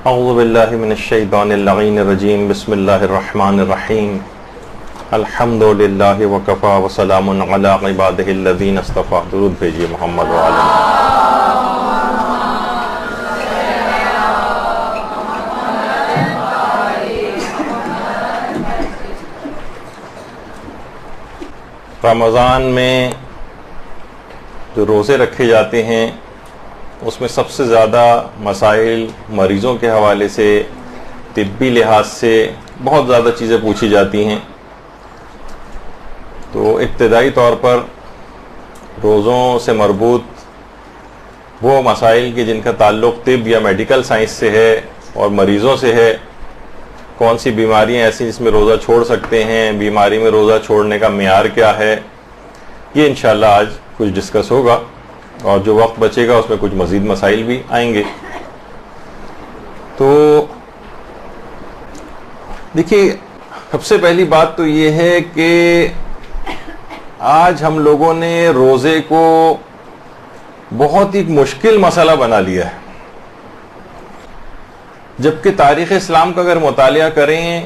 اعوذ باللہ من الشیطان اللعین الرجیم بسم اللہ الرحمن الرحیم الحمد للہ وکفا وسلام علی عبادہ الذین اصطفیٰ. درود بھیجیے محمد وعلی. رمضان میں جو روزے رکھے جاتے ہیں اس میں سب سے زیادہ مسائل مریضوں کے حوالے سے، طبی لحاظ سے بہت زیادہ چیزیں پوچھی جاتی ہیں. تو ابتدائی طور پر روزوں سے مربوط وہ مسائل کے جن کا تعلق طب یا میڈیکل سائنس سے ہے اور مریضوں سے ہے، کون سی بیماریاں ایسی جس میں روزہ چھوڑ سکتے ہیں، بیماری میں روزہ چھوڑنے کا معیار کیا ہے، یہ انشاءاللہ آج کچھ ڈسکس ہوگا. اور جو وقت بچے گا اس میں کچھ مزید مسائل بھی آئیں گے. تو دیکھیے، سب سے پہلی بات تو یہ ہے کہ آج ہم لوگوں نے روزے کو بہت ہی مشکل مسئلہ بنا لیا ہے، جبکہ تاریخ اسلام کا اگر مطالعہ کریں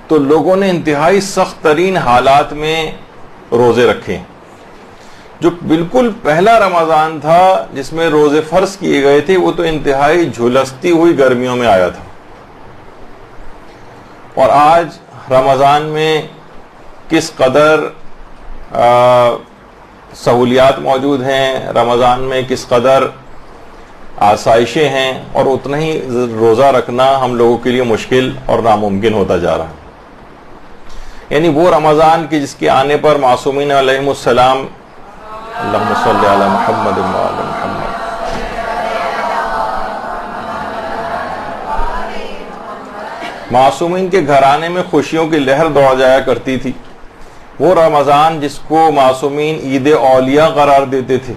تو لوگوں نے انتہائی سخت ترین حالات میں روزے رکھے. جو بالکل پہلا رمضان تھا جس میں روزے فرض کیے گئے تھے وہ تو انتہائی جھلستی ہوئی گرمیوں میں آیا تھا، اور آج رمضان میں کس قدر سہولیات موجود ہیں، رمضان میں کس قدر آسائشیں ہیں، اور اتنا ہی روزہ رکھنا ہم لوگوں کے لیے مشکل اور ناممکن ہوتا جا رہا ہے. یعنی وہ رمضان کی جس کے آنے پر معصومین علیہم السلام، اللہم صلی علی محمد وعلی محمد، معصومین کے گھرانے میں خوشیوں کی لہر دوڑ جایا کرتی تھی. وہ رمضان جس کو معصومین عید اولیاء قرار دیتے تھے،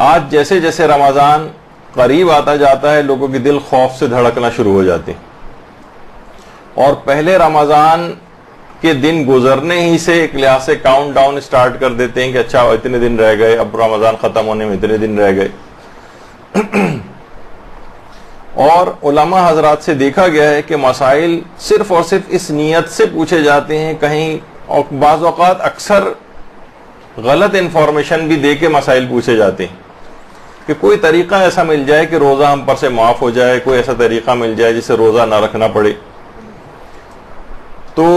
آج جیسے جیسے رمضان قریب آتا جاتا ہے لوگوں کے دل خوف سے دھڑکنا شروع ہو جاتے ہیں، اور پہلے رمضان کے دن گزرنے ہی سے ایک لحاظ سے کاؤنٹ ڈاؤن سٹارٹ کر دیتے ہیں کہ اچھا اتنے دن رہ گئے، اب رمضان ختم ہونے میں اتنے دن رہ گئے. اور علماء حضرات سے دیکھا گیا ہے کہ مسائل صرف اور صرف اس نیت سے پوچھے جاتے ہیں، کہیں اور بعض اوقات اکثر غلط انفارمیشن بھی دے کے مسائل پوچھے جاتے ہیں کہ کوئی طریقہ ایسا مل جائے کہ روزہ ہم پر سے معاف ہو جائے، کوئی ایسا طریقہ مل جائے جسے روزہ نہ رکھنا پڑے. تو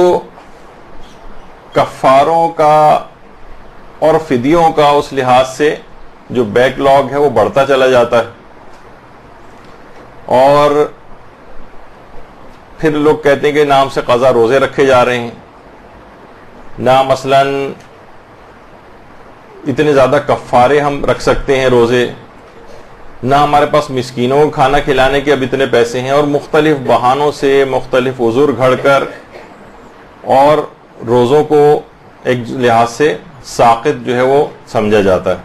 کفاروں کا اور فدیوں کا اس لحاظ سے جو بیک لاگ ہے وہ بڑھتا چلا جاتا ہے، اور پھر لوگ کہتے ہیں کہ نام سے قضا روزے رکھے جا رہے ہیں، نہ مثلا اتنے زیادہ کفارے ہم رکھ سکتے ہیں روزے، نہ ہمارے پاس مسکینوں کو کھانا کھلانے کے اب اتنے پیسے ہیں، اور مختلف بہانوں سے مختلف عذر گھڑ کر اور روزوں کو ایک لحاظ سے ساقط جو ہے وہ سمجھا جاتا ہے.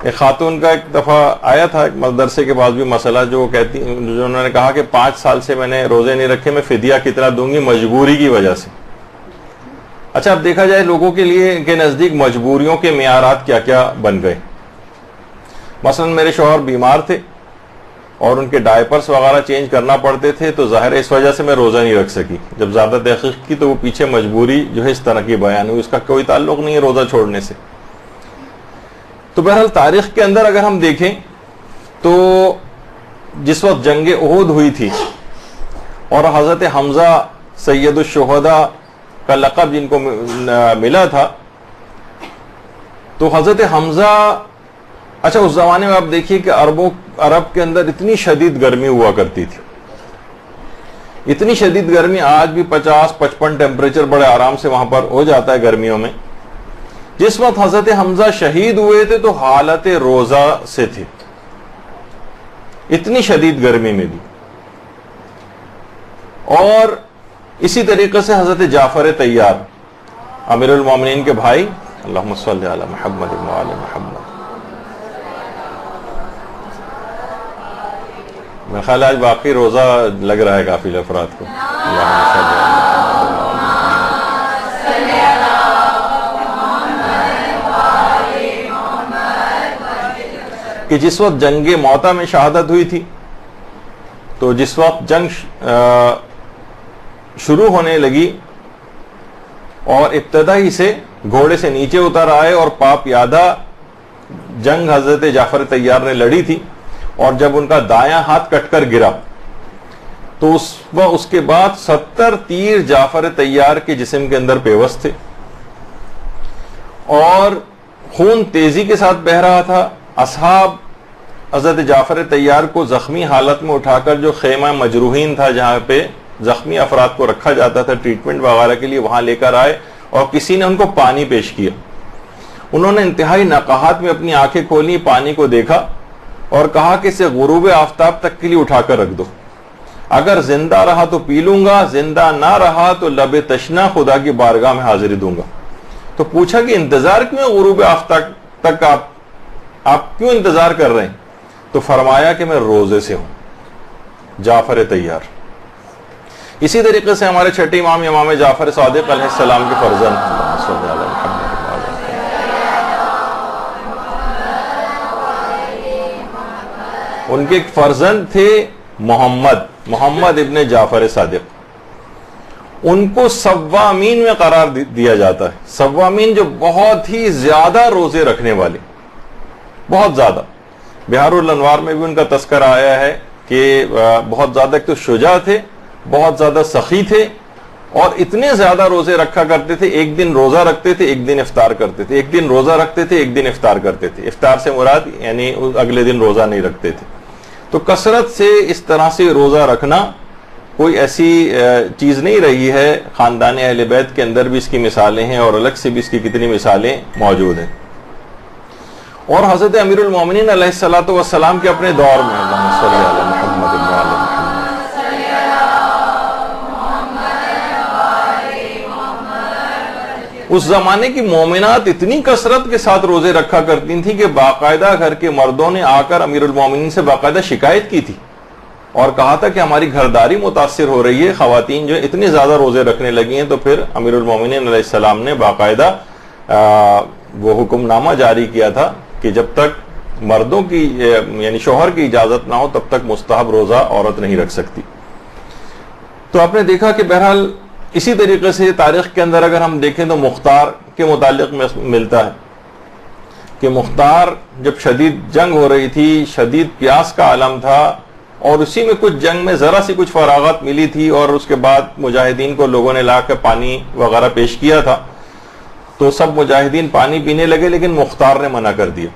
ایک خاتون کا ایک دفعہ آیا تھا ایک مدرسے کے بعد بھی مسئلہ، جو کہتی، جو انہوں نے کہا کہ 5 سال سے میں نے روزے نہیں رکھے، میں فدیہ کتنا دوں گی مجبوری کی وجہ سے. اچھا، اب دیکھا جائے لوگوں کے لیے کے نزدیک مجبوریوں کے معیارات کیا کیا بن گئے. مثلا میرے شوہر بیمار تھے اور ان کے ڈائپرس وغیرہ چینج کرنا پڑتے تھے، تو ظاہر ہے اس وجہ سے میں روزہ نہیں رکھ سکی. جب زیادہ تحقیق کی تو وہ پیچھے مجبوری جو ہے اس طرح کی بیان ہوئی، اس کا کوئی تعلق نہیں ہے روزہ چھوڑنے سے. تو بہرحال تاریخ کے اندر اگر ہم دیکھیں تو جس وقت جنگ احد ہوئی تھی اور حضرت حمزہ سید الشہداء کا لقب جن کو ملا تھا، تو حضرت حمزہ، اچھا اس زمانے میں آپ دیکھیے کہ عرب کے اندر اتنی شدید گرمی ہوا کرتی تھی، اتنی شدید گرمی، آج بھی 50-55 ٹیمپریچر بڑے آرام سے وہاں پر ہو جاتا ہے گرمیوں میں. جس وقت حضرت حمزہ شہید ہوئے تھے تو حالت روزہ سے تھے، اتنی شدید گرمی میں بھی. اور اسی طریقے سے حضرت جعفر طیار امیر المومنین کے بھائی، اللہم صلی علی محمد وعلی محمد، میرا خیال آج باقی روزہ لگ رہا ہے کافی افراد کو. اللہم صلی علی کہ جس وقت جنگ موتا میں شہادت ہوئی تھی تو جس وقت جنگ شروع ہونے لگی اور ابتدا ہی سے گھوڑے سے نیچے اتر آئے اور پاپ یادہ جنگ حضرت جعفر طیار نے لڑی تھی، اور جب ان کا دایاں ہاتھ کٹ کر گرا تو اس کے بعد 70 تیر جعفر طیار کے جسم کے اندر پیوست تھے اور خون تیزی کے ساتھ بہہ رہا تھا۔ اصحاب حضرت جعفر طیار کو زخمی حالت میں اٹھا کر جو خیمہ مجروحین تھا جہاں پہ زخمی افراد کو رکھا جاتا تھا ٹریٹمنٹ وغیرہ کے لیے، وہاں لے کر آئے اور کسی نے ان کو پانی پیش کیا۔ انہوں نے انتہائی نقاہت میں اپنی آنکھیں کھولی، پانی کو دیکھا اور کہا کہ اسے غروب آفتاب تک کے لیے اٹھا کر رکھ دو، اگر زندہ رہا تو پی لوں گا، زندہ نہ رہا تو لب تشنا خدا کی بارگاہ میں حاضری دوں گا۔ تو پوچھا کہ انتظار کیوں ہے غروب آفتاب تک، آپ کیوں انتظار کر رہے ہیں؟ تو فرمایا کہ میں روزے سے ہوں، جعفر طیار۔ اسی طریقے سے ہمارے چھٹے امام جعفر صادق علیہ السلام کے فرزند، اللہم صلی علی محمد، ان کے ایک فرزند تھے محمد ابن جعفر صادق، ان کو سوامین میں قرار دیا جاتا ہے۔ سوامین جو بہت ہی زیادہ روزے رکھنے والے، بہت زیادہ۔ بہار الانوار میں بھی ان کا تذکرہ آیا ہے کہ بہت زیادہ ایک تو شجاع تھے، بہت زیادہ سخی تھے، اور اتنے زیادہ روزے رکھا کرتے تھے، ایک دن روزہ رکھتے تھے، ایک دن افطار کرتے تھے، ایک دن روزہ رکھتے تھے، ایک دن افطار کرتے تھے۔ افطار سے مراد یعنی اگلے دن روزہ نہیں رکھتے تھے۔ تو کثرت سے اس طرح سے روزہ رکھنا کوئی ایسی چیز نہیں رہی ہے، خاندان اہل بیت کے اندر بھی اس کی مثالیں ہیں اور الگ سے بھی اس کی کتنی مثالیں موجود ہیں۔ اور حضرت امیر المومنین علیہ الصلوۃ والسلام کے اپنے دور میں، اللہم صلی علی محمد و علی محمد، اس زمانے کی مومنات اتنی کثرت کے ساتھ روزے رکھا کرتی تھیں کہ باقاعدہ گھر کے مردوں نے آ کر امیر المومنین سے باقاعدہ شکایت کی تھی اور کہا تھا کہ ہماری گھرداری متاثر ہو رہی ہے، خواتین جو اتنے زیادہ روزے رکھنے لگی ہیں۔ تو پھر امیر المومنین علیہ السلام نے باقاعدہ وہ حکم نامہ جاری کیا تھا کہ جب تک مردوں کی یعنی شوہر کی اجازت نہ ہو تب تک مستحب روزہ عورت نہیں رکھ سکتی۔ تو آپ نے دیکھا کہ بہرحال اسی طریقے سے تاریخ کے اندر اگر ہم دیکھیں تو مختار کے متعلق ملتا ہے کہ مختار جب شدید جنگ ہو رہی تھی، شدید پیاس کا عالم تھا، اور اسی میں کچھ جنگ میں ذرا سی کچھ فراغت ملی تھی اور اس کے بعد مجاہدین کو لوگوں نے لا کے پانی وغیرہ پیش کیا تھا، تو سب مجاہدین پانی پینے لگے، لیکن مختار نے منع کر دیا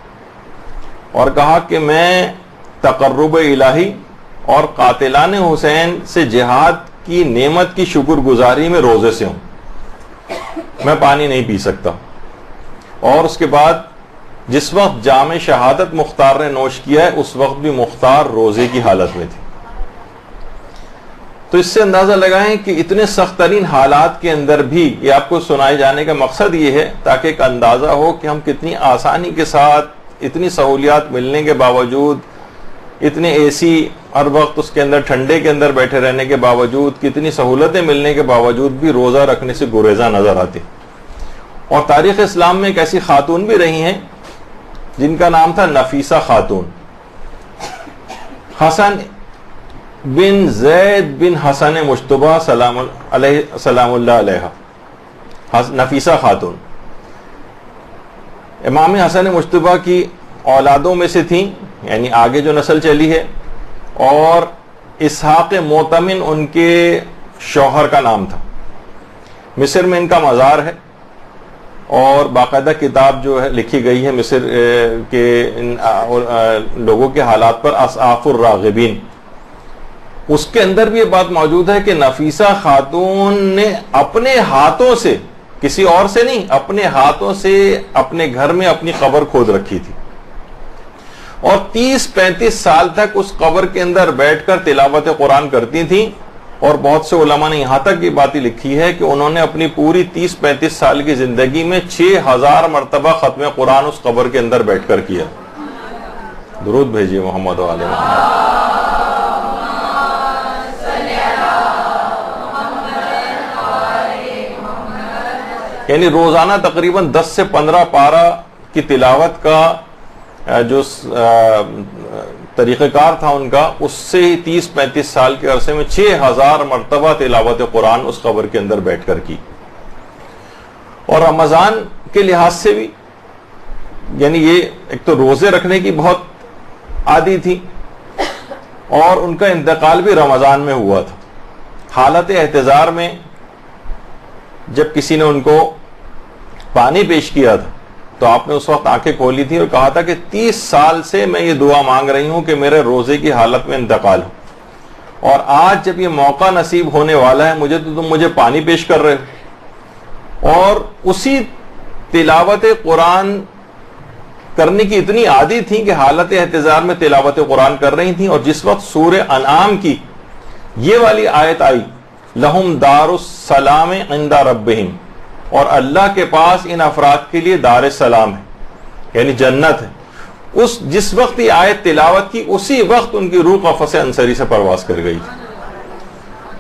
اور کہا کہ میں تقرب الہی اور قاتلان حسین سے جہاد کی نعمت کی شکر گزاری میں روزے سے ہوں، میں پانی نہیں پی سکتا۔ اور اس کے بعد جس وقت جام شہادت مختار نے نوش کیا ہے اس وقت بھی مختار روزے کی حالت میں تھی۔ تو اس سے اندازہ لگائیں کہ اتنے سخت ترین حالات کے اندر بھی، یہ آپ کو سنائے جانے کا مقصد یہ ہے تاکہ ایک اندازہ ہو کہ ہم کتنی آسانی کے ساتھ، اتنی سہولیات ملنے کے باوجود، اتنے اے سی ہر وقت اس کے اندر ٹھنڈے کے اندر بیٹھے رہنے کے باوجود، کتنی سہولتیں ملنے کے باوجود بھی روزہ رکھنے سے گریزاں نظر آتے۔ اور تاریخ اسلام میں ایک ایسی خاتون بھی رہی ہیں جن کا نام تھا نفیسہ خاتون، حسن بن زید بن حسن مجتبی سلام اللہ علیہ، نفیسہ خاتون امام حسن مجتبی کی اولادوں میں سے تھیں، یعنی آگے جو نسل چلی ہے، اور اسحاق معتمن ان کے شوہر کا نام تھا۔ مصر میں ان کا مزار ہے اور باقاعدہ کتاب جو ہے لکھی گئی ہے مصر کے ان لوگوں کے حالات پر، اسعاف الراغبین، اس کے اندر بھی یہ بات موجود ہے کہ نفیسہ خاتون نے اپنے ہاتھوں سے، کسی اور سے نہیں، اپنے ہاتھوں سے اپنے گھر میں اپنی قبر کھود رکھی تھی اور 30-35 سال تک اس قبر کے اندر بیٹھ کر تلاوت قرآن کرتی تھیں۔ اور بہت سے علماء نے یہاں تک یہ باتیں لکھی ہے کہ انہوں نے اپنی پوری 30-35 سال کی زندگی میں 6000 مرتبہ ختم قرآن اس قبر کے اندر بیٹھ کر کیا۔ درود بھیجیے محمد و آل محمد۔ یعنی روزانہ تقریباً 10 سے 15 پارہ کی تلاوت کا جو طریقہ کار تھا ان کا، اس سے 30-35 سال کے عرصے میں 6000 مرتبہ تلاوت قرآن اس قبر کے اندر بیٹھ کر کی. اور رمضان کے لحاظ سے بھی، یعنی یہ ایک تو روزے رکھنے کی بہت عادی تھی، اور ان کا انتقال بھی رمضان میں ہوا تھا. حالت احتضار میں جب کسی نے ان کو پانی پیش کیا تھا تو آپ نے اس وقت آنکھیں کھولی تھی اور کہا تھا کہ 30 سال سے میں یہ دعا مانگ رہی ہوں کہ میرے روزے کی حالت میں انتقال ہو، اور آج جب یہ موقع نصیب ہونے والا ہے مجھے، تو تم مجھے پانی پیش کر رہے ہو. اور اسی تلاوت قرآن کرنے کی اتنی عادی تھی کہ حالت احتضار میں تلاوت قرآن کر رہی تھیں. اور جس وقت سورہ انعام کی یہ والی آیت آئی، لہم دار السلام عند ربہم، اور اللہ کے پاس ان افراد کے لیے دار السلام ہے، یعنی جنت ہے، جس وقت یہ آیت تلاوت کی اسی وقت ان کی روح قفس انصری سے پرواز کر گئی.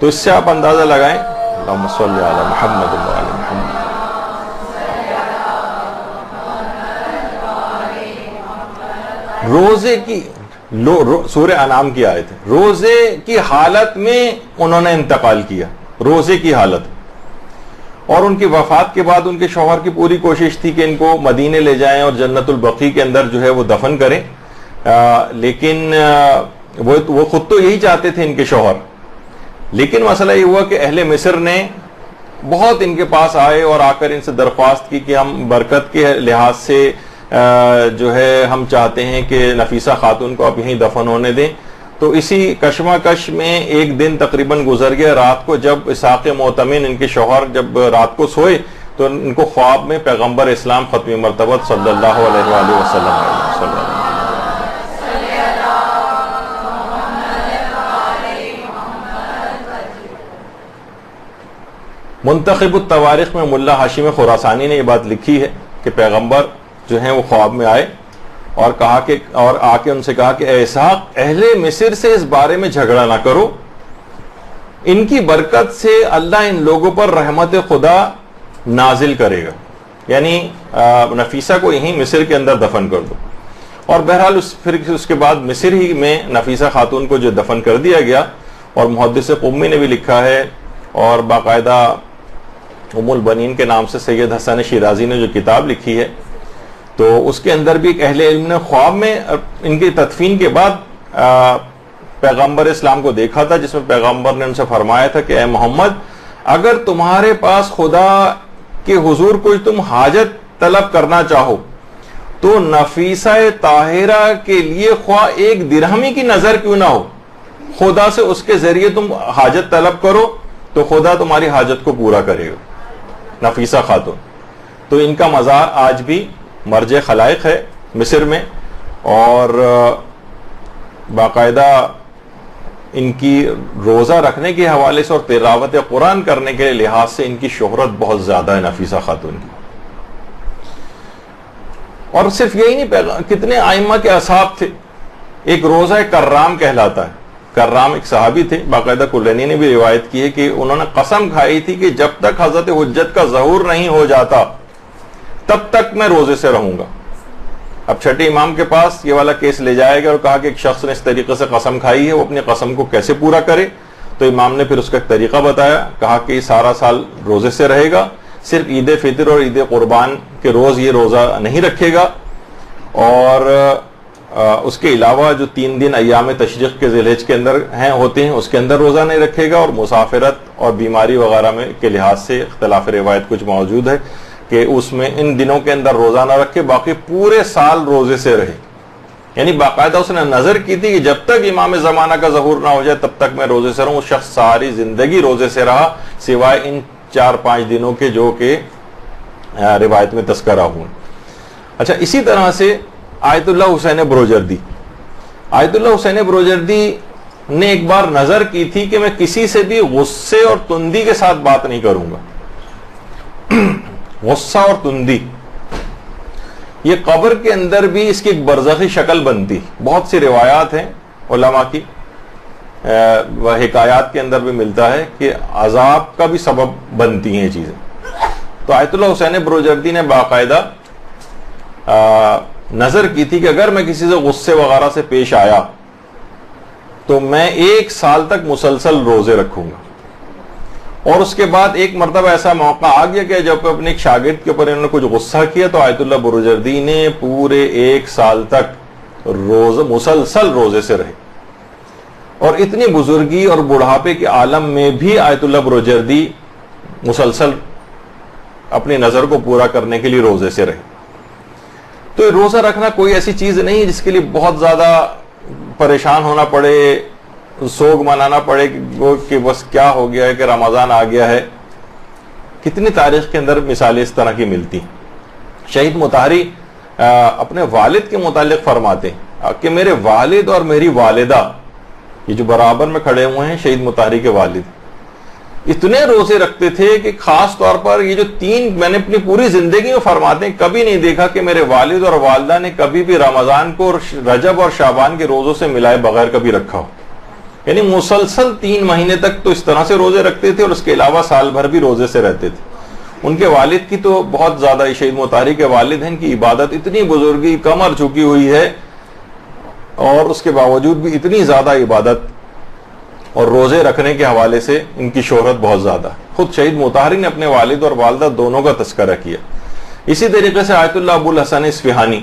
تو اس سے آپ اندازہ لگائیں. اللہم صلی علی محمد و علی محمد. روزے کی سورہ انعام کی آیت ہے، روزے کی حالت میں انہوں نے انتقال کیا، روزے کی حالت. اور ان کی وفات کے بعد ان کے شوہر کی پوری کوشش تھی کہ ان کو مدینے لے جائیں اور جنت البقیع کے اندر جو ہے وہ دفن کریں، لیکن وہ خود تو یہی چاہتے تھے ان کے شوہر. لیکن مسئلہ یہ ہوا کہ اہل مصر نے بہت ان کے پاس آئے اور آ کر ان سے درخواست کی کہ ہم برکت کے لحاظ سے جو ہے ہم چاہتے ہیں کہ نفیسہ خاتون کو آپ یہیں دفن ہونے دیں. تو اسی کشمکش میں ایک دن تقریباً گزر گیا. رات کو جب اسحاق معتمن ان کے شوہر جب رات کو سوئے تو ان کو خواب میں پیغمبر اسلام ختم مرتبت صلی اللہ علیہ وآلہ وسلم منتخب التواریخ میں ملا ہاشم خراسانی نے یہ بات لکھی ہے کہ پیغمبر جو ہیں وہ خواب میں آئے اور کہا کہ، اور آ کے ان سے کہا کہ اے اسحاق، اہل مصر سے اس بارے میں جھگڑا نہ کرو، ان کی برکت سے اللہ ان لوگوں پر رحمت خدا نازل کرے گا، یعنی نفیسہ کو یہیں مصر کے اندر دفن کر دو. اور بہرحال پھر اس کے بعد مصر ہی میں نفیسہ خاتون کو جو دفن کر دیا گیا. اور محدث قمی نے بھی لکھا ہے، اور باقاعدہ ام البنین کے نام سے سید حسن شیرازی نے جو کتاب لکھی ہے، تو اس کے اندر بھی ایک اہل علم نے خواب میں ان کی تدفین کے بعد پیغمبر اسلام کو دیکھا تھا، جس میں پیغمبر نے ان سے فرمایا تھا کہ اے محمد، اگر تمہارے پاس خدا کے حضور کوئی تم حاجت طلب کرنا چاہو تو نفیسہ طاہرہ کے لیے خواہ ایک درہمی کی نظر کیوں نہ ہو، خدا سے اس کے ذریعے تم حاجت طلب کرو تو خدا تمہاری حاجت کو پورا کرے گا. نفیسہ خاتون. تو ان کا مزار آج بھی مرج خلائق ہے مصر میں، اور باقاعدہ ان کی روزہ رکھنے کے حوالے سے اور تلاوت قرآن کرنے کے لحاظ سے ان کی شہرت بہت زیادہ ہے نفیسہ خاتون کی. اور صرف یہی نہیں، کتنے ائمہ کے اصحاب تھے. ایک روزہ کرام کہلاتا ہے. کرام ایک صحابی تھے، باقاعدہ کلینی نے بھی روایت کی ہے کہ انہوں نے قسم کھائی تھی کہ جب تک حضرت حجت کا ظہور نہیں ہو جاتا تب تک میں روزے سے رہوں گا. اب چھٹے امام کے پاس یہ والا کیس لے جائے گا اور کہا کہ ایک شخص نے اس طریقے سے قسم کھائی ہے، وہ اپنی قسم کو کیسے پورا کرے. تو امام نے پھر اس کا ایک طریقہ بتایا، کہا کہ یہ سارا سال روزے سے رہے گا، صرف عید فطر اور عید قربان کے روز یہ روزہ نہیں رکھے گا، اور اس کے علاوہ جو 3 دن ایام تشریق کے ذی الحجہ کے اندر ہوتے ہیں اس کے اندر روزہ نہیں رکھے گا. اور مسافرت اور بیماری وغیرہ میں کے لحاظ سے اختلاف روایت کچھ موجود ہے کہ اس میں ان دنوں کے اندر روزہ نہ رکھے، باقی پورے سال روزے سے رہے. یعنی باقاعدہ اس نے نظر کی تھی کہ جب تک امام زمانہ کا ظہور نہ ہو جائے تب تک میں روزے سے رہوں. وہ شخص ساری زندگی روزے سے رہا سوائے ان 4-5 دنوں کے جو کہ روایت میں تذکرہ ہوں. اچھا، اسی طرح سے آیت اللہ حسین بروجردی. آیت اللہ حسین بروجردی نے ایک بار نظر کی تھی کہ میں کسی سے بھی غصے اور تندی کے ساتھ بات نہیں کروں گا. غصہ اور تندی، یہ قبر کے اندر بھی اس کی ایک برزخی شکل بنتی. بہت سی روایات ہیں علماء کی، حکایات کے اندر بھی ملتا ہے کہ عذاب کا بھی سبب بنتی ہیں چیزیں. تو آیت اللہ حسین بروجردی نے باقاعدہ نظر کی تھی کہ اگر میں کسی سے غصے وغیرہ سے پیش آیا تو میں 1 سال تک مسلسل روزے رکھوں گا. اور اس کے بعد ایک مرتبہ ایسا موقع آ گیا کہ جب اپنے ایک شاگرد کے اوپر انہوں نے کچھ غصہ کیا تو آیت اللہ بروجردی نے پورے 1 سال تک مسلسل روزے سے رہے. اور اتنی بزرگی اور بڑھاپے کے عالم میں بھی آیت اللہ بروجردی مسلسل اپنی نظر کو پورا کرنے کے لیے روزے سے رہے. تو روزہ رکھنا کوئی ایسی چیز نہیں جس کے لیے بہت زیادہ پریشان ہونا پڑے, سوگ منانا پڑے کہ بس کیا ہو گیا ہے کہ رمضان آ گیا ہے. کتنی تاریخ کے اندر مثالیں اس طرح کی ملتی. شہید مطہری اپنے والد کے متعلق فرماتے کہ میرے والد اور میری والدہ, یہ جو برابر میں کھڑے ہوئے ہیں شہید مطہری کے والد, اتنے روزے رکھتے تھے کہ خاص طور پر یہ جو 3 میں نے اپنی پوری زندگی میں فرماتے ہیں کبھی نہیں دیکھا کہ میرے والد اور والدہ نے کبھی بھی رمضان کو رجب اور شعبان کے روزوں سے ملائے بغیر کبھی رکھا ہو. یعنی مسلسل 3 مہینے تک تو اس طرح سے روزے رکھتے تھے اور اس کے علاوہ سال بھر بھی روزے سے رہتے تھے. ان کے والد کی تو بہت زیادہ, شہید مطہری کے والد ہیں, ان کی عبادت اتنی بزرگی, کمر جھکی ہوئی ہے اور اس کے باوجود بھی اتنی زیادہ عبادت اور روزے رکھنے کے حوالے سے ان کی شہرت بہت زیادہ. خود شہید مطہری نے اپنے والد اور والدہ دونوں کا تذکرہ کیا. اسی طریقے سے آیت اللہ ابو الحسن اصفہانی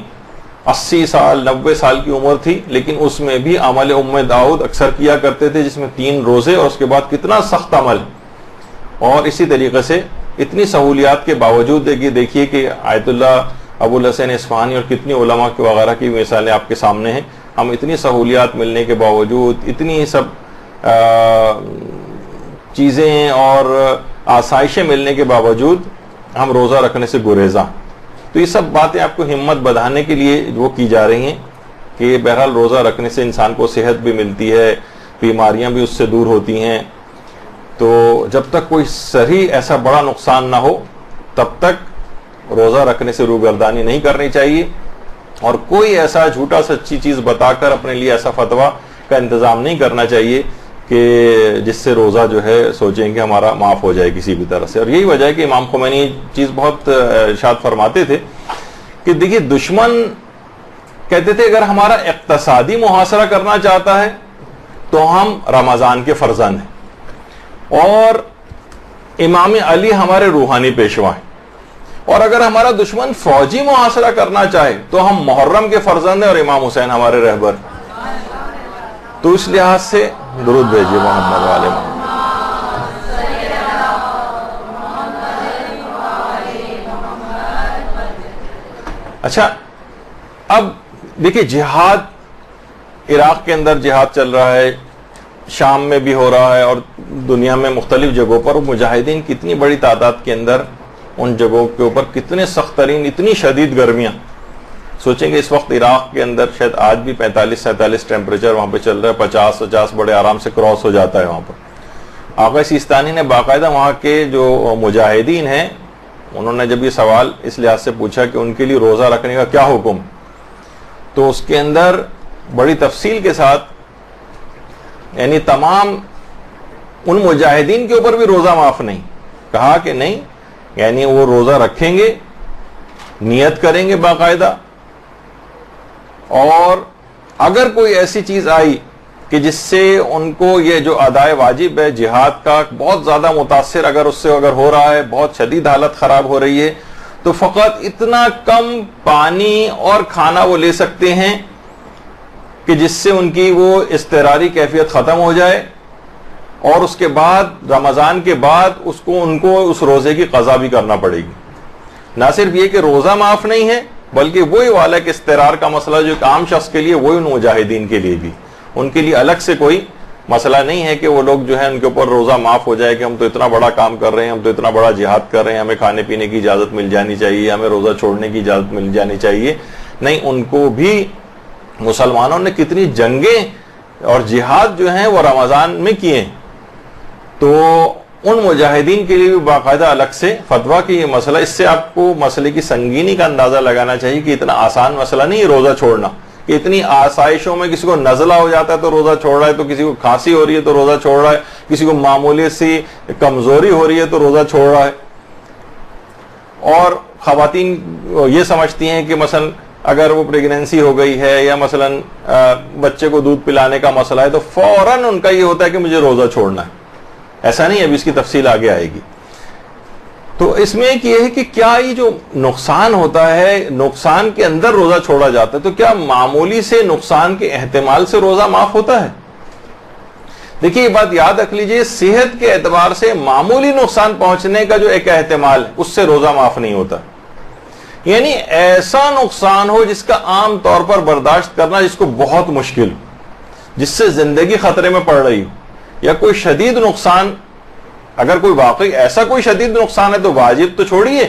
80 سال 90 سال کی عمر تھی, لیکن اس میں بھی عمل ام داؤد اکثر کیا کرتے تھے جس میں 3 روزے اور اس کے بعد کتنا سخت عمل. اور اسی طریقے سے اتنی سہولیات کے باوجود دیکھیے کہ آیت اللہ ابو الحسن اصفہانی اور کتنی علماء کے وغیرہ کی مثالیں آپ کے سامنے ہیں. ہم اتنی سہولیات ملنے کے باوجود, اتنی سب چیزیں اور آسائشیں ملنے کے باوجود ہم روزہ رکھنے سے گریزاں. تو یہ سب باتیں آپ کو ہمت بڑھانے کے لیے وہ کی جا رہی ہیں کہ بہرحال روزہ رکھنے سے انسان کو صحت بھی ملتی ہے, بیماریاں بھی اس سے دور ہوتی ہیں. تو جب تک کوئی صحیح ایسا بڑا نقصان نہ ہو تب تک روزہ رکھنے سے روگردانی نہیں کرنی چاہیے, اور کوئی ایسا جھوٹا سچی چیز بتا کر اپنے لیے ایسا فتویٰ کا انتظام نہیں کرنا چاہیے کہ جس سے روزہ جو ہے سوچیں کہ ہمارا معاف ہو جائے کسی بھی طرح سے. اور یہی وجہ ہے کہ امام خمینی چیز بہت ارشاد فرماتے تھے کہ دیکھیے دشمن کہتے تھے اگر ہمارا اقتصادی محاصرہ کرنا چاہتا ہے تو ہم رمضان کے فرزند ہیں, اور امام علی ہمارے روحانی پیشوا ہیں, اور اگر ہمارا دشمن فوجی محاصرہ کرنا چاہے تو ہم محرم کے فرزند ہیں اور امام حسین ہمارے رہبر. تو اس لحاظ سے درود بھیجیے محمد والے محمد. اچھا, اب دیکھیے جہاد عراق کے اندر جہاد چل رہا ہے, شام میں بھی ہو رہا ہے, اور دنیا میں مختلف جگہوں پر مجاہدین کتنی بڑی تعداد کے اندر ان جگہوں کے اوپر کتنے سخت ترین اتنی شدید گرمیاں. سوچیں کہ اس وقت عراق کے اندر شاید آج بھی 45-47 ٹیمپریچر وہاں پہ چل رہا ہے, 50 بڑے آرام سے کراس ہو جاتا ہے وہاں پر. آقا سیستانی نے باقاعدہ وہاں کے جو مجاہدین ہیں انہوں نے جب یہ سوال اس لحاظ سے پوچھا کہ ان کے لیے روزہ رکھنے کا کیا حکم, تو اس کے اندر بڑی تفصیل کے ساتھ یعنی تمام ان مجاہدین کے اوپر بھی روزہ معاف نہیں, کہا کہ نہیں, یعنی وہ روزہ رکھیں گے, نیت کریں گے باقاعدہ, اور اگر کوئی ایسی چیز آئی کہ جس سے ان کو یہ جو ادائے واجب ہے جہاد کا بہت زیادہ متاثر اگر اس سے ہو رہا ہے, بہت شدید حالت خراب ہو رہی ہے, تو فقط اتنا کم پانی اور کھانا وہ لے سکتے ہیں کہ جس سے ان کی وہ اضطراری کیفیت ختم ہو جائے, اور اس کے بعد رمضان کے بعد ان کو اس روزے کی قضا بھی کرنا پڑے گی. نہ صرف یہ کہ روزہ معاف نہیں ہے بلکہ وہی والا کہ اضطرار کا مسئلہ جو ایک عام شخص کے لیے وہی ان مجاہدین کے لیے بھی, ان کے لیے الگ سے کوئی مسئلہ نہیں ہے کہ وہ لوگ جو ہے ان کے اوپر روزہ معاف ہو جائے کہ ہم تو اتنا بڑا کام کر رہے ہیں, ہم تو اتنا بڑا جہاد کر رہے ہیں, ہمیں کھانے پینے کی اجازت مل جانی چاہیے, ہمیں روزہ چھوڑنے کی اجازت مل جانی چاہیے. نہیں, ان کو بھی مسلمانوں نے کتنی جنگیں اور جہاد جو ہیں وہ رمضان میں کیے ہیں, تو ان مجاہدین کے لیے بھی باقاعدہ الگ سے فتویٰ کی یہ مسئلہ. اس سے آپ کو مسئلے کی سنگینی کا اندازہ لگانا چاہیے کہ اتنا آسان مسئلہ نہیں ہے روزہ چھوڑنا, کہ اتنی آسائشوں میں کسی کو نزلہ ہو جاتا ہے تو روزہ چھوڑ رہا ہے, تو کسی کو کھانسی ہو رہی ہے تو روزہ چھوڑ رہا ہے, کسی کو معمولی سی کمزوری ہو رہی ہے تو روزہ چھوڑ رہا ہے. اور خواتین یہ سمجھتی ہیں کہ مثلا اگر وہ پریگنینسی ہو گئی ہے یا مثلا بچے کو دودھ پلانے کا مسئلہ ہے تو فوراً ان کا یہ ہوتا ہے کہ مجھے روزہ چھوڑنا ہے. ایسا نہیں, ابھی اس کی تفصیل آگے آئے گی. تو اس میں ایک یہ ہے کہ کیا یہ جو نقصان ہوتا ہے, نقصان کے اندر روزہ چھوڑا جاتا ہے, تو کیا معمولی سے نقصان کے احتمال سے روزہ معاف ہوتا ہے؟ دیکھیے یہ بات یاد رکھ لیجئے, صحت کے اعتبار سے معمولی نقصان پہنچنے کا جو ایک احتمال ہے اس سے روزہ معاف نہیں ہوتا. یعنی ایسا نقصان ہو جس کا عام طور پر برداشت کرنا جس کو بہت مشکل ہو, جس سے زندگی خطرے میں پڑ رہی ہو, یا کوئی شدید نقصان, اگر کوئی واقعی ایسا کوئی شدید نقصان ہے تو واجب تو چھوڑیے,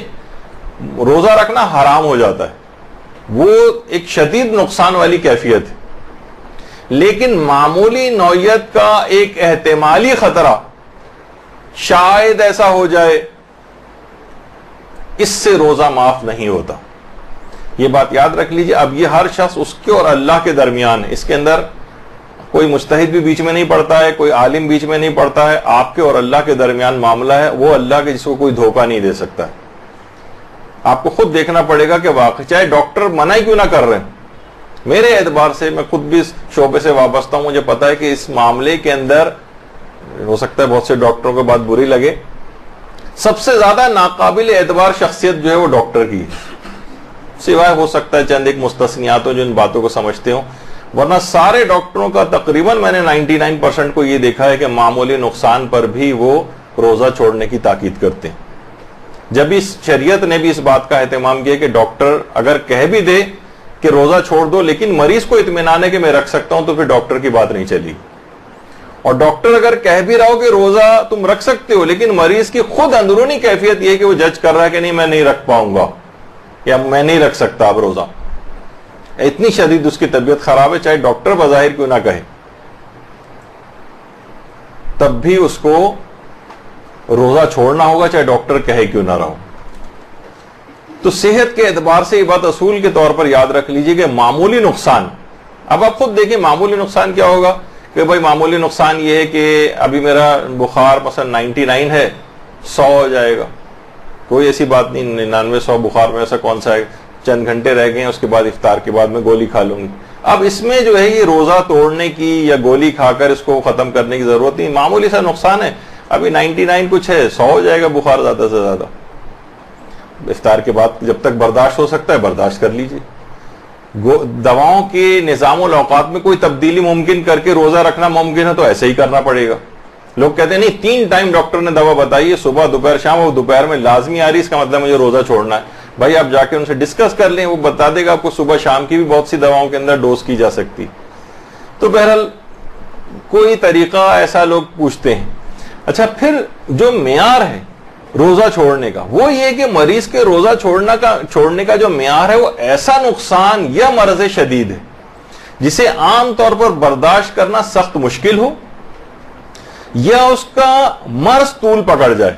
روزہ رکھنا حرام ہو جاتا ہے. وہ ایک شدید نقصان والی کیفیت ہے. لیکن معمولی نوعیت کا ایک احتمالی خطرہ شاید ایسا ہو جائے, اس سے روزہ معاف نہیں ہوتا. یہ بات یاد رکھ لیجئے. اب یہ ہر شخص اس کے اور اللہ کے درمیان ہے, اس کے اندر کوئی مجتہد بھی بیچ میں نہیں پڑتا ہے, کوئی عالم بیچ میں نہیں پڑتا ہے, آپ کے اور اللہ کے درمیان معاملہ ہے. وہ اللہ کے جس کو کوئی دھوکہ نہیں دے سکتا. آپ کو خود دیکھنا پڑے گا کہ واقعی چاہے ڈاکٹر منع ہی کیوں نہ کر رہے ہیں, میرے اعتبار سے, میں خود بھی اس شعبے سے وابستہ ہوں, مجھے پتا ہے کہ اس معاملے کے اندر ہو سکتا ہے بہت سے ڈاکٹروں کو بات بری لگے, سب سے زیادہ ناقابل اعتبار شخصیت جو ہے وہ ڈاکٹر کی ہے, سوائے ہو سکتا ہے چند ایک مستثنیات ہو جو ان باتوں کو سمجھتے ہوں, ورنہ سارے ڈاکٹروں کا تقریباً میں نے 99% کو یہ دیکھا ہے کہ معمولی نقصان پر بھی وہ روزہ چھوڑنے کی تاکید کرتے ہیں. جب اس شریعت نے بھی اس بات کا اہتمام کیا کہ ڈاکٹر اگر کہہ بھی دے کہ روزہ چھوڑ دو لیکن مریض کو اطمینان ہے کہ میں رکھ سکتا ہوں, تو پھر ڈاکٹر کی بات نہیں چلی. اور ڈاکٹر اگر کہہ بھی رہا ہو کہ روزہ تم رکھ سکتے ہو, لیکن مریض کی خود اندرونی کیفیت یہ ہے کہ وہ جج کر رہا ہے کہ نہیں میں نہیں رکھ پاؤں گا یا میں نہیں رکھ سکتا اب روزہ, اتنی شدید اس کی طبیعت خراب ہے, چاہے ڈاکٹر بظاہر کیوں نہ کہے, تب بھی اس کو روزہ چھوڑنا ہوگا چاہے ڈاکٹر کہے کیوں نہ رہو. تو صحت کے اعتبار سے یہ بات اصول کے طور پر یاد رکھ لیجئے کہ معمولی نقصان, اب آپ خود دیکھیں معمولی نقصان کیا ہوگا کہ بھائی معمولی نقصان یہ ہے کہ ابھی میرا بخار مثلا 99 ہے, 100 ہو جائے گا, کوئی ایسی بات نہیں, 99-100 بخار میں ایسا کون سا ہے, چند گھنٹے رہ گئے ہیں, اس کے بعد افطار کے بعد میں گولی کھا لوں گی. اب اس میں جو ہے یہ روزہ توڑنے کی یا گولی کھا کر اس کو ختم کرنے کی ضرورت نہیں, معمولی سا نقصان ہے, ابھی 99 کچھ ہے, 100 ہو جائے گا بخار زیادہ سے زیادہ. افطار کے بعد جب تک برداشت ہو سکتا ہے برداشت کر لیجئے. دواؤں کے نظام الاوقات میں کوئی تبدیلی ممکن کر کے روزہ رکھنا ممکن ہے تو ایسے ہی کرنا پڑے گا. لوگ کہتے ہیں نہیں 3 ٹائم ڈاکٹر نے دوا بتائی ہے, صبح دوپہر شام, وہ دوپہر میں لازمی آ رہی, اس کا مطلب مجھے روزہ چھوڑنا ہے. بھائی آپ جا کے ان سے ڈسکس کر لیں, وہ بتا دے گا آپ کو صبح شام کی بھی بہت سی دواؤں کے اندر ڈوز کی جا سکتی. تو بہرحال کوئی طریقہ ایسا لوگ پوچھتے ہیں. اچھا پھر جو معیار ہے روزہ چھوڑنے کا وہ یہ کہ مریض کے روزہ چھوڑنے کا جو معیار ہے وہ ایسا نقصان یا مرض شدید ہے جسے عام طور پر برداشت کرنا سخت مشکل ہو, یا اس کا مرض طول پکڑ جائے.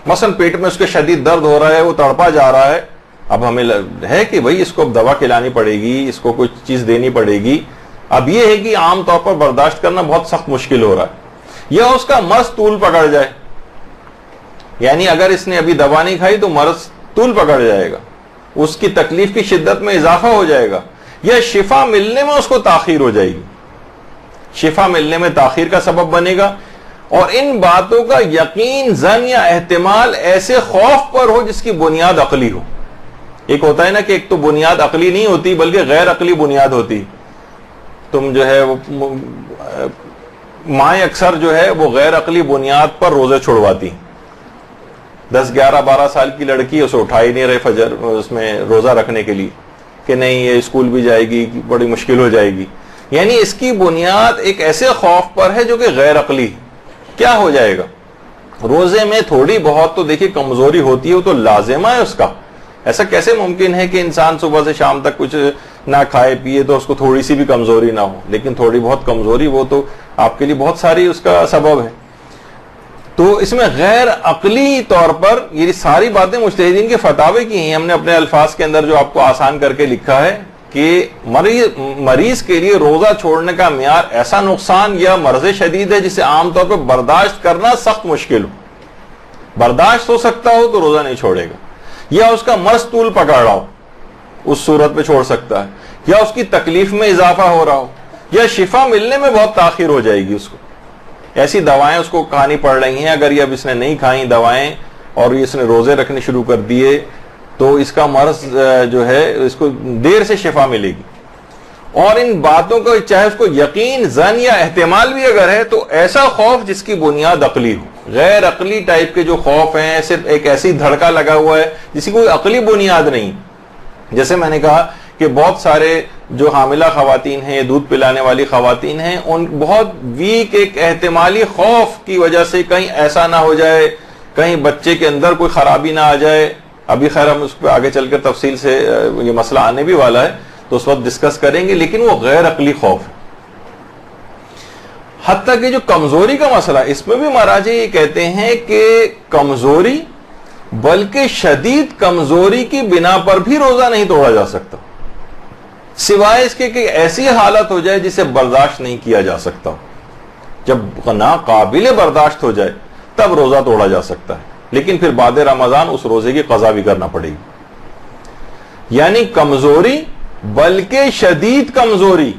مثلا پیٹ میں اس کے شدید درد ہو رہا ہے, وہ تڑپا جا رہا ہے, اب ہمیں ہے کہ بھئی اس کو دوا کھلانی پڑے گی, اس کو کچھ چیز دینی پڑے گی. اب یہ ہے کہ عام طور پر برداشت کرنا بہت سخت مشکل ہو رہا ہے, یا اس کا مرض طول پکڑ جائے, یعنی اگر اس نے ابھی دوا نہیں کھائی تو مرض طول پکڑ جائے گا, اس کی تکلیف کی شدت میں اضافہ ہو جائے گا, یا شفا ملنے میں اس کو تاخیر ہو جائے گی, شفا ملنے میں تاخیر کا سبب بنے گا. اور ان باتوں کا یقین زن یا احتمال ایسے خوف پر ہو جس کی بنیاد عقلی ہو. ایک ہوتا ہے نا کہ ایک تو بنیاد عقلی نہیں ہوتی بلکہ غیر عقلی بنیاد ہوتی. تم جو ہے مائیں اکثر جو ہے وہ غیر عقلی بنیاد پر روزے چھڑواتی. 10, 11, 12 سال کی لڑکی اسے اٹھا ہی نہیں رہے فجر اس میں روزہ رکھنے کے لیے کہ نہیں یہ اسکول بھی جائے گی, بڑی مشکل ہو جائے گی. یعنی اس کی بنیاد ایک ایسے خوف پر ہے جو کہ غیر عقلی. کیا ہو جائے گا روزے میں تھوڑی بہت تو دیکھیے کمزوری ہوتی ہے, وہ تو لازمہ ہے اس کا. ایسا کیسے ممکن ہے کہ انسان صبح سے شام تک کچھ نہ کھائے پیے تو اس کو تھوڑی سی بھی کمزوری نہ ہو, لیکن تھوڑی بہت کمزوری وہ تو آپ کے لیے بہت ساری اس کا سبب ہے. تو اس میں غیر عقلی طور پر یہ ساری باتیں مجتہدین کے فتاوے کی ہیں, ہم نے اپنے الفاظ کے اندر جو آپ کو آسان کر کے لکھا ہے کہ مریض کے لیے روزہ چھوڑنے کا معیار ایسا نقصان یا مرض شدید ہے جسے عام طور پر برداشت کرنا سخت مشکل ہو. برداشت ہو سکتا ہو تو روزہ نہیں چھوڑے گا, یا اس کا مرض طول پکڑ رہا ہو, اس صورت پہ چھوڑ سکتا ہے، یا اس کی تکلیف میں اضافہ ہو رہا ہو، یا شفا ملنے میں بہت تاخیر ہو جائے گی، اس کو ایسی دوائیں اس کو کھانی پڑ رہی ہیں، اگر یہ اب اس نے نہیں کھائیں دوائیں اور اس نے روزے رکھنے شروع کر دیے تو اس کا مرض جو ہے اس کو دیر سے شفا ملے گی. اور ان باتوں کو چاہے اس کو یقین، ظن یا احتمال بھی اگر ہے تو ایسا خوف جس کی بنیاد عقلی ہو. غیر عقلی ٹائپ کے جو خوف ہیں، صرف ایک ایسی دھڑکا لگا ہوا ہے جس کی کوئی عقلی بنیاد نہیں. جیسے میں نے کہا کہ بہت سارے جو حاملہ خواتین ہیں، دودھ پلانے والی خواتین ہیں، ان بہت ویک ایک احتمالی خوف کی وجہ سے کہیں ایسا نہ ہو جائے، کہیں بچے کے اندر کوئی خرابی نہ آ جائے. ابھی خیر ہم اس پہ آگے چل کر تفصیل سے یہ مسئلہ آنے بھی والا ہے تو اس وقت ڈسکس کریں گے، لیکن وہ غیر عقلی خوف ہے. حتیٰ کہ جو کمزوری کا مسئلہ، اس میں بھی مراجع یہ کہتے ہیں کہ کمزوری، بلکہ شدید کمزوری کی بنا پر بھی روزہ نہیں توڑا جا سکتا، سوائے اس کے کہ ایسی حالت ہو جائے جسے برداشت نہیں کیا جا سکتا. جب ناقابل برداشت ہو جائے تب روزہ توڑا جا سکتا ہے، لیکن پھر بعد رمضان اس روزے کی قضا بھی کرنا پڑے گی. یعنی کمزوری بلکہ شدید کمزوری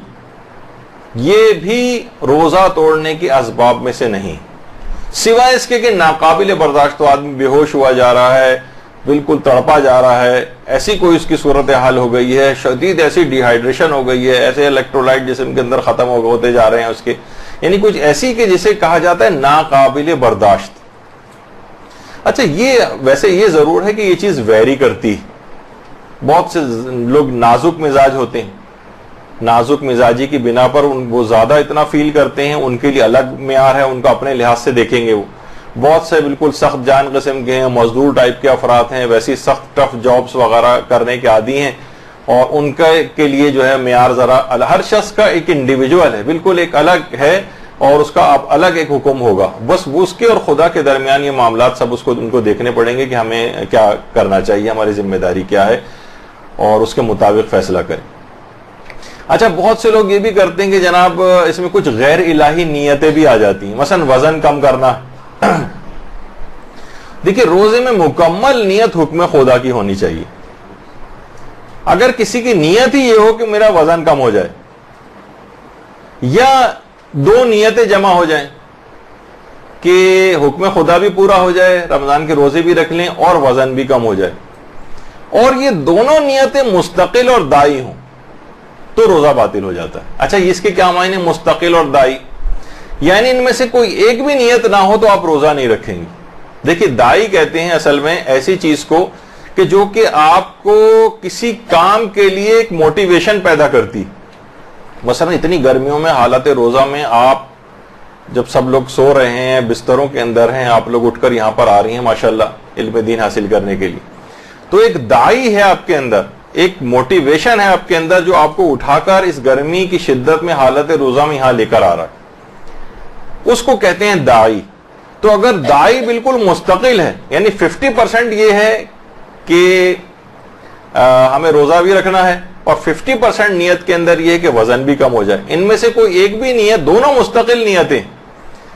یہ بھی روزہ توڑنے کے اسباب میں سے نہیں، سوائے اس کے کہ ناقابل برداشت، تو آدمی بے ہوش ہوا جا رہا ہے، بالکل تڑپا جا رہا ہے، ایسی کوئی اس کی صورتحال ہو گئی ہے، شدید ایسی ڈی ہائیڈریشن ہو گئی ہے، ایسے الیکٹرولائٹ جسم کے اندر ختم ہوتے جا رہے ہیں اس کے، یعنی کچھ ایسی کہ جسے کہا جاتا ہے ناقابل برداشت. اچھا یہ ویسے یہ ضرور ہے کہ یہ چیز ویری کرتی، بہت سے لوگ نازک مزاج ہوتے ہیں، نازک مزاجی کی بنا پر وہ زیادہ اتنا فیل کرتے ہیں، ان کے لیے الگ معیار ہے، ان کو اپنے لحاظ سے دیکھیں گے. وہ بہت سے بالکل سخت جان قسم کے ہیں، مزدور ٹائپ کے افراد ہیں، ویسی سخت ٹف جابس وغیرہ کرنے کے عادی ہیں، اور ان کے لیے جو ہے معیار ذرا ہر شخص کا ایک انڈیویجول ہے، بالکل ایک الگ ہے، اور اس کا الگ ایک حکم ہوگا. بس اس کے اور خدا کے درمیان یہ معاملات سب ان کو دیکھنے پڑیں گے کہ ہمیں کیا کرنا چاہیے، ہماری ذمہ داری کیا ہے، اور اس کے مطابق فیصلہ کریں. اچھا بہت سے لوگ یہ بھی کرتے ہیں کہ جناب اس میں کچھ غیر الہی نیتیں بھی آ جاتی ہیں، مثلا وزن کم کرنا. دیکھیے روزے میں مکمل نیت حکم خدا کی ہونی چاہیے. اگر کسی کی نیت ہی یہ ہو کہ میرا وزن کم ہو جائے، یا دو نیتیں جمع ہو جائیں کہ حکم خدا بھی پورا ہو جائے، رمضان کے روزے بھی رکھ لیں اور وزن بھی کم ہو جائے، اور یہ دونوں نیتیں مستقل اور دائی ہوں، تو روزہ باطل ہو جاتا ہے. اچھا اس کے کیا معنی مستقل اور دائی؟ یعنی ان میں سے کوئی ایک بھی نیت نہ ہو تو آپ روزہ نہیں رکھیں گے. دیکھیے دائی کہتے ہیں اصل میں ایسی چیز کو کہ جو کہ آپ کو کسی کام کے لیے ایک موٹیویشن پیدا کرتی. مثلا اتنی گرمیوں میں حالت روزہ میں آپ جب سب لوگ سو رہے ہیں، بستروں کے اندر ہیں، آپ لوگ اٹھ کر یہاں پر آ رہی ہیں ماشاءاللہ علم دین حاصل کرنے کے لیے، تو ایک دائی ہے آپ کے اندر، ایک موٹیویشن ہے آپ کے اندر جو آپ کو اٹھا کر اس گرمی کی شدت میں حالت روزہ میں یہاں لے کر آ رہا ہے، اس کو کہتے ہیں دائی. تو اگر دائی بالکل مستقل ہے، یعنی 50% یہ ہے کہ ہمیں روزہ بھی رکھنا ہے، اور 50% نیت کے اندر یہ ہے کہ وزن بھی کم ہو جائے، ان میں سے کوئی ایک بھی نیت، دونوں مستقل نیتیں،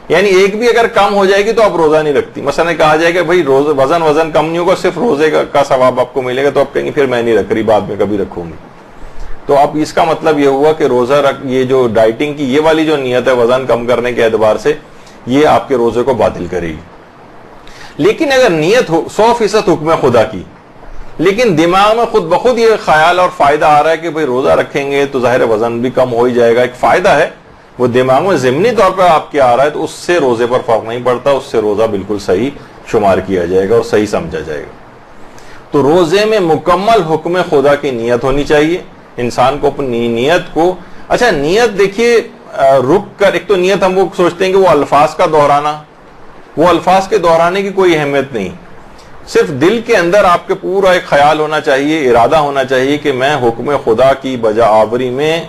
یعنی ایک بھی اگر کم ہو جائے گی تو آپ روزہ نہیں رکھتی. مثلا کہا جائے کہ بھائی وزن کم نہیں ہوگا، صرف روزے کا ثواب آپ کو ملے گا، تو آپ کہیں گے پھر میں نہیں رکھ رہی، بعد میں کبھی رکھوں گی. تو اب اس کا مطلب یہ ہوا کہ روزہ یہ جو ڈائٹنگ کی یہ والی جو نیت ہے وزن کم کرنے کے اعتبار سے، یہ آپ کے روزے کو باطل کرے گی. لیکن اگر نیت ہو 100% حکم خدا کی، لیکن دماغ میں خود بخود یہ خیال اور فائدہ آ رہا ہے کہ بھئی روزہ رکھیں گے تو ظاہر وزن بھی کم ہو ہی جائے گا، ایک فائدہ ہے وہ دماغ میں ضمنی طور پر آپ کے آ رہا ہے، تو اس سے روزے پر فرق نہیں پڑتا، اس سے روزہ بالکل صحیح شمار کیا جائے گا اور صحیح سمجھا جائے گا. تو روزے میں مکمل حکم خدا کی نیت ہونی چاہیے. انسان کو اپنی نیت کو، اچھا نیت دیکھیے رک کر، ایک تو نیت ہم وہ سوچتے ہیں کہ وہ الفاظ کا دہرانا، وہ الفاظ کے دہرانے کی کوئی اہمیت نہیں، صرف دل کے اندر آپ کے پورا ایک خیال ہونا چاہیے، ارادہ ہونا چاہیے کہ میں حکم خدا کی بجا آوری میں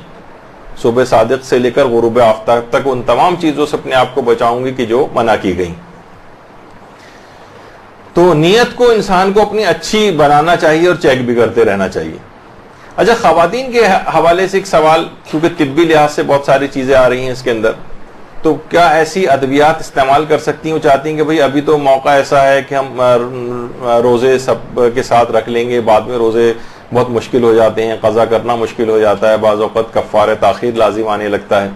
صبح صادق سے لے کر غروب آفتاب تک ان تمام چیزوں سے اپنے آپ کو بچاؤں گی کہ جو منع کی گئی. تو نیت کو انسان کو اپنی اچھی بنانا چاہیے اور چیک بھی کرتے رہنا چاہیے. اچھا خواتین کے حوالے سے ایک سوال، کیونکہ طبی لحاظ سے بہت ساری چیزیں آ رہی ہیں اس کے اندر، تو کیا ایسی ادویات استعمال کر سکتی ہیں؟ وہ چاہتی ہیں کہ بھئی ابھی تو موقع ایسا ہے کہ ہم روزے سب کے ساتھ رکھ لیں گے، بعد میں روزے بہت مشکل ہو جاتے ہیں، قضا کرنا مشکل ہو جاتا ہے، بعض اوقات کفارہ تاخیر لازم آنے لگتا ہے،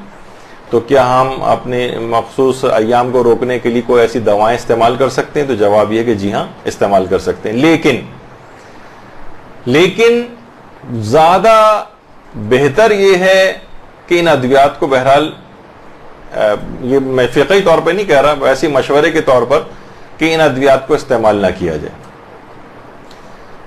تو کیا ہم اپنے مخصوص ایام کو روکنے کے لیے کوئی ایسی دوائیں استعمال کر سکتے ہیں؟ تو جواب یہ کہ جی ہاں استعمال کر سکتے ہیں، لیکن زیادہ بہتر یہ ہے کہ ان ادویات کو بہرحال یہ میں فقہی طور پہ نہیں کہہ رہا، ویسے مشورے کے طور پر کہ ان ادویات کو استعمال نہ کیا جائے۔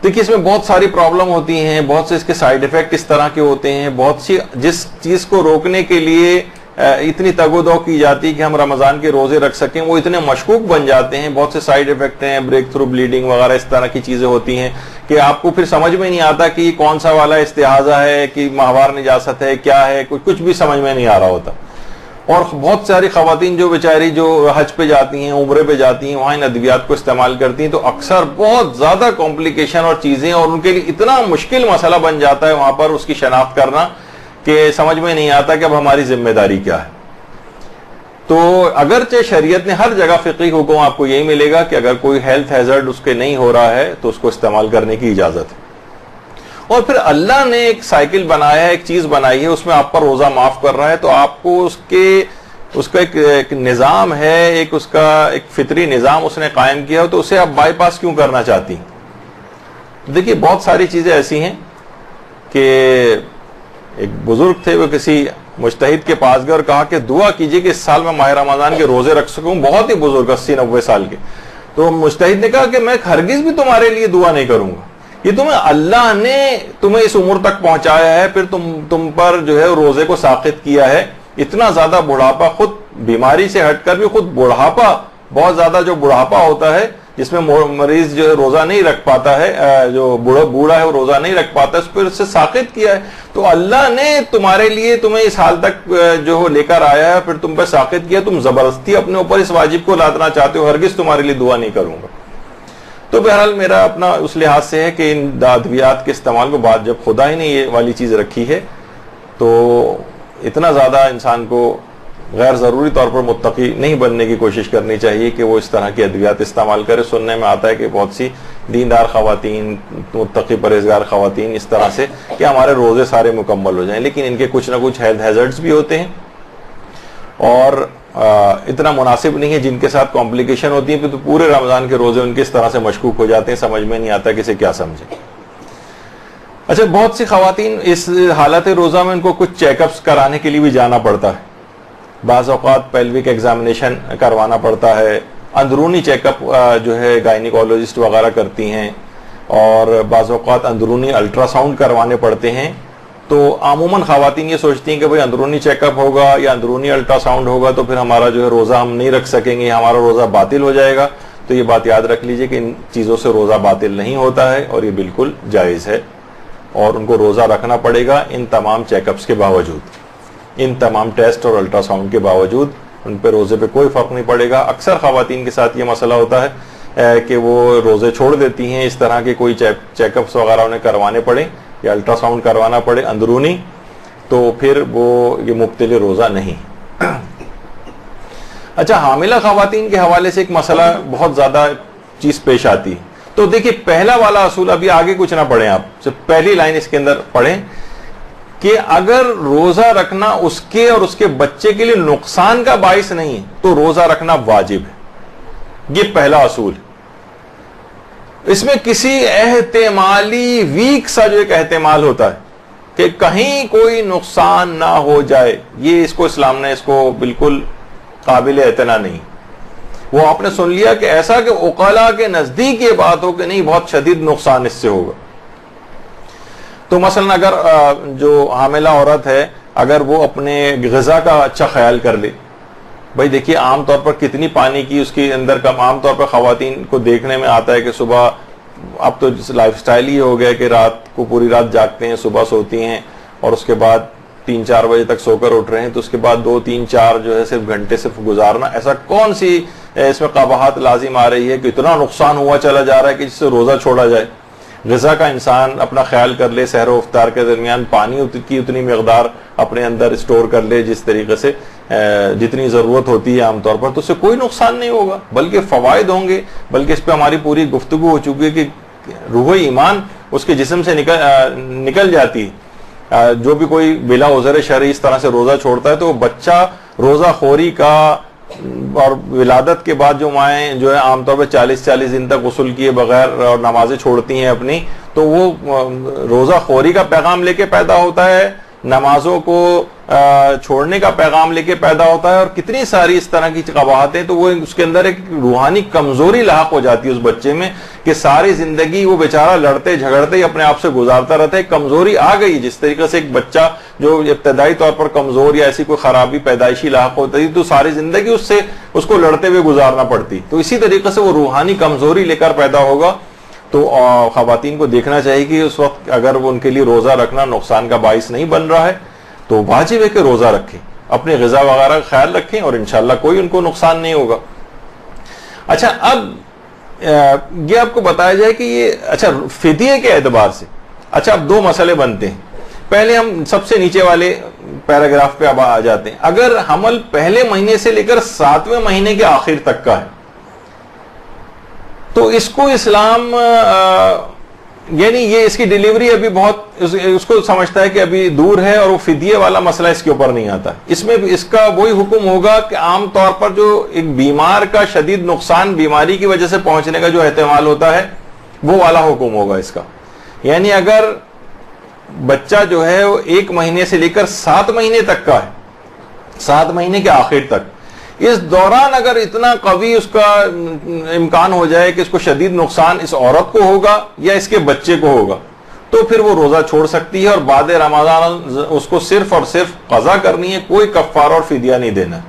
دیکھیے اس میں بہت ساری پرابلم ہوتی ہیں، بہت سے اس کے سائیڈ ایفیکٹ اس طرح کے ہوتے ہیں، بہت سی جس چیز کو روکنے کے لیے اتنی تگ و دو کی جاتی ہے کہ ہم رمضان کے روزے رکھ سکیں، وہ اتنے مشکوک بن جاتے ہیں، بہت سے سائیڈ ایفیکٹ ہیں، بریک تھرو بلیڈنگ وغیرہ اس طرح کی چیزیں ہوتی ہیں کہ آپ کو پھر سمجھ میں نہیں آتا کہ یہ کون سا والا استحاضہ ہے کہ ماہوار نجاست ہے، کیا ہے، کچھ بھی سمجھ میں نہیں آ رہا ہوتا۔ اور بہت ساری خواتین جو بیچاری جو حج پہ جاتی ہیں، عمرے پہ جاتی ہیں، وہاں ان ادویات کو استعمال کرتی ہیں تو اکثر بہت زیادہ کمپلیکیشن اور چیزیں، اور ان کے لیے اتنا مشکل مسئلہ بن جاتا ہے وہاں پر اس کی شناخت کرنا کہ سمجھ میں نہیں آتا کہ اب ہماری ذمہ داری کیا ہے۔ تو اگرچہ شریعت نے ہر جگہ فقہی حکم آپ کو یہی ملے گا کہ اگر کوئی ہیلتھ ہیزرڈ اس کے نہیں ہو رہا ہے تو اس کو استعمال کرنے کی اجازت ہے، اور پھر اللہ نے ایک سائیکل بنایا ہے، ایک چیز بنائی ہے، اس میں آپ پر روزہ معاف کر رہا ہے، تو آپ کو اس کا ایک نظام ہے، اس کا ایک فطری نظام اس نے قائم کیا، تو اسے آپ بائی پاس کیوں کرنا چاہتی ہیں؟ دیکھیے بہت ساری چیزیں ایسی ہیں کہ ایک بزرگ تھے، وہ کسی مجتہد کے پاس گئے اور کہا کہ دعا کیجئے کہ اس سال میں ماہ رمضان کے روزے رکھ سکوں، بہت ہی بزرگ 80-90 سال کے۔ تو مجتہد نے کہا کہ میں ہرگز بھی تمہارے لیے دعا نہیں کروں گا، یہ اللہ نے تمہیں اس عمر تک پہنچایا ہے، پھر تم پر جو ہے روزے کو ساقط کیا ہے، اتنا زیادہ بڑھاپا، خود بیماری سے ہٹ کر بھی خود بڑھاپا، بہت زیادہ جو بڑھاپا ہوتا ہے جس میں مریض جو ہے روزہ نہیں رکھ پاتا ہے، جو بوڑھا ہے وہ روزہ نہیں رکھ پاتا، اس پر سے ساقط کیا ہے، تو اللہ نے تمہارے لیے تمہیں اس حال تک جو لے کر آیا ہے، پھر تم پر ساقط کیا، تم زبردستی اپنے اوپر اس واجب کو لادنا چاہتے ہو، ہرگز تمہارے لیے دعا نہیں کروں گا۔ تو بہرحال میرا اپنا اس لحاظ سے ہے کہ ان ادویات کے استعمال کو بعد جب خدا ہی نے یہ والی چیز رکھی ہے تو اتنا زیادہ انسان کو غیر ضروری طور پر متقی نہیں بننے کی کوشش کرنی چاہیے کہ وہ اس طرح کی ادویات استعمال کرے۔ سننے میں آتا ہے کہ بہت سی دیندار خواتین، متقی پرہیزگار خواتین اس طرح سے کہ ہمارے روزے سارے مکمل ہو جائیں، لیکن ان کے کچھ نہ کچھ ہیلتھ ہیزرڈز بھی ہوتے ہیں اور اتنا مناسب نہیں ہے، جن کے ساتھ کمپلیکیشن ہوتی ہیں، پھر تو پورے رمضان کے روزے ان کے اس طرح سے مشکوک ہو جاتے ہیں، سمجھ میں نہیں آتا کہ اسے کیا سمجھیں۔ اچھا، بہت سی خواتین اس حالت روزہ میں ان کو کچھ چیک اپس کرانے کے لیے بھی جانا پڑتا ہے، بعض اوقات پیلوک ایگزامینیشن کروانا پڑتا ہے، اندرونی چیک اپ جو ہے گائنیکولوجسٹ وغیرہ کرتی ہیں، اور بعض اوقات اندرونی الٹرا ساؤنڈ کروانے پڑتے ہیں۔ تو عموماً خواتین یہ سوچتی ہیں کہ بھئی اندرونی چیک اپ ہوگا یا اندرونی الٹرا ساؤنڈ ہوگا تو پھر ہمارا جو ہے روزہ ہم نہیں رکھ سکیں گے، ہمارا روزہ باطل ہو جائے گا۔ تو یہ بات یاد رکھ لیجئے کہ ان چیزوں سے روزہ باطل نہیں ہوتا ہے اور یہ بالکل جائز ہے، اور ان کو روزہ رکھنا پڑے گا ان تمام چیک اپس کے باوجود، ان تمام ٹیسٹ اور الٹرا ساؤنڈ کے باوجود ان پہ روزے پہ کوئی فرق نہیں پڑے گا۔ اکثر خواتین کے ساتھ یہ مسئلہ ہوتا ہے کہ وہ روزے چھوڑ دیتی ہیں، اس طرح کے کوئی چیک اپس وغیرہ انہیں کروانے پڑے یا الٹرا ساؤنڈ کروانا پڑے اندرونی، تو پھر وہ یہ مبتل روزہ نہیں۔ اچھا، حاملہ خواتین کے حوالے سے ایک مسئلہ بہت زیادہ چیز پیش آتی ہے۔ تو دیکھیے پہلا والا اصول، ابھی آگے کچھ نہ پڑھیں، آپ صرف پہلی لائن اس کے اندر پڑھیں کہ اگر روزہ رکھنا اس کے اور اس کے بچے کے لیے نقصان کا باعث نہیں ہے تو روزہ رکھنا واجب ہے، یہ پہلا اصول۔ اس میں کسی احتمالی ویک سا جو ایک احتمال ہوتا ہے کہ کہیں کوئی نقصان نہ ہو جائے، یہ اس کو اسلام نے اس کو بالکل قابل اعتنا نہیں۔ وہ آپ نے سن لیا کہ ایسا کہ عقلاء کے نزدیک یہ بات ہو کہ نہیں بہت شدید نقصان اس سے ہوگا، تو مثلا اگر جو حاملہ عورت ہے اگر وہ اپنے غذا کا اچھا خیال کر لے، بھائی دیکھیے عام طور پر کتنی پانی کی اس کے اندر کم، عام طور پر خواتین کو دیکھنے میں آتا ہے کہ صبح، اب تو لائف سٹائل ہی ہو گیا کہ رات کو پوری رات جاگتے ہیں، صبح سوتی ہیں اور اس کے بعد 3-4 بجے تک سو کر اٹھ رہے ہیں، تو اس کے بعد 2-3-4 جو ہے صرف گھنٹے صرف گزارنا، ایسا کون سی اس میں قباحت لازم آ رہی ہے کہ اتنا نقصان ہوا چلا جا رہا ہے کہ جس سے روزہ چھوڑا جائے؟ غذا کا انسان اپنا خیال کر لے، سحر و افطار کے درمیان پانی کی اتنی مقدار اپنے اندر اسٹور کر لے جس طریقے سے جتنی ضرورت ہوتی ہے عام طور پر، تو اس سے کوئی نقصان نہیں ہوگا بلکہ فوائد ہوں گے، بلکہ اس پہ ہماری پوری گفتگو ہو چکی ہے کہ روح ایمان اس کے جسم سے نکل جاتی، جو بھی کوئی بلا عذر شرعی اس طرح سے روزہ چھوڑتا ہے، تو وہ بچہ روزہ خوری کا، اور ولادت کے بعد جو مائیں جو ہے عام طور پہ 40 دن تک غسل کیے بغیر اور نمازیں چھوڑتی ہیں اپنی، تو وہ روزہ خوری کا پیغام لے کے پیدا ہوتا ہے، نمازوں کو چھوڑنے کا پیغام لے کے پیدا ہوتا ہے، اور کتنی ساری اس طرح کی قباحتیں، تو وہ اس کے اندر ایک روحانی کمزوری لاحق ہو جاتی ہے اس بچے میں، کہ ساری زندگی وہ بیچارہ لڑتے جھگڑتے ہی اپنے آپ سے گزارتا رہتا ہے۔ کمزوری آ گئی، جس طریقے سے ایک بچہ جو ابتدائی طور پر کمزور یا ایسی کوئی خرابی پیدائشی لاحق ہوتی تو ساری زندگی اس کو لڑتے ہوئے گزارنا پڑتی، تو اسی طریقے سے وہ روحانی کمزوری لے کر پیدا ہوگا۔ تو خواتین کو دیکھنا چاہیے کہ اس وقت اگر وہ ان کے لیے روزہ رکھنا نقصان کا باعث نہیں بن رہا ہے تو واجب ہے کہ روزہ رکھیں، اپنے غذا وغیرہ کا خیال رکھیں، اور انشاءاللہ کوئی ان کو نقصان نہیں ہوگا۔ اچھا، اب یہ آپ کو بتایا جائے کہ یہ اچھا فدیے کے اعتبار سے اچھا اب دو مسئلے بنتے ہیں۔ پہلے ہم سب سے نیچے والے پیراگراف پہ اب آ جاتے ہیں۔ اگر حمل پہلے مہینے سے لے کر 7ویں مہینے کے آخر تک کا ہے تو اس کو اسلام یعنی یہ اس کی ڈیلیوری ابھی بہت اس کو سمجھتا ہے کہ ابھی دور ہے، اور وہ فدیے والا مسئلہ اس کے اوپر نہیں آتا۔ اس میں اس کا وہی حکم ہوگا کہ عام طور پر جو ایک بیمار کا شدید نقصان بیماری کی وجہ سے پہنچنے کا جو احتمال ہوتا ہے وہ والا حکم ہوگا اس کا۔ یعنی اگر بچہ جو ہے وہ 1 مہینے سے لے کر 7 مہینے تک کا ہے، 7 مہینے کے آخر تک، اس دوران اگر اتنا قوی اس کا امکان ہو جائے کہ اس کو شدید نقصان اس عورت کو ہوگا یا اس کے بچے کو ہوگا، تو پھر وہ روزہ چھوڑ سکتی ہے، اور بعد رمضان اس کو صرف اور صرف قضا کرنی ہے، کوئی کفارہ اور فدیہ نہیں دینا۔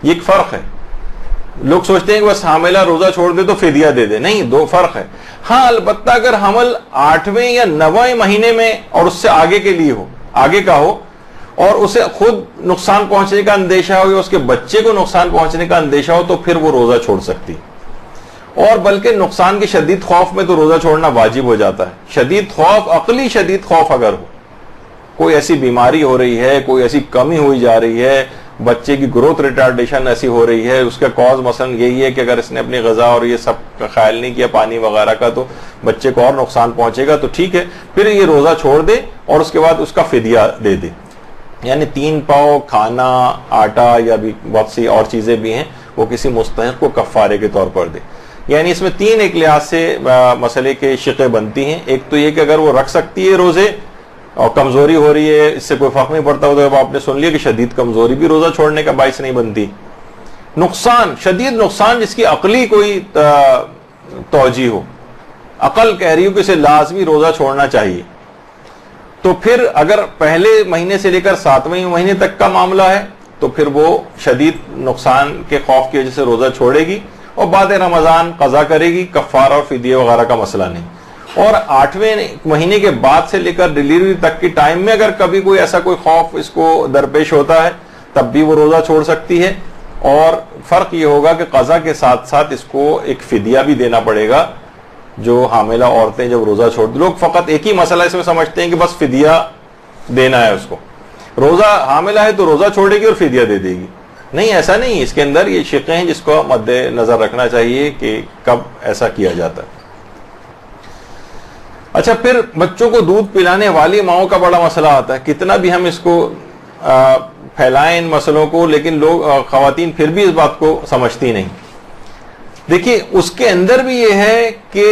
یہ ایک فرق ہے۔ لوگ سوچتے ہیں کہ بس حاملہ روزہ چھوڑ دے تو فدیہ دے دے، نہیں، دو فرق ہے۔ ہاں، البتہ اگر حمل 8ویں یا 9ویں مہینے میں اور اس سے آگے کے لیے ہو، آگے کا ہو، اور اسے خود نقصان پہنچنے کا اندیشہ ہو یا اس کے بچے کو نقصان پہنچنے کا اندیشہ ہو، تو پھر وہ روزہ چھوڑ سکتی، اور بلکہ نقصان کے شدید خوف میں تو روزہ چھوڑنا واجب ہو جاتا ہے۔ شدید خوف، عقلی شدید خوف اگر ہو، کوئی ایسی بیماری ہو رہی ہے، کوئی ایسی کمی ہوئی جا رہی ہے، بچے کی گروتھ ریٹارڈیشن ایسی ہو رہی ہے، اس کا کاز مثلا یہی ہے کہ اگر اس نے اپنی غذا اور یہ سب کا خیال نہیں کیا، پانی وغیرہ کا، تو بچے کو اور نقصان پہنچے گا، تو ٹھیک ہے، پھر یہ روزہ چھوڑ دے اور اس کے بعد اس کا فدیہ دے دے۔ یعنی 3 پاؤ کھانا، آٹا، یا بھی بہت سی اور چیزیں بھی ہیں، وہ کسی مستحق کو کفارے کے طور پر دے۔ یعنی اس میں 3 ایک لحاظ سے مسئلے کے شقیں بنتی ہیں۔ ایک تو یہ کہ اگر وہ رکھ سکتی ہے روزے اور کمزوری ہو رہی ہے، اس سے کوئی فرق نہیں پڑتا، تو آپ نے سن لیا کہ شدید کمزوری بھی روزہ چھوڑنے کا باعث نہیں بنتی۔ نقصان، شدید نقصان جس کی عقلی کوئی توجیہ ہو، عقل کہہ رہی ہو کہ اسے لازمی روزہ چھوڑنا چاہیے، تو پھر اگر پہلے مہینے سے لے کر 7ویں مہینے تک کا معاملہ ہے تو پھر وہ شدید نقصان کے خوف کی وجہ سے روزہ چھوڑے گی، اور بعد رمضان قضا کرے گی، کفارہ اور فدیہ وغیرہ کا مسئلہ نہیں۔ اور 8ویں مہینے کے بعد سے لے کر ڈیلیوری تک کے ٹائم میں اگر کبھی کوئی ایسا کوئی خوف اس کو درپیش ہوتا ہے تب بھی وہ روزہ چھوڑ سکتی ہے، اور فرق یہ ہوگا کہ قضا کے ساتھ ساتھ اس کو ایک فدیہ بھی دینا پڑے گا۔ جو حاملہ عورتیں جب روزہ چھوڑ، لوگ فقط ایک ہی مسئلہ اس میں سمجھتے ہیں کہ بس فدیہ دینا ہے اس کو، روزہ حاملہ ہے تو روزہ چھوڑے گی اور فدیہ دے دے گی، نہیں، ایسا نہیں۔ اس کے اندر یہ شقیں ہیں جس کو مد نظر رکھنا چاہیے کہ کب ایسا کیا جاتا ہے۔ اچھا، پھر بچوں کو دودھ پلانے والی ماؤں کا بڑا مسئلہ آتا ہے۔ کتنا بھی ہم اس کو پھیلائیں ان مسئلوں کو، لیکن لوگ خواتین پھر بھی اس بات کو سمجھتی نہیں۔ دیکھیے، اس کے اندر بھی یہ ہے کہ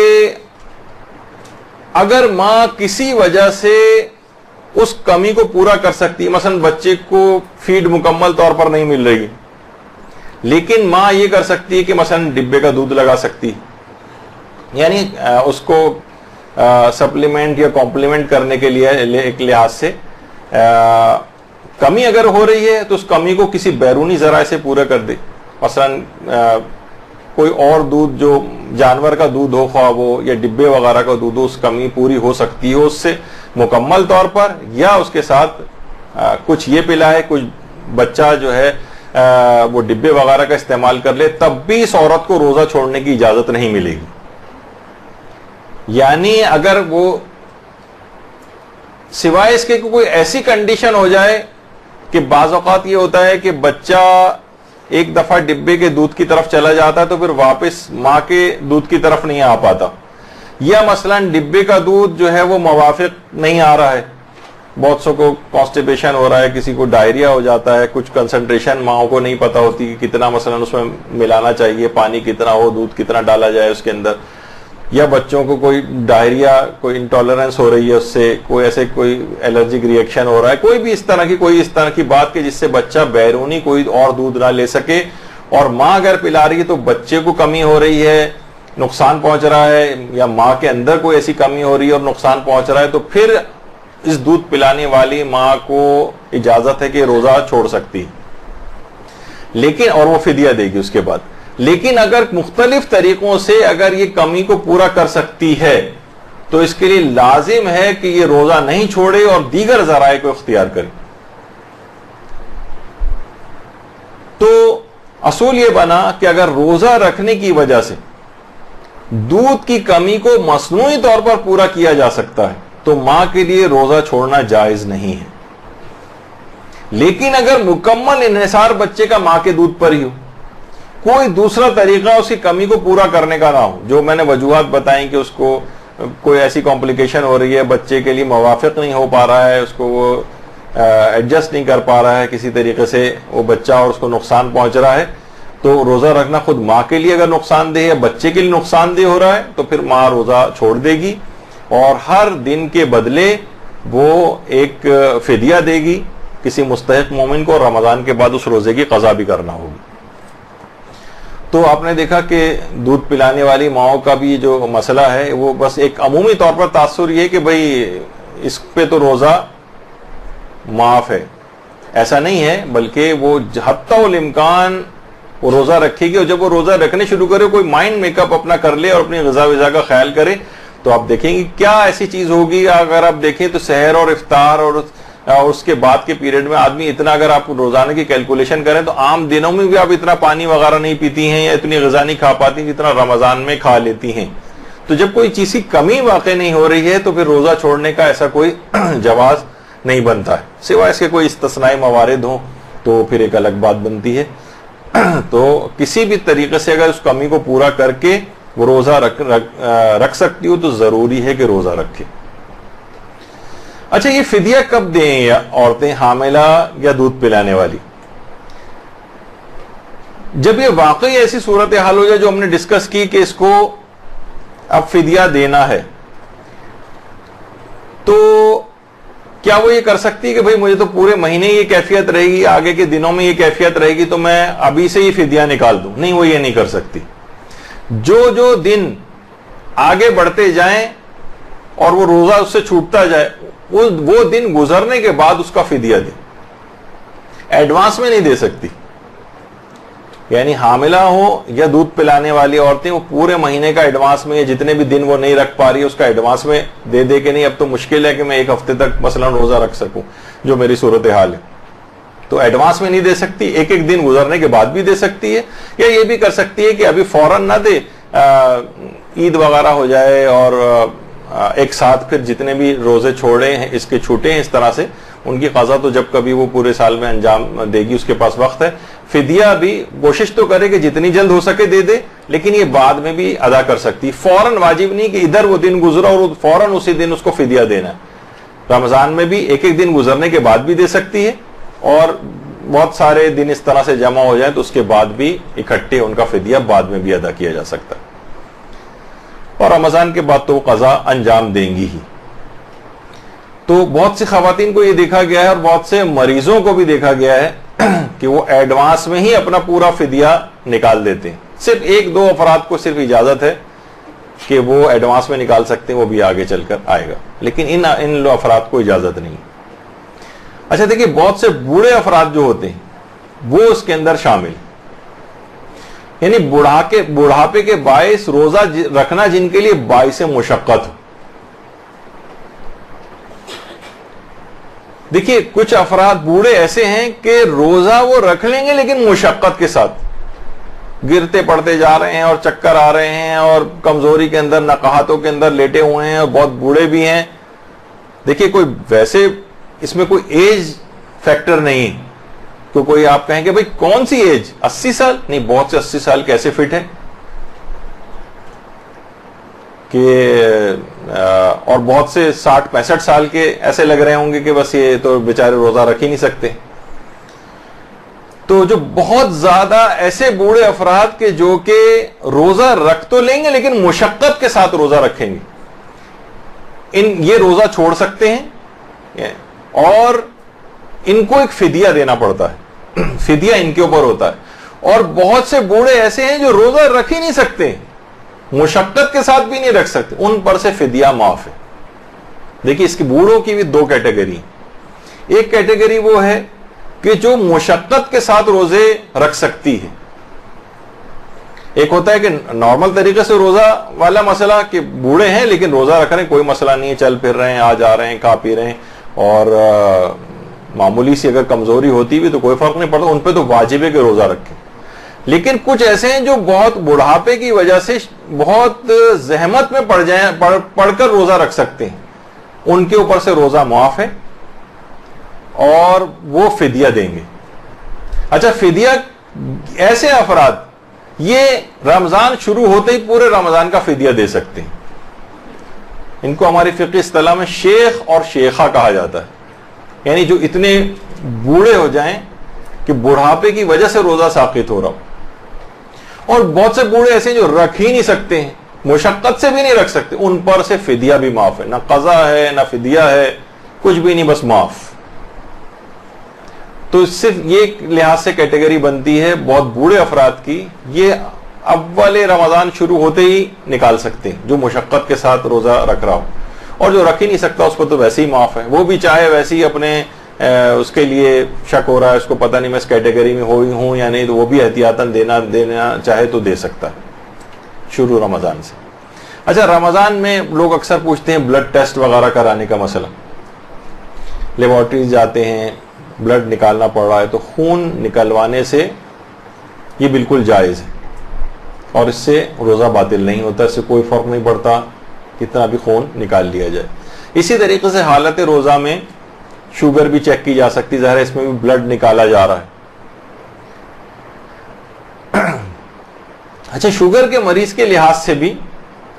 اگر ماں کسی وجہ سے اس کمی کو پورا کر سکتی، مثلا بچے کو فیڈ مکمل طور پر نہیں مل رہی، لیکن ماں یہ کر سکتی ہے کہ مثلا ڈبے کا دودھ لگا سکتی، یعنی اس کو سپلیمنٹ یا کمپلیمنٹ کرنے کے لیے ایک لحاظ سے کمی اگر ہو رہی ہے تو اس کمی کو کسی بیرونی ذرائع سے پورا کر دے۔ مثلا کوئی اور دودھ جو جانور کا دودھ ہو، خواہ وہ یا ڈبے وغیرہ کا دودھ ہو، اس کمی پوری ہو سکتی ہو اس سے مکمل طور پر، یا اس کے ساتھ کچھ یہ پلائے، کچھ بچہ جو ہے وہ ڈبے وغیرہ کا استعمال کر لے، تب بھی اس عورت کو روزہ چھوڑنے کی اجازت نہیں ملے گی۔ یعنی اگر وہ سوائے اس کے کوئی ایسی کنڈیشن ہو جائے کہ بعض اوقات یہ ہوتا ہے کہ بچہ ایک دفعہ ڈبے کے دودھ کی طرف چلا جاتا ہے تو پھر واپس ماں کے دودھ کی طرف نہیں آ پاتا، یا مثلاً ڈبے کا دودھ جو ہے وہ موافق نہیں آ رہا ہے، بہت سو کو کانسٹیپیشن ہو رہا ہے، کسی کو ڈائریا ہو جاتا ہے، کچھ کنسنٹریشن ماؤں کو نہیں پتا ہوتی کہ کتنا مثلاً اس میں ملانا چاہیے، پانی کتنا ہو، دودھ کتنا ڈالا جائے اس کے اندر، یا بچوں کو کوئی ڈائریا، کوئی انٹالرنس ہو رہی ہے اس سے، کوئی ایسے کوئی الرجک ری ایکشن ہو رہا ہے، کوئی بھی اس طرح کی بات کہ جس سے بچہ بیرونی کوئی اور دودھ نہ لے سکے، اور ماں اگر پلا رہی ہے تو بچے کو کمی ہو رہی ہے، نقصان پہنچ رہا ہے، یا ماں کے اندر کوئی ایسی کمی ہو رہی ہے اور نقصان پہنچ رہا ہے، تو پھر اس دودھ پلانے والی ماں کو اجازت ہے کہ روزہ چھوڑ سکتی، لیکن اور وہ فدیہ دے گی اس کے بعد. لیکن اگر مختلف طریقوں سے اگر یہ کمی کو پورا کر سکتی ہے تو اس کے لیے لازم ہے کہ یہ روزہ نہیں چھوڑے اور دیگر ذرائع کو اختیار کرے. تو اصول یہ بنا کہ اگر روزہ رکھنے کی وجہ سے دودھ کی کمی کو مصنوعی طور پر پورا کیا جا سکتا ہے تو ماں کے لیے روزہ چھوڑنا جائز نہیں ہے. لیکن اگر مکمل انحصار بچے کا ماں کے دودھ پر ہی ہو، کوئی دوسرا طریقہ اس کی کمی کو پورا کرنے کا نہ ہو، جو میں نے وجوہات بتائیں کہ اس کو کوئی ایسی کمپلیکیشن ہو رہی ہے، بچے کے لیے موافق نہیں ہو پا رہا ہے، اس کو وہ ایڈجسٹ نہیں کر پا رہا ہے کسی طریقے سے وہ بچہ، اور اس کو نقصان پہنچ رہا ہے، تو روزہ رکھنا خود ماں کے لیے اگر نقصان دہ ہے، بچے کے لیے نقصان دہ ہو رہا ہے، تو پھر ماں روزہ چھوڑ دے گی اور ہر دن کے بدلے وہ ایک فدیہ دے گی کسی مستحق مومن کو، اور رمضان کے بعد اس روزے کی قضا بھی کرنا ہوگی. تو آپ نے دیکھا کہ دودھ پلانے والی ماؤں کا بھی جو مسئلہ ہے وہ بس ایک عمومی طور پر تاثر یہ ہے کہ بھئی اس پہ تو روزہ معاف ہے، ایسا نہیں ہے، بلکہ وہ حتی الامکان وہ روزہ رکھے گی، اور جب وہ روزہ رکھنے شروع کرے، کوئی مائنڈ میک اپ اپنا کر لے اور اپنی غذا وزا کا خیال کرے، تو آپ دیکھیں گے کیا ایسی چیز ہوگی. اگر آپ دیکھیں تو سحر اور افطار اور اس کے بعد کے پیریڈ میں آدمی اتنا، اگر آپ روزانہ کی کیلکولیشن کریں تو عام دنوں میں بھی آپ اتنا پانی وغیرہ نہیں پیتی ہیں یا اتنی غذا نہیں کھا پاتی جتنا رمضان میں کھا لیتی ہیں. تو جب کوئی چیز کی کمی واقع نہیں ہو رہی ہے تو پھر روزہ چھوڑنے کا ایسا کوئی جواز نہیں بنتا ہے، سوائے اس کے کوئی استثنائی موارد ہوں تو پھر ایک الگ بات بنتی ہے. تو کسی بھی طریقے سے اگر اس کمی کو پورا کر کے وہ روزہ رکھ سکتی ہو تو ضروری ہے کہ روزہ رکھے. اچھا، یہ فدیہ کب دیں یا عورتیں حاملہ یا دودھ پلانے والی؟ جب یہ واقعی ایسی صورتحال ہو جائے جو ہم نے ڈسکس کی کہ اس کو اب فدیہ دینا ہے، تو کیا وہ یہ کر سکتی ہے کہ بھئی مجھے تو پورے مہینے یہ کیفیت رہے گی، آگے کے دنوں میں یہ کیفیت رہے گی، تو میں ابھی سے ہی فدیہ نکال دوں؟ نہیں، وہ یہ نہیں کر سکتی. جو دن آگے بڑھتے جائیں اور وہ روزہ اس سے چھوٹتا جائے، وہ دن گزرنے کے بعد اس کا فدیہ دے، ایڈوانس میں نہیں دے سکتی. یعنی حاملہ ہو یا دودھ پلانے والی عورتیں وہ پورے مہینے کا ایڈوانس میں، جتنے بھی دن وہ نہیں رکھ پا رہی اس کا ایڈوانس میں دے کہ نہیں اب تو مشکل ہے کہ میں ایک ہفتے تک مثلا روزہ رکھ سکوں جو میری صورتحال ہے، تو ایڈوانس میں نہیں دے سکتی، ایک ایک دن گزرنے کے بعد بھی دے سکتی ہے. یا یہ بھی کر سکتی ہے کہ ابھی فوراً نہ دے، عید وغیرہ ہو جائے اور ایک ساتھ پھر جتنے بھی روزے چھوڑے ہیں اس کے چھوٹے ہیں، اس طرح سے ان کی قضا تو جب کبھی وہ پورے سال میں انجام دے گی، اس کے پاس وقت ہے. فدیہ بھی کوشش تو کرے کہ جتنی جلد ہو سکے دے دے، لیکن یہ بعد میں بھی ادا کر سکتی. فوراً واجب نہیں کہ ادھر وہ دن گزرا اور فوراً اسی دن اس کو فدیہ دینا ہے. رمضان میں بھی ایک ایک دن گزرنے کے بعد بھی دے سکتی ہے، اور بہت سارے دن اس طرح سے جمع ہو جائیں تو اس کے بعد بھی اکٹھے ان کا فدیہ بعد میں بھی ادا کیا جا سکتا ہے. اور رمضان کے بعد تو وہ قضا انجام دیں گی ہی. تو بہت سی خواتین کو یہ دیکھا گیا ہے اور بہت سے مریضوں کو بھی دیکھا گیا ہے کہ وہ ایڈوانس میں ہی اپنا پورا فدیہ نکال دیتے ہیں. صرف ایک دو افراد کو صرف اجازت ہے کہ وہ ایڈوانس میں نکال سکتے ہیں، وہ بھی آگے چل کر آئے گا، لیکن ان افراد کو اجازت نہیں. اچھا دیکھیے، بہت سے بوڑھے افراد جو ہوتے ہیں وہ اس کے اندر شامل، یعنی بڑھاپے کے باعث روزہ رکھنا جن کے لیے باعث مشقت ہو. دیکھیے کچھ افراد بوڑھے ایسے ہیں کہ روزہ وہ رکھ لیں گے لیکن مشقت کے ساتھ، گرتے پڑتے جا رہے ہیں اور چکر آ رہے ہیں اور کمزوری کے اندر، نقاہتوں کے اندر لیٹے ہوئے ہیں اور بہت بوڑھے بھی ہیں. دیکھیے کوئی ویسے اس میں کوئی ایج فیکٹر نہیں تو کوئی آپ کہیں کہ بھئی کون سی ایج، 80 سال؟ نہیں، بہت سے 80 سال کیسے فٹ ہے. کہ اور بہت سے 60-65 سال کے ایسے لگ رہے ہوں گے کہ بس یہ تو بیچارے روزہ رکھ ہی نہیں سکتے. تو جو بہت زیادہ ایسے بوڑھے افراد کے جو کہ روزہ رکھ تو لیں گے لیکن مشقت کے ساتھ روزہ رکھیں گے, یہ روزہ چھوڑ سکتے ہیں اور ان کو ایک فدیہ دینا پڑتا ہے, فدیہ ان کے اوپر ہوتا ہے. اور بہت سے بوڑھے ایسے ہیں جو روزہ رکھ ہی نہیں سکتے, مشقت کے ساتھ بھی نہیں رکھ سکتے, ان پر سے فدیہ معاف ہے. دیکھیے اس کی بوڑھوں کی بھی دو کیٹیگری ہیں. ایک کیٹیگری وہ ہے کہ جو مشقت کے ساتھ روزے رکھ سکتی ہے. ایک ہوتا ہے کہ نارمل طریقے سے روزہ والا مسئلہ کہ بوڑھے ہیں لیکن روزہ رکھ رہے ہیں, کوئی مسئلہ نہیں ہے, چل پھر رہے ہیں, آ جا رہے ہیں, کھا پی رہے ہیں, اور معمولی سی اگر کمزوری ہوتی بھی تو کوئی فرق نہیں پڑتا, ان پہ تو واجب ہے کہ روزہ رکھیں. لیکن کچھ ایسے ہیں جو بہت بڑھاپے کی وجہ سے بہت زحمت میں پڑ کر روزہ رکھ سکتے ہیں, ان کے اوپر سے روزہ معاف ہے اور وہ فدیہ دیں گے. اچھا, فدیہ ایسے افراد یہ رمضان شروع ہوتے ہی پورے رمضان کا فدیہ دے سکتے ہیں. ان کو ہماری فقہی اصطلاح میں شیخ اور شیخہ کہا جاتا ہے, یعنی جو اتنے بوڑھے ہو جائیں کہ بڑھاپے کی وجہ سے روزہ ساقط ہو رہا ہو. اور بہت سے بوڑھے ایسے جو رکھ ہی نہیں سکتے ہیں, مشقت سے بھی نہیں رکھ سکتے, ان پر سے فدیہ بھی معاف ہے. نہ قضا ہے نہ فدیہ ہے, کچھ بھی نہیں, بس معاف. تو صرف یہ لحاظ سے کیٹیگری بنتی ہے بہت بوڑھے افراد کی, یہ اول رمضان شروع ہوتے ہی نکال سکتے ہیں جو مشقت کے ساتھ روزہ رکھ رہا ہو. اور جو رکھ ہی نہیں سکتا اس پر تو ویسے ہی معاف ہے, وہ بھی چاہے ویسے ہی اپنے اس کے لیے شک ہو رہا ہے, اس کو پتہ نہیں میں اس کیٹیگری میں ہوں یا نہیں, تو وہ بھی احتیاطاً دینا چاہے تو دے سکتا ہے شروع رمضان سے. اچھا, رمضان میں لوگ اکثر پوچھتے ہیں بلڈ ٹیسٹ وغیرہ کرانے کا مسئلہ, لیبارٹریز جاتے ہیں, بلڈ نکالنا پڑ رہا ہے, تو خون نکلوانے سے یہ بالکل جائز ہے اور اس سے روزہ باطل نہیں ہوتا, اس سے کوئی فرق نہیں پڑتا کتنا بھی خون نکال لیا جائے. اسی طریقے سے حالت روزہ میں شوگر بھی چیک کی جا سکتی, ظاہر ہے اس میں بھی بلڈ نکالا جا رہا ہے. اچھا, شوگر کے مریض کے لحاظ سے بھی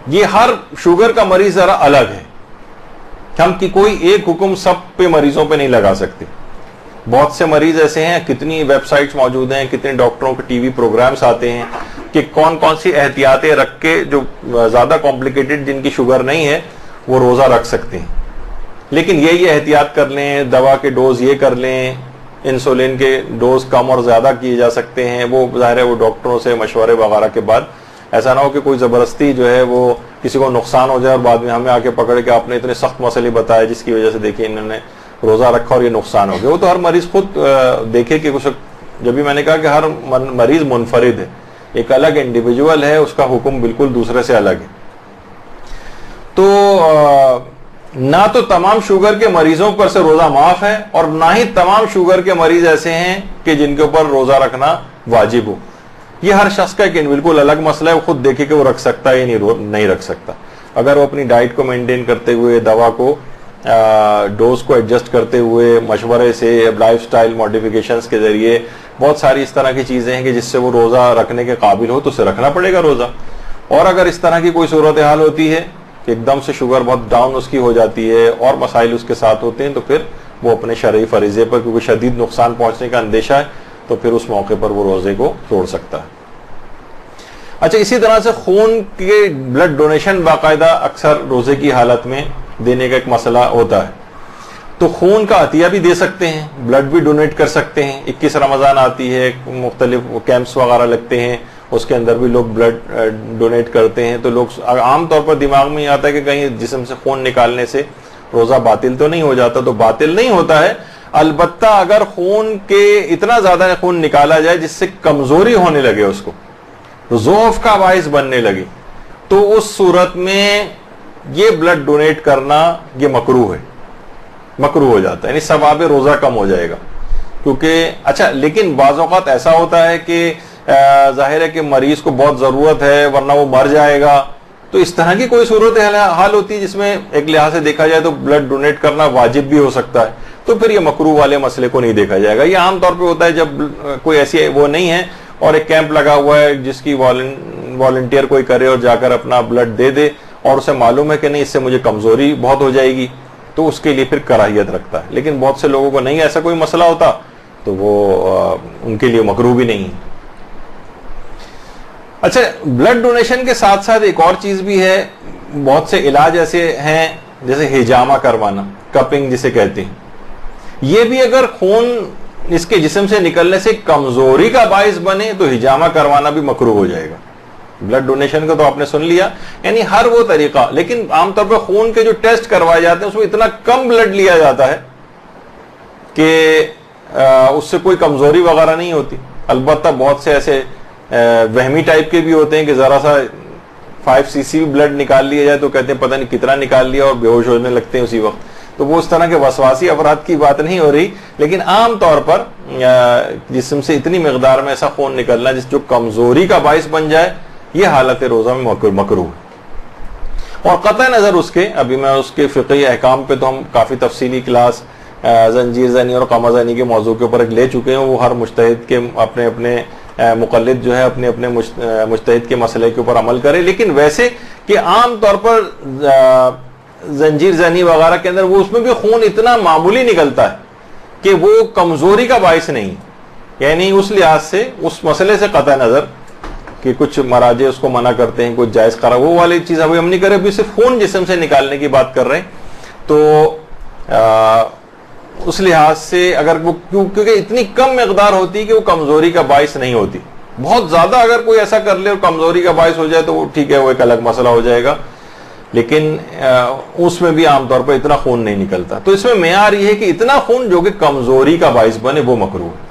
یہ ہر شوگر کا مریض ذرا الگ ہے, ہم کی کوئی ایک حکم سب پہ مریضوں پہ نہیں لگا سکتے. بہت سے مریض ایسے ہیں, کتنی ویب سائٹس موجود ہیں, کتنے ڈاکٹروں کے ٹی وی پروگرامز آتے ہیں کہ کون کون سی احتیاطیں رکھ کے جو زیادہ کمپلیکیٹڈ جن کی شوگر نہیں ہے وہ روزہ رکھ سکتے ہیں. لیکن یہ احتیاط کر لیں, دوا کے ڈوز یہ کر لیں, انسولین کے ڈوز کم اور زیادہ کیے جا سکتے ہیں, وہ ظاہر ہے وہ ڈاکٹروں سے مشورے وغیرہ کے بعد. ایسا نہ ہو کہ کوئی زبردستی جو ہے وہ کسی کو نقصان ہو جائے اور بعد میں ہمیں آ کے پکڑ کے آپ نے اتنے سخت مسئلے بتائے جس کی وجہ سے دیکھیں انہوں نے روزہ رکھا اور یہ نقصان ہو گیا. وہ تو ہر مریض خود دیکھے کہ جب بھی میں نے کہا کہ ہر مریض منفرد ہے, ایک الگ انڈیویجول ہے, اس کا حکم بالکل دوسرے سے الگ ہے. تو نہ تو تمام شوگر کے مریضوں پر سے روزہ معاف ہے اور نہ ہی تمام شوگر کے مریض ایسے ہیں کہ جن کے اوپر روزہ رکھنا واجب ہو. یہ ہر شخص کا ایک بالکل الگ مسئلہ ہے, وہ خود دیکھے کہ وہ رکھ سکتا ہے یا نہیں رکھ سکتا. اگر وہ اپنی ڈائٹ کو مینٹین کرتے ہوئے, دوا کو ڈوز کو ایڈجسٹ کرتے ہوئے, مشورے سے, لائف سٹائل ماڈیفیکیشنز کے ذریعے, بہت ساری اس طرح کی چیزیں ہیں کہ جس سے وہ روزہ رکھنے کے قابل ہو تو اسے رکھنا پڑے گا روزہ. اور اگر اس طرح کی کوئی صورتحال ہوتی ہے کہ ایک دم سے شوگر بہت ڈاؤن اس کی ہو جاتی ہے اور مسائل اس کے ساتھ ہوتے ہیں, تو پھر وہ اپنے شرعی فریضے پر, کیونکہ شدید نقصان پہنچنے کا اندیشہ ہے, تو پھر اس موقع پر وہ روزے کو توڑ سکتا ہے. اچھا, اسی طرح سے خون کے بلڈ ڈونیشن باقاعدہ اکثر روزے کی حالت میں دینے کا ایک مسئلہ ہوتا ہے. تو خون کا عطیہ بھی دے سکتے ہیں, بلڈ بھی ڈونیٹ کر سکتے ہیں. 21 رمضان آتی ہے, مختلف کیمپس وغیرہ لگتے ہیں, اس کے اندر بھی لوگ بلڈ ڈونیٹ کرتے ہیں. تو لوگ عام طور پر دماغ میں یہ آتا ہے کہ کہیں جسم سے خون نکالنے سے روزہ باطل تو نہیں ہو جاتا. تو باطل نہیں ہوتا ہے, البتہ اگر خون کے اتنا زیادہ خون نکالا جائے جس سے کمزوری ہونے لگے, اس کو ضعف کا باعث بننے لگی, تو اس صورت میں یہ بلڈ ڈونیٹ کرنا یہ مکروہ ہے, مکروہ ہو جاتا ہے, یعنی ثواب روزہ کم ہو جائے گا. کیونکہ اچھا, لیکن بعض اوقات ایسا ہوتا ہے کہ ظاہر ہے کہ مریض کو بہت ضرورت ہے ورنہ وہ مر جائے گا, تو اس طرح کی کوئی صورت حال ہوتی ہے جس میں ایک لحاظ سے دیکھا جائے تو بلڈ ڈونیٹ کرنا واجب بھی ہو سکتا ہے, تو پھر یہ مکروہ والے مسئلے کو نہیں دیکھا جائے گا. یہ عام طور پہ ہوتا ہے جب کوئی ایسی وہ نہیں ہے اور ایک کیمپ لگا ہوا ہے جس کی والنٹیئر کوئی کرے اور جا کر اپنا بلڈ دے دے, اور اسے معلوم ہے کہ نہیں اس سے مجھے کمزوری بہت ہو جائے گی, تو اس کے لیے پھر کراہیت رکھتا ہے. لیکن بہت سے لوگوں کو نہیں ایسا کوئی مسئلہ ہوتا تو وہ ان کے لیے مکروہ بھی نہیں. اچھا, بلڈ ڈونیشن کے ساتھ ساتھ ایک اور چیز بھی ہے. بہت سے علاج ایسے ہیں جیسے ہجامہ کروانا, کپنگ جسے کہتے ہیں. یہ بھی اگر خون اس کے جسم سے نکلنے سے کمزوری کا باعث بنے تو ہجامہ کروانا بھی مکروہ ہو جائے گا. بلڈ ڈونیشن کا تو آپ نے سن لیا, یعنی ہر وہ طریقہ. لیکن عام طور پر خون کے جو ٹیسٹ کروائے جاتے ہیں اس میں اتنا کم بلڈ لیا جاتا ہے کہ اس سے کوئی کمزوری وغیرہ نہیں ہوتی. البتہ بہت سے ایسے وہمی ٹائپ کے بھی ہوتے ہیں کہ ذرا سا 5 cc بلڈ نکال لیا جائے تو کہتے ہیں پتہ نہیں کتنا نکال لیا, اور بے ہوش ہونے لگتے ہیں اسی وقت. تو وہ اس طرح کے وسواسی افراد کی بات نہیں ہو رہی, لیکن عام طور پر جسم سے اتنی مقدار میں ایسا خون نکلنا جو کمزوری کا باعث بن جائے, یہ حالت روزہ میں مکروہ ہے. اور قطع نظر اس کے, ابھی میں اس کے فقہی احکام پہ تو ہم کافی تفصیلی کلاس زنجیر زنی اور قمع زنی کے موضوع کے اوپر لے چکے ہیں. وہ ہر مجتہد کے اپنے اپنے مقلد جو ہے اپنے اپنے مجتہد کے مسئلے کے اوپر عمل کرے. لیکن ویسے کہ عام طور پر زنجیر زنی وغیرہ کے اندر وہ اس میں بھی خون اتنا معمولی نکلتا ہے کہ وہ کمزوری کا باعث نہیں. یعنی اس لحاظ سے اس مسئلے سے قطع نظر کہ کچھ مراجع اس کو منع کرتے ہیں, کچھ جائز قرار, وہ والی چیز ابھی ہم نہیں کر رہے, ابھی صرف خون جسم سے نکالنے کی بات کر رہے ہیں. تو اس لحاظ سے اگر وہ کیونکہ اتنی کم مقدار ہوتی ہے کہ وہ کمزوری کا باعث نہیں ہوتی. بہت زیادہ اگر کوئی ایسا کر لے اور کمزوری کا باعث ہو جائے تو وہ ٹھیک ہے, وہ ایک الگ مسئلہ ہو جائے گا. لیکن اس میں بھی عام طور پر اتنا خون نہیں نکلتا. تو اس میں معیار یہ ہے کہ اتنا خون جو کہ کمزوری کا باعث بنے وہ مکروہ ہے.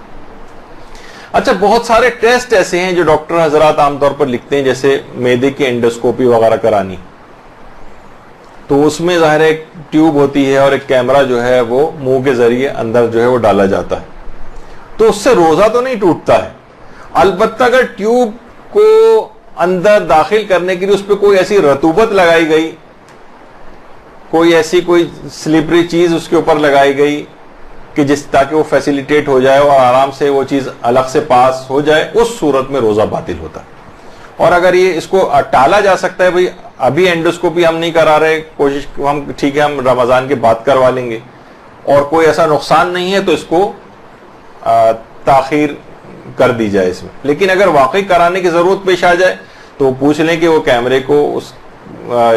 اچھا, بہت سارے ٹیسٹ ایسے ہیں جو ڈاکٹر حضرات عام طور پر لکھتے ہیں, جیسے معدے کی انڈوسکوپی وغیرہ کرانی. تو اس میں ظاہر ایک ٹیوب ہوتی ہے اور ایک کیمرہ جو ہے وہ منہ کے ذریعے اندر جو ہے وہ ڈالا جاتا ہے. تو اس سے روزہ تو نہیں ٹوٹتا ہے, البتہ اگر ٹیوب کو اندر داخل کرنے کے لیے اس پہ کوئی ایسی رطوبت لگائی گئی, کوئی ایسی کوئی سلپری چیز اس کے اوپر لگائی گئی کہ تاکہ وہ فیسیلیٹیٹ ہو جائے اور آرام سے وہ چیز الگ سے پاس ہو جائے, اس صورت میں روزہ باطل ہوتا ہے. اور اگر یہ اس کو ٹالا جا سکتا ہے, بھئی ابھی اینڈوسکوپی ہم نہیں کرا رہے, کوشش ہم ٹھیک ہے ہم رمضان کے بعد کروا لیں گے, اور کوئی ایسا نقصان نہیں ہے تو اس کو تاخیر کر دی جائے اس میں. لیکن اگر واقعی کرانے کی ضرورت پیش آ جائے تو پوچھ لیں کہ وہ کیمرے کو اس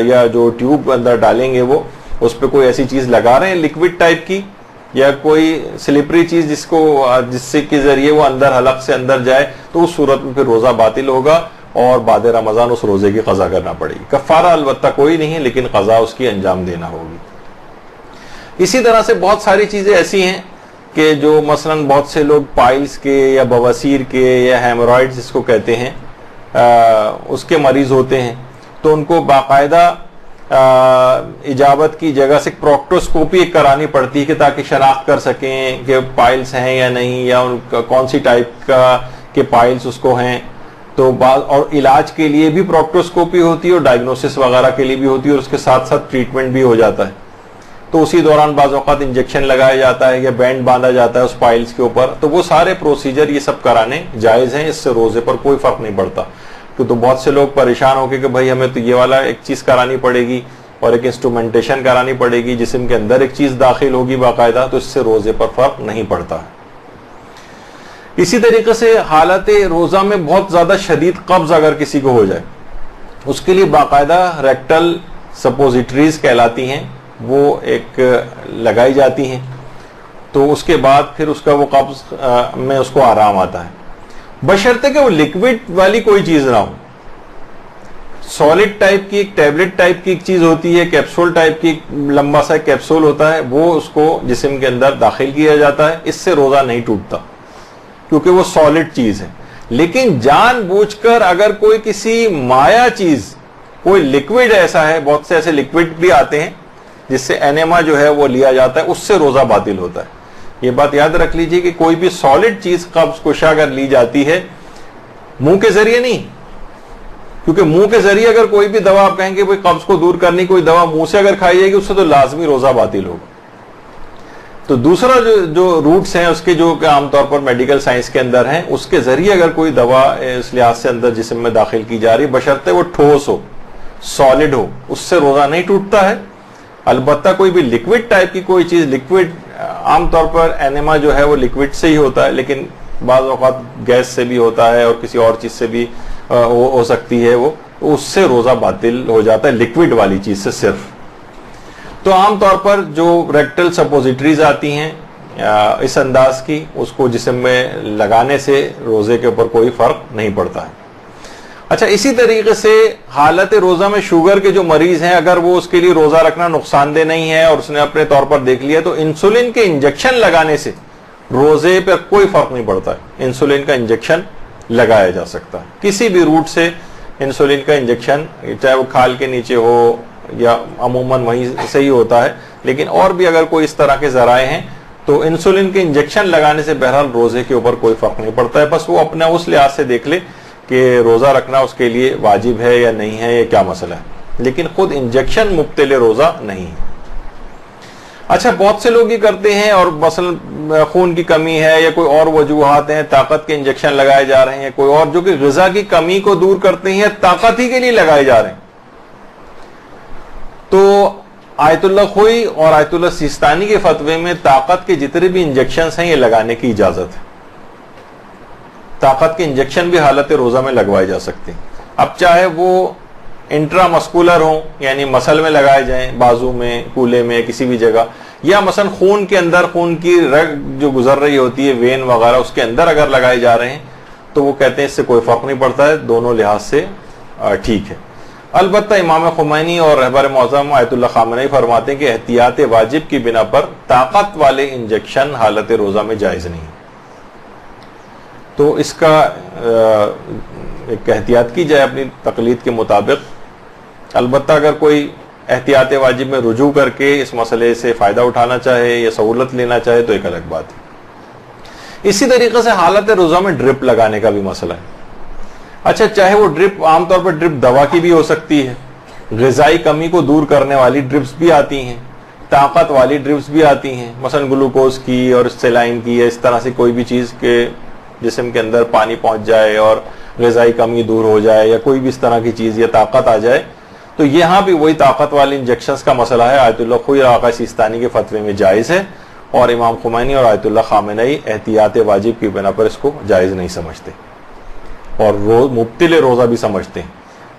یا جو ٹیوب اندر ڈالیں گے وہ اس پہ کوئی ایسی چیز لگا رہے ہیں لکوڈ ٹائپ کی, یا کوئی سلپری چیز جس سے کے ذریعے وہ اندر حلق سے اندر جائے, تو اس صورت میں پھر روزہ باطل ہوگا اور بعد رمضان اس روزے کی قضا کرنا پڑے گی. کفارہ البتہ کوئی نہیں ہے, لیکن قضا اس کی انجام دینا ہوگی. اسی طرح سے بہت ساری چیزیں ایسی ہیں کہ جو مثلا بہت سے لوگ پائلز کے یا بواسیر کے یا ہیمورائڈز جس کو کہتے ہیں اس کے مریض ہوتے ہیں, تو ان کو باقاعدہ اجابت کی جگہ سے پروکٹوسکوپی کرانی پڑتی ہے کہ تاکہ شناخت کر سکیں کہ پائلز ہیں یا نہیں, یا ان کا کون سی ٹائپ کا کہ پائلز اس کو ہیں. تو اور علاج کے لیے بھی پروکٹوسکوپی ہوتی ہے اور ڈائگنوسس وغیرہ کے لیے بھی ہوتی ہے, اور اس کے ساتھ ساتھ ٹریٹمنٹ بھی ہو جاتا ہے. تو اسی دوران بعض اوقات انجیکشن لگایا جاتا ہے یا بینڈ باندھا جاتا ہے اس پائلز کے اوپر. تو وہ سارے پروسیجر یہ سب کرانے جائز ہیں, اس سے روزے پر کوئی فرق نہیں پڑتا. تو بہت سے لوگ پریشان ہو کے کہ بھائی ہمیں تو یہ والا ایک چیز کرانی پڑے گی اور ایک انسٹرومنٹیشن کرانی پڑے گی, جسم کے اندر ایک چیز داخل ہوگی باقاعدہ, تو اس سے روزے پر فرق نہیں پڑتا. اسی طریقے سے حالت روزہ میں بہت زیادہ شدید قبض اگر کسی کو ہو جائے, اس کے لیے باقاعدہ ریکٹل سپوزیٹریز کہلاتی ہیں, وہ ایک لگائی جاتی ہیں. تو اس کے بعد پھر اس کا وہ قبض میں اس کو آرام آتا ہے, بشرطے کہ وہ لکوڈ والی کوئی چیز نہ ہو. سالڈ ٹائپ کی ایک ٹیبلٹ ٹائپ کی ایک چیز ہوتی ہے, کیپسول ٹائپ کی لمبا سا کیپسول ہوتا ہے, وہ اس کو جسم کے اندر داخل کیا جاتا ہے. اس سے روزہ نہیں ٹوٹتا کیونکہ وہ سالڈ چیز ہے. لیکن جان بوجھ کر اگر کوئی کسی مایا چیز, کوئی لکوڈ ایسا ہے, بہت سے ایسے لکوڈ بھی آتے ہیں جس سے اینیما جو ہے وہ لیا جاتا ہے, اس سے روزہ باطل ہوتا ہے. یہ بات یاد رکھ لیجئے کہ کوئی بھی سالڈ چیز قبض کشا اگر لی جاتی ہے, منہ کے ذریعے نہیں, کیونکہ منہ کے ذریعے اگر کوئی بھی دوا آپ کہیں گے کوئی قبض کو دور کرنے کوئی دوا منہ سے اگر کھائی جائے گی, اس سے تو لازمی روزہ باطل ہوگا. تو دوسرا جو روٹس ہیں اس کے جو کہ عام طور پر میڈیکل سائنس کے اندر ہیں, اس کے ذریعے اگر کوئی دوا اس لحاظ سے اندر جسم میں داخل کی جا رہی, بشرطے وہ ٹھوس ہو, سالڈ ہو اس سے روزہ نہیں ٹوٹتا ہے. البتہ کوئی بھی لکوڈ ٹائپ کی کوئی چیز, لکوڈ عام طور پر اینیما جو ہے وہ لکوڈ سے ہی ہوتا ہے, لیکن بعض اوقات گیس سے بھی ہوتا ہے اور کسی اور چیز سے بھی ہو سکتی ہے, وہ اس سے روزہ باطل ہو جاتا ہے لکوڈ والی چیز سے صرف. تو عام طور پر جو ریکٹل سپوزیٹریز آتی ہیں اس انداز کی, اس کو جسم میں لگانے سے روزے کے اوپر کوئی فرق نہیں پڑتا ہے. اچھا, اسی طریقے سے حالت روزہ میں شوگر کے جو مریض ہیں, اگر وہ اس کے لیے روزہ رکھنا نقصان دہ نہیں ہے اور اس نے اپنے طور پر دیکھ لیا, تو انسولین کے انجیکشن لگانے سے روزے پر کوئی فرق نہیں پڑتا ہے. انسولین کا انجیکشن لگایا جا سکتا ہے کسی بھی روٹ سے. انسولین کا انجیکشن چاہے وہ کھال کے نیچے ہو یا عموماً وہیں سے ہی ہوتا ہے, لیکن اور بھی اگر کوئی اس طرح کے ذرائع ہیں تو انسولین کے انجیکشن لگانے سے بہرحال روزے کے اوپر کوئی فرق نہیں پڑتا ہے. بس وہ اپنا اس لحاظ سے دیکھ لے کہ روزہ رکھنا اس کے لیے واجب ہے یا نہیں ہے, یہ کیا مسئلہ ہے, لیکن خود انجیکشن مبتل روزہ نہیں ہے. اچھا, بہت سے لوگ یہ کرتے ہیں اور مثلا خون کی کمی ہے یا کوئی اور وجوہات ہیں, طاقت کے انجیکشن لگائے جا رہے ہیں, کوئی اور جو کہ غذا کی کمی کو دور کرتے ہیں, طاقت ہی کے لیے لگائے جا رہے ہیں. تو آیت اللہ خوئی اور آیت اللہ سیستانی کے فتوے میں طاقت کے جتنے بھی انجیکشنز ہیں یہ لگانے کی اجازت ہے. طاقت کے انجیکشن بھی حالت روزہ میں لگوائے جا سکتے ہیں. اب چاہے وہ انٹرا مسکولر ہوں, یعنی مسل میں لگائے جائیں, بازو میں, کولے میں, کسی بھی جگہ, یا مثلا خون کے اندر, خون کی رگ جو گزر رہی ہوتی ہے, وین وغیرہ, اس کے اندر اگر لگائے جا رہے ہیں تو وہ کہتے ہیں اس سے کوئی فرق نہیں پڑتا ہے, دونوں لحاظ سے ٹھیک ہے. البتہ امام خمینی اور رہبر معظم آیت اللہ خامنئی فرماتے ہیں کہ احتیاط واجب کی بنا پر طاقت والے انجیکشن حالت روزہ میں جائز نہیں. تو اس کا ایک احتیاط کی جائے اپنی تقلید کے مطابق. البتہ اگر کوئی احتیاط واجب میں رجوع کر کے اس مسئلے سے فائدہ اٹھانا چاہے یا سہولت لینا چاہے تو ایک الگ بات ہے. اسی طریقے سے حالت روزہ میں ڈرپ لگانے کا بھی مسئلہ ہے. اچھا, چاہے وہ ڈرپ عام طور پر ڈرپ دوا کی بھی ہو سکتی ہے, غذائی کمی کو دور کرنے والی ڈرپس بھی آتی ہیں, طاقت والی ڈرپس بھی آتی ہیں, مثلا گلوکوز کی اور سیلائن کی, یا اس طرح سے کوئی بھی چیز کے جسم کے اندر پانی پہنچ جائے اور غذائی کمی دور ہو جائے, یا کوئی بھی اس طرح کی چیز یا طاقت آ جائے, تو یہاں بھی وہی طاقت والی انجیکشنز کا مسئلہ ہے. آیت اللہ خوئی اور آقا سیستانی کے فتوے میں جائز ہے, اور امام خمینی اور آیت اللہ خامنئی احتیاط واجب کی بنا پر اس کو جائز نہیں سمجھتے اور مبتل روزہ بھی سمجھتے ہیں.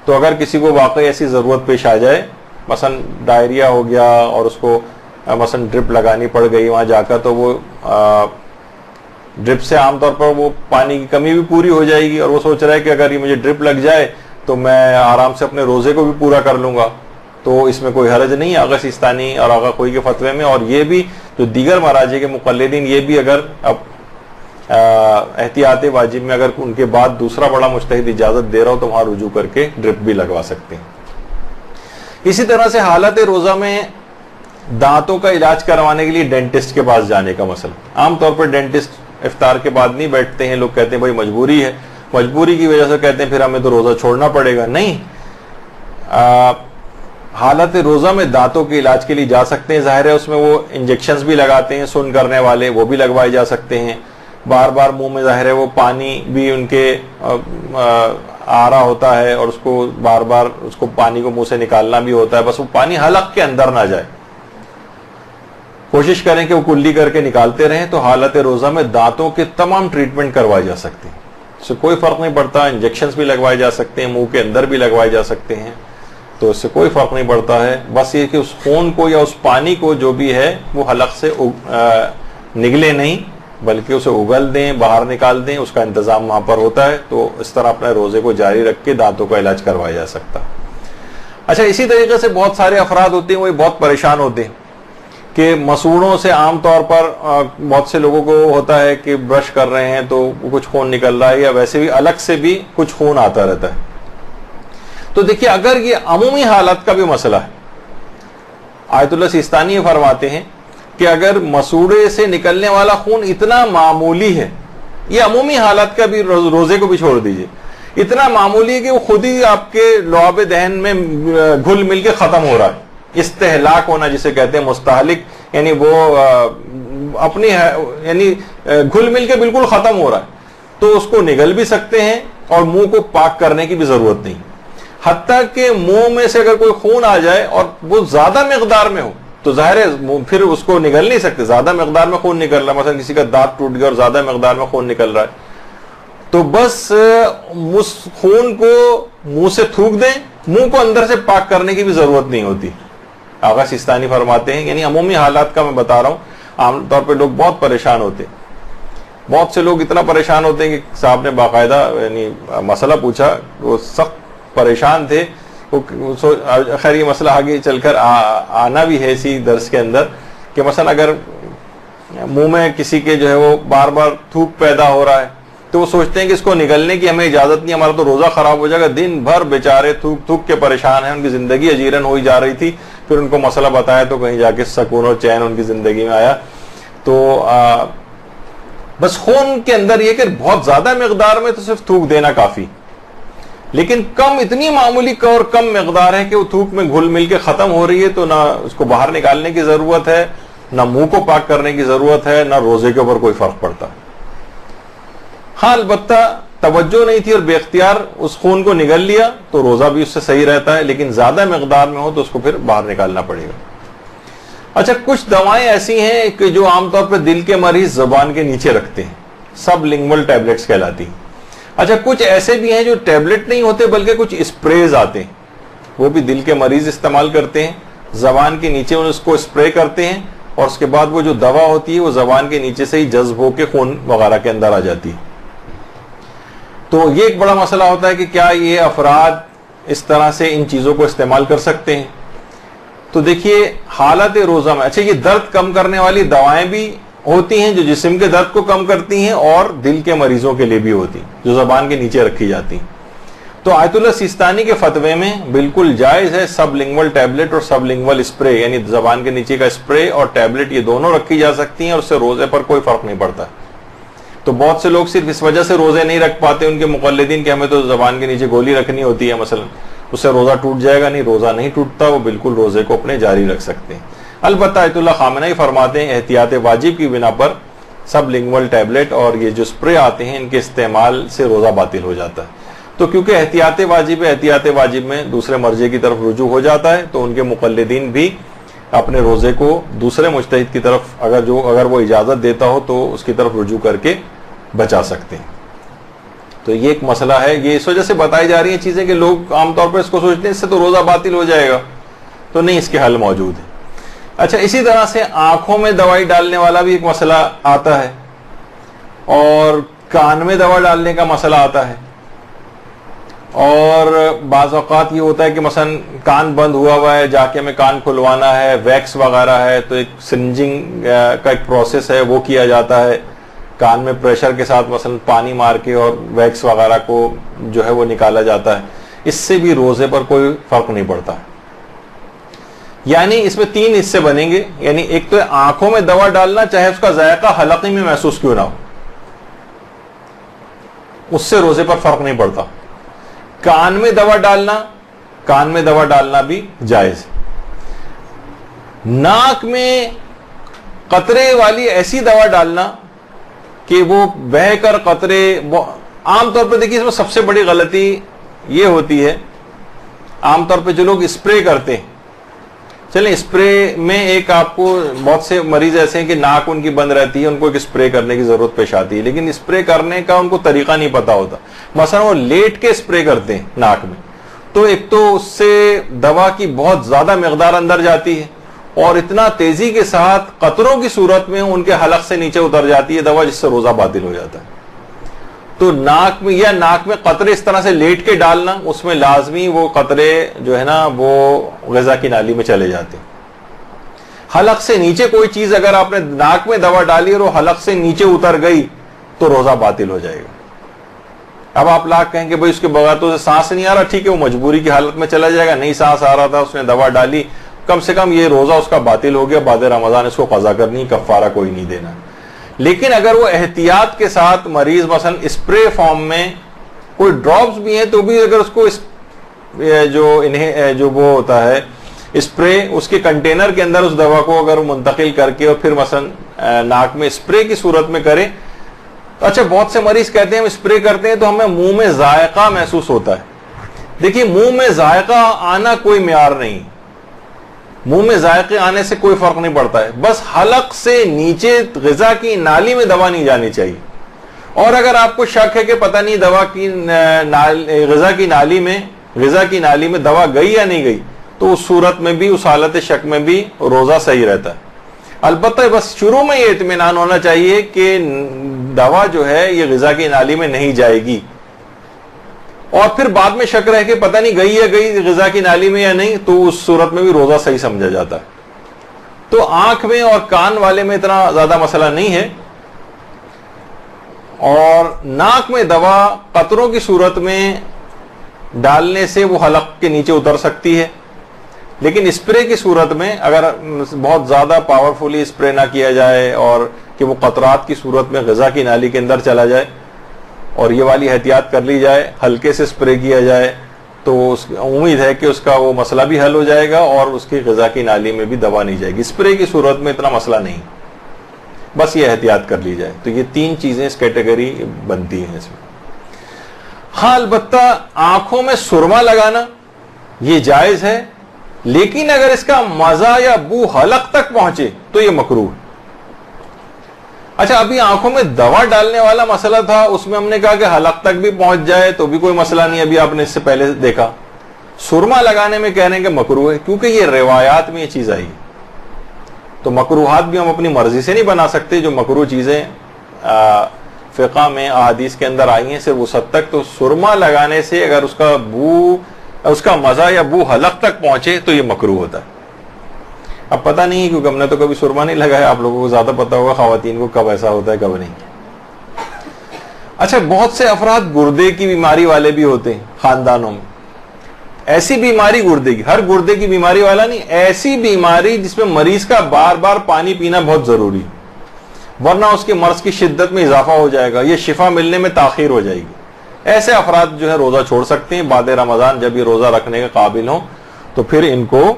تو اگر کسی کو واقعی ایسی ضرورت پیش آ جائے, مثلا ڈائریا ہو گیا اور اس کو مثلا ڈرپ لگانی پڑ گئی وہاں جا کر, تو وہ ڈرپ سے عام طور پر وہ پانی کی کمی بھی پوری ہو جائے گی, اور وہ سوچ رہا ہے کہ اگر یہ مجھے ڈرپ لگ جائے تو میں آرام سے اپنے روزے کو بھی پورا کر لوں گا, تو اس میں کوئی حرج نہیں آقا سیستانی اور آقا خوئی کے فتوے میں. اور یہ بھی جو دیگر مراجع کے مقلدین, یہ بھی اگر اب احتیاط واجب میں اگر ان کے بعد دوسرا بڑا مجتہد اجازت دے رہا ہو تو وہاں رجوع کر کے ڈرپ بھی لگوا سکتے ہیں. اسی طرح سے حالت روزہ میں دانتوں کا علاج کروانے کے لیے ڈینٹسٹ کے پاس جانے کا مسئلہ. عام طور پر ڈینٹسٹ افطار کے بعد نہیں بیٹھتے ہیں, لوگ کہتے ہیں بھائی مجبوری ہے, مجبوری کی وجہ سے کہتے ہیں پھر ہمیں تو روزہ چھوڑنا پڑے گا. نہیں, حالت روزہ میں دانتوں کے علاج کے لیے جا سکتے ہیں. ظاہر ہے اس میں وہ انجیکشنز بھی لگاتے ہیں سن کرنے والے, وہ بھی لگوائے جا سکتے ہیں. بار بار منہ میں ظاہر ہے وہ پانی بھی ان کے آ رہا ہوتا ہے, اور اس کو بار بار اس کو پانی کو منہ سے نکالنا بھی ہوتا ہے, بس وہ پانی حلق کے اندر نہ جائے. کوشش کریں کہ وہ کلی کر کے نکالتے رہیں. تو حالت روزہ میں دانتوں کے تمام ٹریٹمنٹ کروائی جا سکتے ہیں, اس سے کوئی فرق نہیں پڑتا. انجیکشنز بھی لگوائے جا سکتے ہیں, منہ کے اندر بھی لگوائے جا سکتے ہیں, تو اس سے کوئی فرق نہیں پڑتا ہے. بس یہ کہ اس خون کو یا اس پانی کو جو بھی ہے وہ حلق سے نگلے نہیں, بلکہ اسے اگل دیں, باہر نکال دیں, اس کا انتظام وہاں پر ہوتا ہے. تو اس طرح اپنے روزے کو جاری رکھ کے دانتوں کا علاج کروایا جا سکتا. اچھا, اسی طریقے سے بہت سارے افراد ہوتے ہیں وہ بہت پریشان ہوتے ہیں کہ مسوڑوں سے عام طور پر بہت سے لوگوں کو ہوتا ہے کہ برش کر رہے ہیں تو کچھ خون نکل رہا ہے, یا ویسے بھی الگ سے بھی کچھ خون آتا رہتا ہے. تو دیکھیے, اگر یہ عمومی حالت کا بھی مسئلہ ہے, آیت اللہ سیستانی یہ فرماتے ہیں کہ اگر مسوڑے سے نکلنے والا خون اتنا معمولی ہے, یہ عمومی حالت کا بھی, روزے کو بھی چھوڑ دیجئے, اتنا معمولی ہے کہ وہ خود ہی آپ کے لعاب دہن میں گھل مل کے ختم ہو رہا ہے. استہلاک ہونا جسے کہتے ہیں, مستہلک, یعنی وہ اپنی یعنی گھل مل کے بالکل ختم ہو رہا ہے, تو اس کو نگل بھی سکتے ہیں اور منہ کو پاک کرنے کی بھی ضرورت نہیں. حتیٰ کہ منہ میں سے اگر کوئی خون آ جائے اور وہ زیادہ مقدار میں ہو تو ظاہر ہے پھر اس کو نگل نہیں سکتے. زیادہ مقدار میں خون نکل رہا ہے, مثلا کسی کا دانت ٹوٹ گیا اور زیادہ مقدار میں خون نکل رہا ہے, تو بس اس خون کو منہ سے تھوک دیں, منہ کو اندر سے پاک کرنے کی بھی ضرورت نہیں ہوتی. آغا سیستانی فرماتے ہیں, یعنی عمومی حالات کا میں بتا رہا ہوں, عام طور پہ لوگ بہت پریشان ہوتے ہیں. بہت سے لوگ اتنا پریشان ہوتے ہیں کہ صاحب نے باقاعدہ یعنی مسئلہ پوچھا, وہ سخت پریشان تھے. خیر یہ مسئلہ آگے چل کر آنا بھی ہے اسی درس کے اندر, کہ مثلا اگر منہ میں کسی کے جو ہے وہ بار بار تھوک پیدا ہو رہا ہے تو وہ سوچتے ہیں کہ اس کو نگلنے کی ہمیں اجازت نہیں, ہمارا تو روزہ خراب ہو جائے گا. دن بھر بیچارے تھوک تھوک کے پریشان ہیں, ان کی زندگی اجیرن ہوئی جا رہی تھی. پھر ان کو مسئلہ بتایا تو کہیں جا کے سکون اور چین ان کی زندگی میں آیا. تو بس خون کے اندر یہ کہ بہت زیادہ مقدار میں تو صرف تھوک دینا کافی, لیکن کم, اتنی معمولی اور کم مقدار ہے کہ وہ تھوک میں گھل مل کے ختم ہو رہی ہے, تو نہ اس کو باہر نکالنے کی ضرورت ہے, نہ منہ کو پاک کرنے کی ضرورت ہے, نہ روزے کے اوپر کوئی فرق پڑتا. ہاں البتہ توجہ نہیں تھی اور بے اختیار اس خون کو نگل لیا تو روزہ بھی اس سے صحیح رہتا ہے, لیکن زیادہ مقدار میں ہو تو اس کو پھر باہر نکالنا پڑے گا. اچھا, کچھ دوائیں ایسی ہیں کہ جو عام طور پہ دل کے مریض زبان کے نیچے رکھتے ہیں, سب لنگول ٹیبلٹس کہلاتی. اچھا, کچھ ایسے بھی ہیں جو ٹیبلٹ نہیں ہوتے بلکہ کچھ اسپریز آتے ہیں, وہ بھی دل کے مریض استعمال کرتے ہیں. زبان کے نیچے اس کو اسپرے کرتے ہیں اور اس کے بعد وہ جو دوا ہوتی ہے وہ زبان کے نیچے سے ہی جذب ہو کے خون وغیرہ کے اندر آ جاتی ہے. تو یہ ایک بڑا مسئلہ ہوتا ہے کہ کیا یہ افراد اس طرح سے ان چیزوں کو استعمال کر سکتے ہیں. تو دیکھیے حالت روزہ میں, اچھا یہ درد کم کرنے والی دوائیں بھی ہوتی ہیں جو جسم کے درد کو کم کرتی ہیں, اور دل کے مریضوں کے لیے بھی ہوتی ہیں جو زبان کے نیچے رکھی جاتی ہیں. تو آیت اللہ سیستانی کے فتوے میں بالکل جائز ہے سب لنگول ٹیبلٹ اور سب لنگول اسپرے, یعنی زبان کے نیچے کا اسپرے اور ٹیبلٹ یہ دونوں رکھی جا سکتی ہیں اور اس سے روزے پر کوئی فرق نہیں پڑتا. تو بہت سے لوگ صرف اس وجہ سے روزے نہیں رکھ پاتے ان کے مقلدین کہ ہمیں تو زبان کے نیچے گولی رکھنی ہوتی ہے, مثلا اس سے روزہ ٹوٹ جائے گا. نہیں, روزہ نہیں ٹوٹتا, وہ بالکل روزے کو اپنے جاری رکھ سکتے ہیں. البتہ آیت اللہ خامنہئی فرماتے ہیں احتیاط واجب کی بنا پر سب لنگول ٹیبلٹ اور یہ جو اسپرے آتے ہیں ان کے استعمال سے روزہ باطل ہو جاتا ہے. تو کیونکہ احتیاط واجب ہے, احتیاط واجب میں دوسرے مرجع کی طرف رجوع ہو جاتا ہے, تو ان کے مقلدین بھی اپنے روزے کو دوسرے مجتہد کی طرف اگر وہ اجازت دیتا ہو تو اس کی طرف رجوع کر کے بچا سکتے ہیں. تو یہ ایک مسئلہ ہے, یہ اس وجہ سے بتائی جا رہی ہیں چیزیں کہ لوگ عام طور پر اس کو سوچتے ہیں اس سے تو روزہ باطل ہو جائے گا, تو نہیں, اس کے حل موجود ہے. اچھا, اسی طرح سے آنکھوں میں دوائی ڈالنے والا بھی ایک مسئلہ آتا ہے, اور کان میں دوا ڈالنے کا مسئلہ آتا ہے. اور بعض اوقات یہ ہوتا ہے کہ مثلا کان بند ہوا ہے, جا کے ہمیں کان کھلوانا ہے, ویکس وغیرہ ہے, تو ایک سرنجنگ کا ایک پروسیس ہے وہ کیا جاتا ہے, کان میں پریشر کے ساتھ مثلا پانی مار کے اور ویکس وغیرہ کو جو ہے وہ نکالا جاتا ہے. اس سے بھی روزے پر کوئی فرق نہیں پڑتا. یعنی اس میں 3 حصے بنیں گے, یعنی ایک تو آنکھوں میں دوا ڈالنا چاہے اس کا ذائقہ حلقے میں محسوس کیوں نہ ہو, اس سے روزے پر فرق نہیں پڑتا. کان میں دوا ڈالنا بھی جائز. ناک میں قطرے والی ایسی دوا ڈالنا کہ وہ بہ کر قطرے, عام طور پہ دیکھیے اس میں سب سے بڑی غلطی یہ ہوتی ہے, عام طور پہ جو لوگ اسپرے کرتے ہیں, چلیں اسپرے میں ایک آپ کو بہت سے مریض ایسے ہیں کہ ناک ان کی بند رہتی ہے, ان کو ایک اسپرے کرنے کی ضرورت پیش آتی ہے, لیکن اسپرے کرنے کا ان کو طریقہ نہیں پتا ہوتا. مثلا وہ لیٹ کے اسپرے کرتے ہیں ناک میں, تو ایک تو اس سے دوا کی بہت زیادہ مقدار اندر جاتی ہے, اور اتنا تیزی کے ساتھ قطروں کی صورت میں ان کے حلق سے نیچے اتر جاتی ہے دوا, جس سے روزہ باطل ہو جاتا ہے. تو ناک میں قطرے اس طرح سے لیٹ کے ڈالنا, اس میں لازمی وہ قطرے جو ہے نا وہ غذا کی نالی میں چلے جاتے ہیں. حلق سے نیچے کوئی چیز اگر آپ نے ناک میں دوا ڈالی اور وہ حلق سے نیچے اتر گئی تو روزہ باطل ہو جائے گا. اب آپ لاکھ کہیں کہ بھائی اس کے بغیر تو سانس نہیں آ رہا, ٹھیک ہے وہ مجبوری کی حالت میں چلا جائے گا, نہیں سانس آ رہا تھا, اس نے دوا ڈالی, کم سے کم یہ روزہ اس کا باطل ہو گیا, بعد رمضان اس کو قضا کرنی, کفارہ کوئی نہیں دینا. لیکن اگر وہ احتیاط کے ساتھ مریض مثلا اسپرے فارم میں کوئی ڈراپس بھی ہیں تو بھی اگر اس کو جو وہ ہوتا ہے اسپرے اس کے کنٹینر کے اندر اس دوا کو اگر منتقل کر کے اور پھر مثلا ناک میں اسپرے کی صورت میں کرے. اچھا, بہت سے مریض کہتے ہیں ہم اسپرے کرتے ہیں تو ہمیں منہ میں ذائقہ محسوس ہوتا ہے, دیکھیے منہ میں ذائقہ آنا کوئی معیار نہیں, منہ میں ذائقے آنے سے کوئی فرق نہیں پڑتا ہے, بس حلق سے نیچے غذا کی نالی میں دوا نہیں جانی چاہیے. اور اگر آپ کو شک ہے کہ پتہ نہیں غذا کی نالی میں دوا گئی یا نہیں گئی, تو اس صورت میں بھی, اس حالت شک میں بھی روزہ صحیح رہتا ہے. البتہ بس شروع میں یہ اطمینان ہونا چاہیے کہ دوا جو ہے یہ غذا کی نالی میں نہیں جائے گی, اور پھر بعد میں شک رہے کہ پتہ نہیں گئی یا گئی غذا کی نالی میں یا نہیں, تو اس صورت میں بھی روزہ صحیح سمجھا جاتا ہے. تو آنکھ میں اور کان والے میں اتنا زیادہ مسئلہ نہیں ہے, اور ناک میں دوا قطروں کی صورت میں ڈالنے سے وہ حلق کے نیچے اتر سکتی ہے, لیکن اسپرے کی صورت میں اگر بہت زیادہ پاورفلی اسپرے نہ کیا جائے اور کہ وہ قطرات کی صورت میں غذا کی نالی کے اندر چلا جائے, اور یہ والی احتیاط کر لی جائے, ہلکے سے اسپرے کیا جائے, تو امید ہے کہ اس کا وہ مسئلہ بھی حل ہو جائے گا اور اس کی غذا کی نالی میں بھی دوا نہیں جائے گی. اسپرے کی صورت میں اتنا مسئلہ نہیں, بس یہ احتیاط کر لی جائے. تو یہ 3 چیزیں اس کیٹیگری بنتی ہیں اس میں. ہاں البتہ آنکھوں میں سرما لگانا یہ جائز ہے, لیکن اگر اس کا مزہ یا بو حلق تک پہنچے تو یہ مکروہ ہے. اچھا, ابھی آنکھوں میں دوا ڈالنے والا مسئلہ تھا, اس میں ہم نے کہا کہ حلق تک بھی پہنچ جائے تو بھی کوئی مسئلہ نہیں, ابھی آپ نے اس سے پہلے دیکھا. سرما لگانے میں کہہ رہے ہیں کہ مکروہ ہے, کیونکہ یہ روایات میں یہ چیز آئی. تو مکروہات بھی ہم اپنی مرضی سے نہیں بنا سکتے, جو مکروہ چیزیں فقہ میں احادیث کے اندر آئی ہیں صرف اس حد تک. تو سرما لگانے سے اگر اس کا مزہ یا بو حلق تک پہنچے تو یہ مکروہ ہوتا ہے. اب پتہ نہیں, کیونکہ ہم نے تو کبھی سرما نہیں لگایا, آپ لوگوں کو زیادہ پتہ ہوگا خواتین کو کب ایسا ہوتا ہے کب نہیں. اچھا, بہت سے افراد گردے کی بیماری والے بھی ہوتے ہیں خاندانوں میں. ایسی بیماری گردے کی, ہر گردے کی بیماری والا نہیں, ایسی بیماری جس میں مریض کا بار بار پانی پینا بہت ضروری, ورنہ اس کے مرض کی شدت میں اضافہ ہو جائے گا, یہ شفا ملنے میں تاخیر ہو جائے گی. ایسے افراد جو ہے روزہ چھوڑ سکتے ہیں بعد رمضان, جب یہ روزہ رکھنے کے قابل ہوں تو پھر ان کو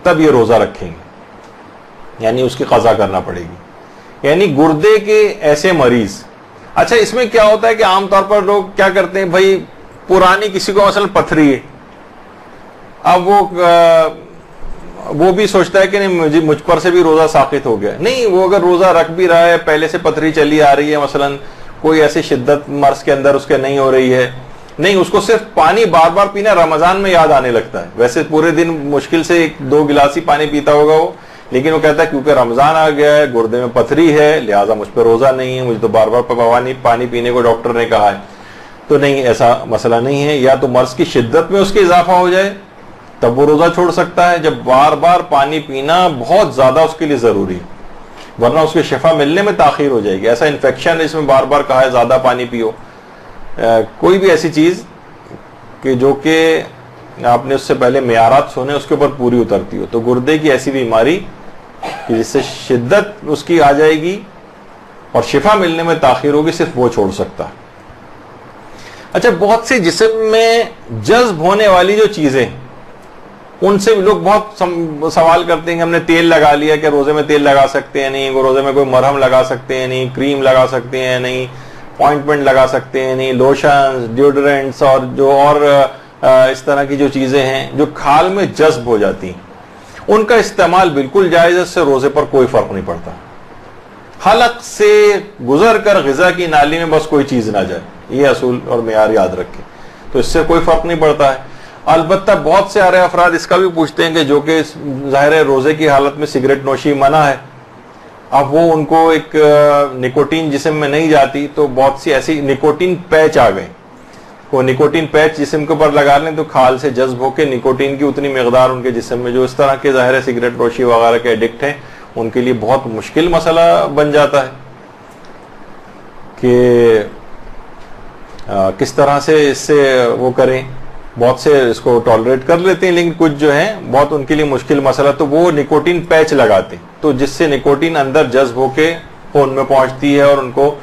تب یہ روزہ رکھیں گے, یعنی اس کی قضا کرنا پڑے گی. یعنی گردے کے ایسے مریض. اچھا, اس میں کیا ہوتا ہے کہ عام طور پر لوگ کیا کرتے ہیں, بھائی پرانی کسی کو مثلا پتھری ہے, اب وہ بھی سوچتا ہے کہ نہیں مجھ پر سے بھی روزہ ساقط ہو گیا. نہیں, وہ اگر روزہ رکھ بھی رہا ہے, پہلے سے پتھری چلی آ رہی ہے, مثلا کوئی ایسی شدت مرض کے اندر اس کے نہیں ہو رہی ہے, نہیں, اس کو صرف پانی بار بار پینا رمضان میں یاد آنے لگتا ہے. ویسے پورے دن مشکل سے 1-2 گلاس ہی پانی پیتا ہوگا وہ, لیکن وہ کہتا ہے کیونکہ رمضان آ گیا ہے, گردے میں پتھری ہے, لہٰذا مجھ پہ روزہ نہیں ہے, مجھے تو بار بار پانی پینے کو ڈاکٹر نے کہا ہے. تو نہیں, ایسا مسئلہ نہیں ہے. یا تو مرض کی شدت میں اس کے اضافہ ہو جائے تب وہ روزہ چھوڑ سکتا ہے, جب بار بار پانی پینا بہت زیادہ اس کے لیے ضروری ہے, ورنہ اس کے شفا ملنے میں تاخیر ہو جائے گی. ایسا انفیکشن ہے, اس میں بار بار کہا ہے زیادہ پانی پیو, کوئی بھی ایسی چیز کہ جو کہ آپ نے اس سے پہلے معیارات سنے اس کے اوپر پوری اترتی ہو. تو گردے کی ایسی بیماری کہ جس سے شدت اس کی آ جائے گی اور شفا ملنے میں تاخیر ہوگی, صرف وہ چھوڑ سکتا ہے. اچھا, بہت سے جسم میں جذب ہونے والی جو چیزیں, ان سے لوگ بہت سوال کرتے ہیں کہ ہم نے تیل لگا لیا, کہ روزے میں تیل لگا سکتے ہیں نہیں, وہ روزے میں کوئی مرہم لگا سکتے ہیں نہیں, کریم لگا سکتے ہیں نہیں, اپوائنٹمنٹ لگا سکتے ہیں نہیں, لوشنز, ڈیوڈرنٹس اور جو اور اس طرح کی جو چیزیں ہیں جو کھال میں جذب ہو جاتی ہیں, ان کا استعمال بالکل جائز ہے, اس سے روزے پر کوئی فرق نہیں پڑتا. حلق سے گزر کر غذا کی نالی میں بس کوئی چیز نہ جائے, یہ اصول اور معیار یاد رکھیں, تو اس سے کوئی فرق نہیں پڑتا ہے. البتہ بہت سے سارے افراد اس کا بھی پوچھتے ہیں کہ جو کہ ظاہر ہے روزے کی حالت میں سگریٹ نوشی منع ہے, اب وہ ان کو ایک نکوٹین جسم میں نہیں جاتی, تو بہت سی ایسی نکوٹین پیچ آ گئے, وہ نکوٹین پیچ جسم کے اوپر لگا لیں تو کھال سے جذب ہو کے نکوٹین کی اتنی مقدار ان کے جسم میں, جو اس طرح کے ظاہر سگریٹ نوشی وغیرہ کے ایڈکٹ ہیں, ان کے لیے بہت مشکل مسئلہ بن جاتا ہے کہ کس طرح سے اس سے وہ کریں. بہت سے اس کو ٹالریٹ کر لیتے ہیں, لیکن کچھ جو ہیں بہت ان کے لیے مشکل مسئلہ, تو وہ نکوٹین پیچ لگاتے ہیں, تو جس سے نکوٹین اندر جذب ہو کے خون میں پہنچتی ہے اور ان کو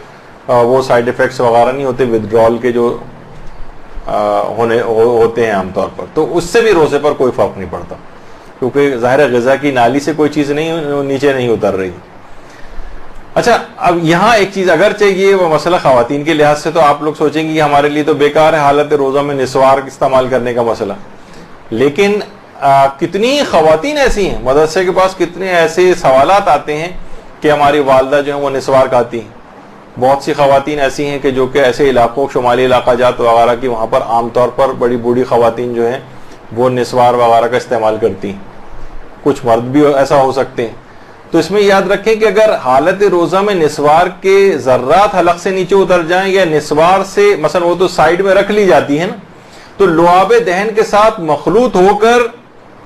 وہ سائیڈ ایفیکٹس وغیرہ نہیں ہوتے ودرال کے جو ہوتے ہیں عام طور پر. تو اس سے بھی روزے پر کوئی فرق نہیں پڑتا, کیونکہ ظاہر غذا کی نالی سے کوئی چیز نہیں نیچے نہیں اتر رہی. اچھا اب یہاں ایک چیز، اگرچہ یہ وہ مسئلہ خواتین کے لحاظ سے تو آپ لوگ سوچیں گے کہ ہمارے لیے تو بیکار ہے حالت روزہ میں نسوار استعمال کرنے کا مسئلہ، لیکن کتنی خواتین ایسی ہیں مدرسے کے پاس، کتنے ایسے سوالات آتے ہیں کہ ہماری والدہ جو ہیں وہ نسوار کھاتی ہیں. بہت سی خواتین ایسی ہیں کہ جو کہ ایسے علاقوں، شمالی علاقہ جات وغیرہ کی، وہاں پر عام طور پر بڑی بوڑھی خواتین جو ہیں وہ نسوار وغیرہ کا استعمال کرتی ہیں. کچھ مرد بھی ایسا ہو سکتے ہیں. تو اس میں یاد رکھیں کہ اگر حالت روزہ میں نسوار کے ذرات حلق سے نیچے اتر جائیں یا نسوار سے مثلا وہ تو سائیڈ میں رکھ لی جاتی ہے نا، تو لعاب دہن کے ساتھ مخلوط ہو کر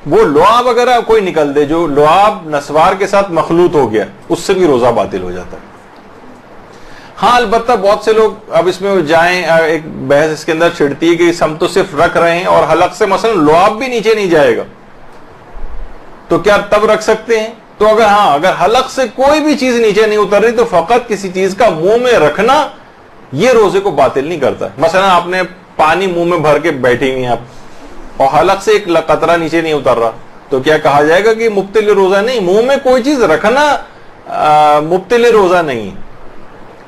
وہ لعاب اگر کوئی نکل دے، جو لعاب نسوار کے ساتھ مخلوط ہو گیا، اس سے بھی روزہ باطل ہو جاتا ہے. ہاں البتہ بہت سے لوگ اب اس میں جائیں، ایک بحث اس کے اندر چھڑتی ہے کہ ہم تو صرف رکھ رہے ہیں اور حلق سے مثلا لعاب بھی نیچے نہیں جائے گا، تو کیا تب رکھ سکتے ہیں؟ تو اگر حلق سے کوئی بھی چیز نیچے نہیں اتر رہی تو فقط کسی چیز کا منہ میں رکھنا یہ روزے کو باطل نہیں کرتا. مثلا آپ نے پانی منہ میں بھر کے بیٹھی ہوئی ہیں آپ اور حلق سے ایک قطرہ نیچے نہیں اتر رہا، تو کیا کہا جائے گا کہ مبطل روزہ نہیں؟ منہ میں کوئی چیز رکھنا مبطل روزہ نہیں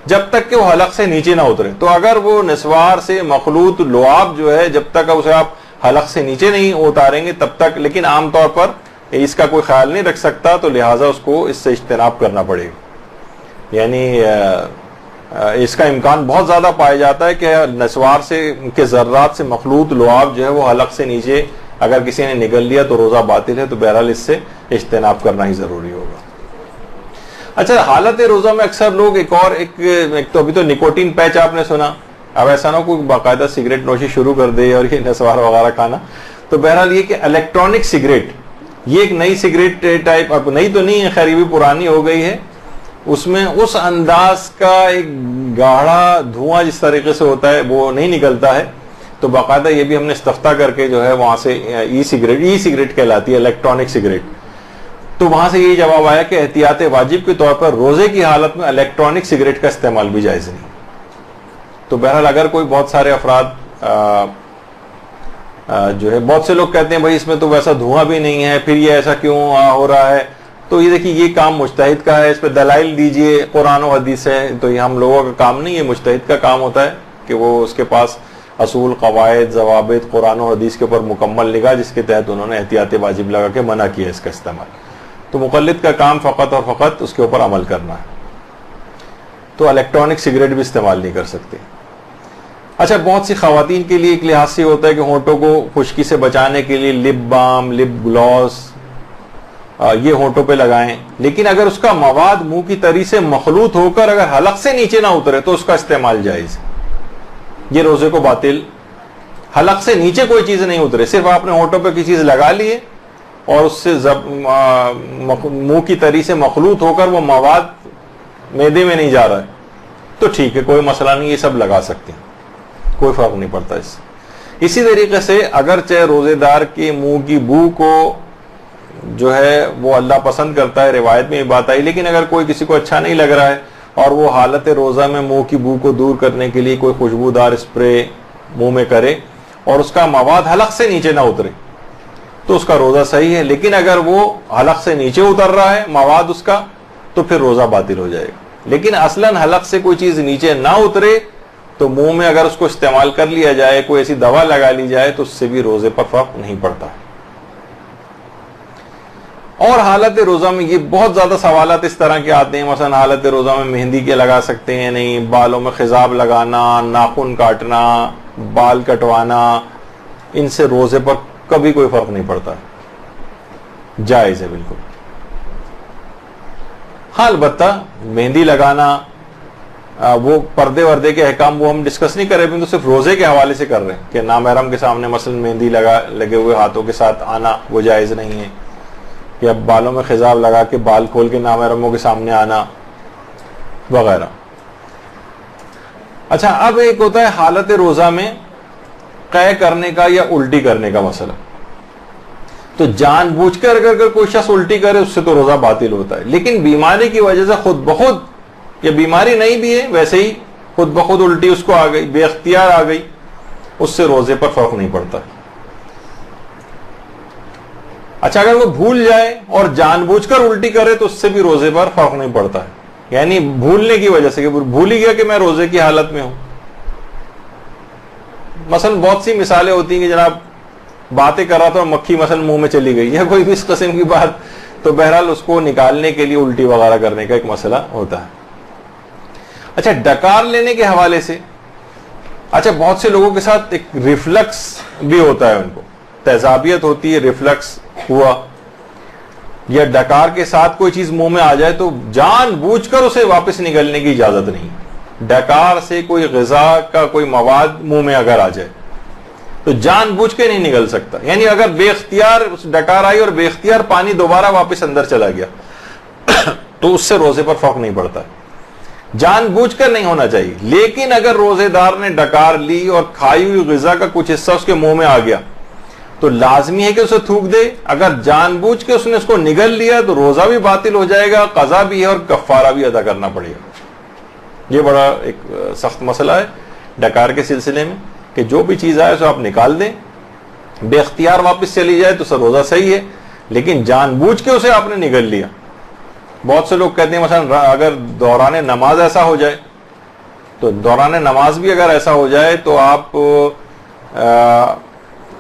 جب تک کہ وہ حلق سے نیچے نہ اترے. تو اگر وہ نسوار سے مخلوط لعاب جو ہے جب تک اسے آپ حلق سے نیچے نہیں اتاریں گے تب تک، لیکن عام طور پر اس کا کوئی خیال نہیں رکھ سکتا تو لہٰذا اس کو اس سے اجتناب کرنا پڑے گا. یعنی اس کا امکان بہت زیادہ پایا جاتا ہے کہ نسوار سے کے ذرات سے مخلوط لعاب جو ہے وہ حلق سے نیچے اگر کسی نے نگل لیا تو روزہ باطل ہے. تو بہرحال اس سے اجتناب کرنا ہی ضروری ہوگا. اچھا حالت روزہ میں اکثر لوگ ایک تو ابھی تو نکوٹین پیچ آپ نے سنا، اب ایسا نہ کوئی باقاعدہ سگریٹ نوشی شروع کر دے اور یہ نسوار وغیرہ کھانا. تو بہرحال یہ کہ الیکٹرانک سگریٹ، یہ ایک نئی سگریٹ ٹائپ، اب نئی تو نہیں ہے خیر، یہ بھی پرانی ہو گئی ہے. اس میں اس انداز کا ایک گاڑھا دھواں جس طریقے سے ہوتا ہے وہ نہیں نکلتا ہے. تو باقاعدہ یہ بھی ہم نے استفتہ کر کے جو ہے وہاں سے ای سگریٹ کہلاتی ہے الیکٹرانک سگریٹ. تو وہاں سے یہ جواب آیا کہ احتیاط واجب کے طور پر روزے کی حالت میں الیکٹرانک سگریٹ کا استعمال بھی جائز نہیں. تو بہرحال اگر کوئی بہت سارے افراد جو ہے، بہت سے لوگ کہتے ہیں بھائی اس میں تو ویسا دھواں بھی نہیں ہے، پھر یہ ایسا کیوں ہو رہا ہے؟ تو یہ دیکھیے یہ کام مجتہد کا ہے، اس پہ دلائل دیجئے، قرآن و حدیث ہے. تو یہ ہم لوگوں کا کام نہیں، یہ مجتہد کا کام ہوتا ہے کہ وہ اس کے پاس اصول، قواعد، ضوابط قرآن و حدیث کے اوپر مکمل نگاہ جس کے تحت انہوں نے احتیاط واجب لگا کے منع کیا اس کا استعمال. تو مقلد کا کام فقط اور فقط اس کے اوپر عمل کرنا ہے. تو الیکٹرانک سگریٹ بھی استعمال نہیں کر سکتے. اچھا بہت سی خواتین کے لیے ایک لحاظ سے ہوتا ہے کہ ہونٹوں کو خشکی سے بچانے کے لیے لپ بام، لپ گلاس یہ ہونٹوں پہ لگائیں، لیکن اگر اس کا مواد منہ کی تری سے مخلوط ہو کر اگر حلق سے نیچے نہ اترے تو اس کا استعمال جائز. یہ روزے کو باطل، حلق سے نیچے کوئی چیز نہیں اترے، صرف آپ نے ہونٹوں پہ کوئی چیز لگا لیے اور اس سے منہ کی تری سے مخلوط ہو کر وہ مواد معدے میں نہیں جا رہا ہے تو ٹھیک ہے، کوئی مسئلہ نہیں، یہ سب لگا سکتے ہیں، کوئی فرق نہیں پڑتا اس سے. اسی طریقے سے اگرچہ روزے دار کے منہ کی بو کو جو ہے وہ اللہ پسند کرتا ہے، روایت میں یہ بات آئی، لیکن اگر کوئی کسی کو اچھا نہیں لگ رہا ہے اور وہ حالت روزہ میں منہ کی بو کو دور کرنے کے لیے کوئی خوشبودار اسپرے منہ میں کرے اور اس کا مواد حلق سے نیچے نہ اترے تو اس کا روزہ صحیح ہے. لیکن اگر وہ حلق سے نیچے اتر رہا ہے مواد اس کا تو پھر روزہ باطل ہو جائے گا. لیکن اصلاً حلق سے کوئی چیز نیچے نہ اترے تو منہ میں اگر اس کو استعمال کر لیا جائے، کوئی ایسی دوا لگا لی جائے تو اس سے بھی روزے پر فرق نہیں پڑتا. اور حالت روزہ میں یہ بہت زیادہ سوالات اس طرح کے آتے ہیں، مثلا حالت روزہ میں مہندی کے لگا سکتے ہیں نہیں، بالوں میں خضاب لگانا، ناخن کاٹنا، بال کٹوانا، ان سے روزے پر کبھی کوئی فرق نہیں پڑتا، جائز ہے بالکل. ہاں البتہ مہندی لگانا، وہ پردے وردے کے احکام وہ ہم ڈسکس نہیں کر رہے، تو صرف روزے کے حوالے سے کر رہے ہیں کہ نامحرم کے سامنے مثلا مہندی لگے ہوئے ہاتھوں کے ساتھ آنا وہ جائز نہیں ہے، یا بالوں میں خضاب لگا کے بال کھول کے نامحرموں کے سامنے آنا وغیرہ. اچھا اب ایک ہوتا ہے حالت روزہ میں قے کرنے کا یا الٹی کرنے کا مسئلہ. تو جان بوجھ کر اگر کوئی شخص الٹی کرے اس سے تو روزہ باطل ہوتا ہے، لیکن بیماری کی وجہ سے خود بخود، یا بیماری نہیں بھی ہے ویسے ہی خود بخود الٹی اس کو آ گئی، بے اختیار آ گئی، اس سے روزے پر فرق نہیں پڑتا. اچھا اگر وہ بھول جائے اور جان بوجھ کر الٹی کرے تو اس سے بھی روزے پر فرق نہیں پڑتا ہے. یعنی بھولنے کی وجہ سے کہ بھول ہی گیا کہ میں روزے کی حالت میں ہوں. مثلا بہت سی مثالیں ہوتی ہیں کہ جناب باتیں کر رہا تھا اور مکھی مثلا منہ میں چلی گئی یا کوئی بھی اس قسم کی بات, تو بہرحال اس کو نکالنے کے لیے الٹی وغیرہ کرنے کا ایک مسئلہ ہوتا ہے. اچھا, ڈکار لینے کے حوالے سے, اچھا بہت سے لوگوں کے ساتھ ایک ریفلکس بھی ہوتا ہے, ان کو تیزابیت ہوتی ہے, ریفلکس ہوا, یا ڈکار کے ساتھ کوئی چیز منہ میں آ جائے تو جان بوجھ کر اسے واپس نکلنے کی اجازت نہیں. ڈکار سے کوئی غذا کا کوئی مواد منہ میں اگر آ جائے تو جان بوجھ کے نہیں نکل سکتا. یعنی اگر بے اختیار ڈکار آئی اور بے اختیار پانی دوبارہ واپس اندر چلا گیا تو اس سے روزے پر فرق نہیں پڑتا. جان بوجھ کر نہیں ہونا چاہیے. لیکن اگر روزے دار نے ڈکار لی اور کھائی ہوئی غذا کا کچھ حصہ اس کے منہ میں آ گیا تو لازمی ہے کہ اسے تھوک دے. اگر جان بوجھ کے اس نے اس کو نگل لیا تو روزہ بھی باطل ہو جائے گا, قضا بھی ہے اور کفارہ بھی ادا کرنا پڑے گا. یہ بڑا ایک سخت مسئلہ ہے ڈکار کے سلسلے میں کہ جو بھی چیز آئے اسے آپ نکال دیں. بے اختیار واپس چلی جائے تو سر روزہ صحیح ہے, لیکن جان بوجھ کے اسے آپ نے نگل لیا. بہت سے لوگ کہتے ہیں مثلا اگر دوران نماز ایسا ہو جائے تو دوران نماز بھی اگر ایسا ہو جائے تو آپ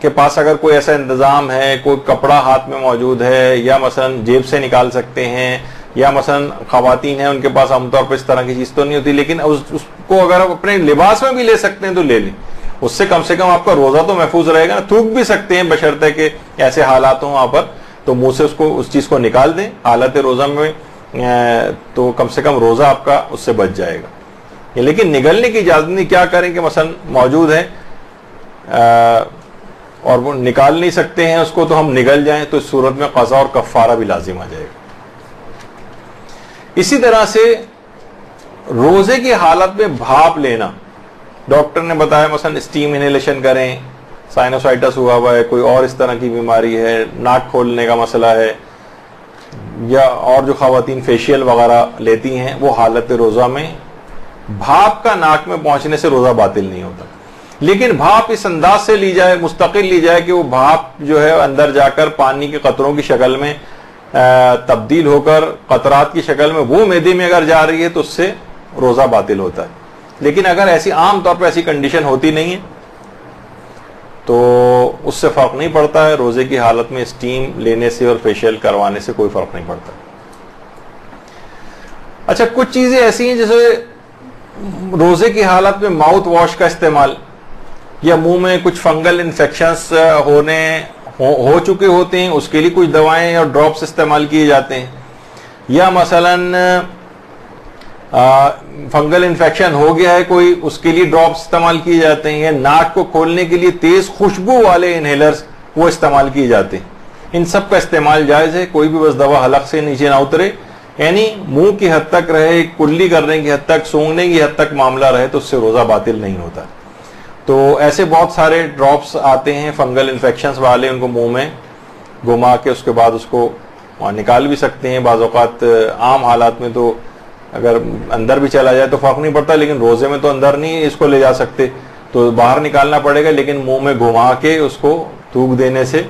کے پاس اگر کوئی ایسا انتظام ہے, کوئی کپڑا ہاتھ میں موجود ہے, یا مثلا جیب سے نکال سکتے ہیں, یا مثلا خواتین ہیں ان کے پاس عام طور پر اس طرح کی چیز تو نہیں ہوتی, لیکن اس کو اگر آپ اپنے لباس میں بھی لے سکتے ہیں تو لے لیں. اس سے کم آپ کا روزہ تو محفوظ رہے گا. تھوک بھی سکتے ہیں بشرطے کہ ایسے حالات ہوں وہاں پر, تو منہ سے اس چیز کو نکال دیں حالت روزہ میں, تو کم سے کم روزہ آپ کا اس سے بچ جائے گا. لیکن نگلنے کی اجازت نہیں. کیا کریں کہ مثلا موجود ہے اور وہ نکال نہیں سکتے ہیں اس کو, تو ہم نگل جائیں تو اس صورت میں قضا اور کفارہ بھی لازم آ جائے گا. اسی طرح سے روزے کی حالت میں بھاپ لینا, ڈاکٹر نے بتایا مثلا اسٹیم انہیلیشن کریں, سائنوسائٹس ہوا ہوا ہے, کوئی اور اس طرح کی بیماری ہے, ناک کھولنے کا مسئلہ ہے, یا اور جو خواتین فیشیل وغیرہ لیتی ہیں وہ حالت روزہ میں بھاپ کا ناک میں پہنچنے سے روزہ باطل نہیں ہوتا. لیکن بھاپ اس انداز سے لی جائے, مستقل لی جائے کہ وہ بھاپ جو ہے اندر جا کر پانی کے قطروں کی شکل میں تبدیل ہو کر قطرات کی شکل میں وہ معدے میں اگر جا رہی ہے تو اس سے روزہ باطل ہوتا ہے. لیکن اگر ایسی عام طور پر ایسی کنڈیشن ہوتی نہیں ہے تو اس سے فرق نہیں پڑتا ہے. روزے کی حالت میں اسٹیم لینے سے اور فیشیل کروانے سے کوئی فرق نہیں پڑتا. اچھا, کچھ چیزیں ایسی ہیں جیسے روزے کی حالت میں ماؤتھ واش کا استعمال, یا منہ میں کچھ فنگل انفیکشنز ہو چکے ہوتے ہیں اس کے لیے کچھ دوائیں اور ڈراپس استعمال کیے جاتے ہیں, یا مثلاً فنگل انفیکشن ہو گیا ہے کوئی, اس کے لیے ڈراپس استعمال کیے جاتے ہیں, یا ناک کو کھولنے کے لیے تیز خوشبو والے انہیلرز وہ استعمال کیے جاتے ہیں. ان سب کا استعمال جائز ہے. کوئی بھی بس دوا حلق سے نیچے نہ اترے, یعنی منہ کی حد تک رہے, کلی کرنے کی حد تک, سونگنے کی حد تک معاملہ رہے تو اس سے روزہ باطل نہیں ہوتا. تو ایسے بہت سارے ڈراپس آتے ہیں فنگل انفیکشنز والے, ان کو منہ میں گھما کے اس کے بعد اس کو نکال بھی سکتے ہیں. بعض اوقات عام حالات میں تو اگر اندر بھی چلا جائے تو فرق نہیں پڑتا, لیکن روزے میں تو اندر نہیں اس کو لے جا سکتے تو باہر نکالنا پڑے گا, لیکن منہ میں گھما کے اس کو تھوک دینے سے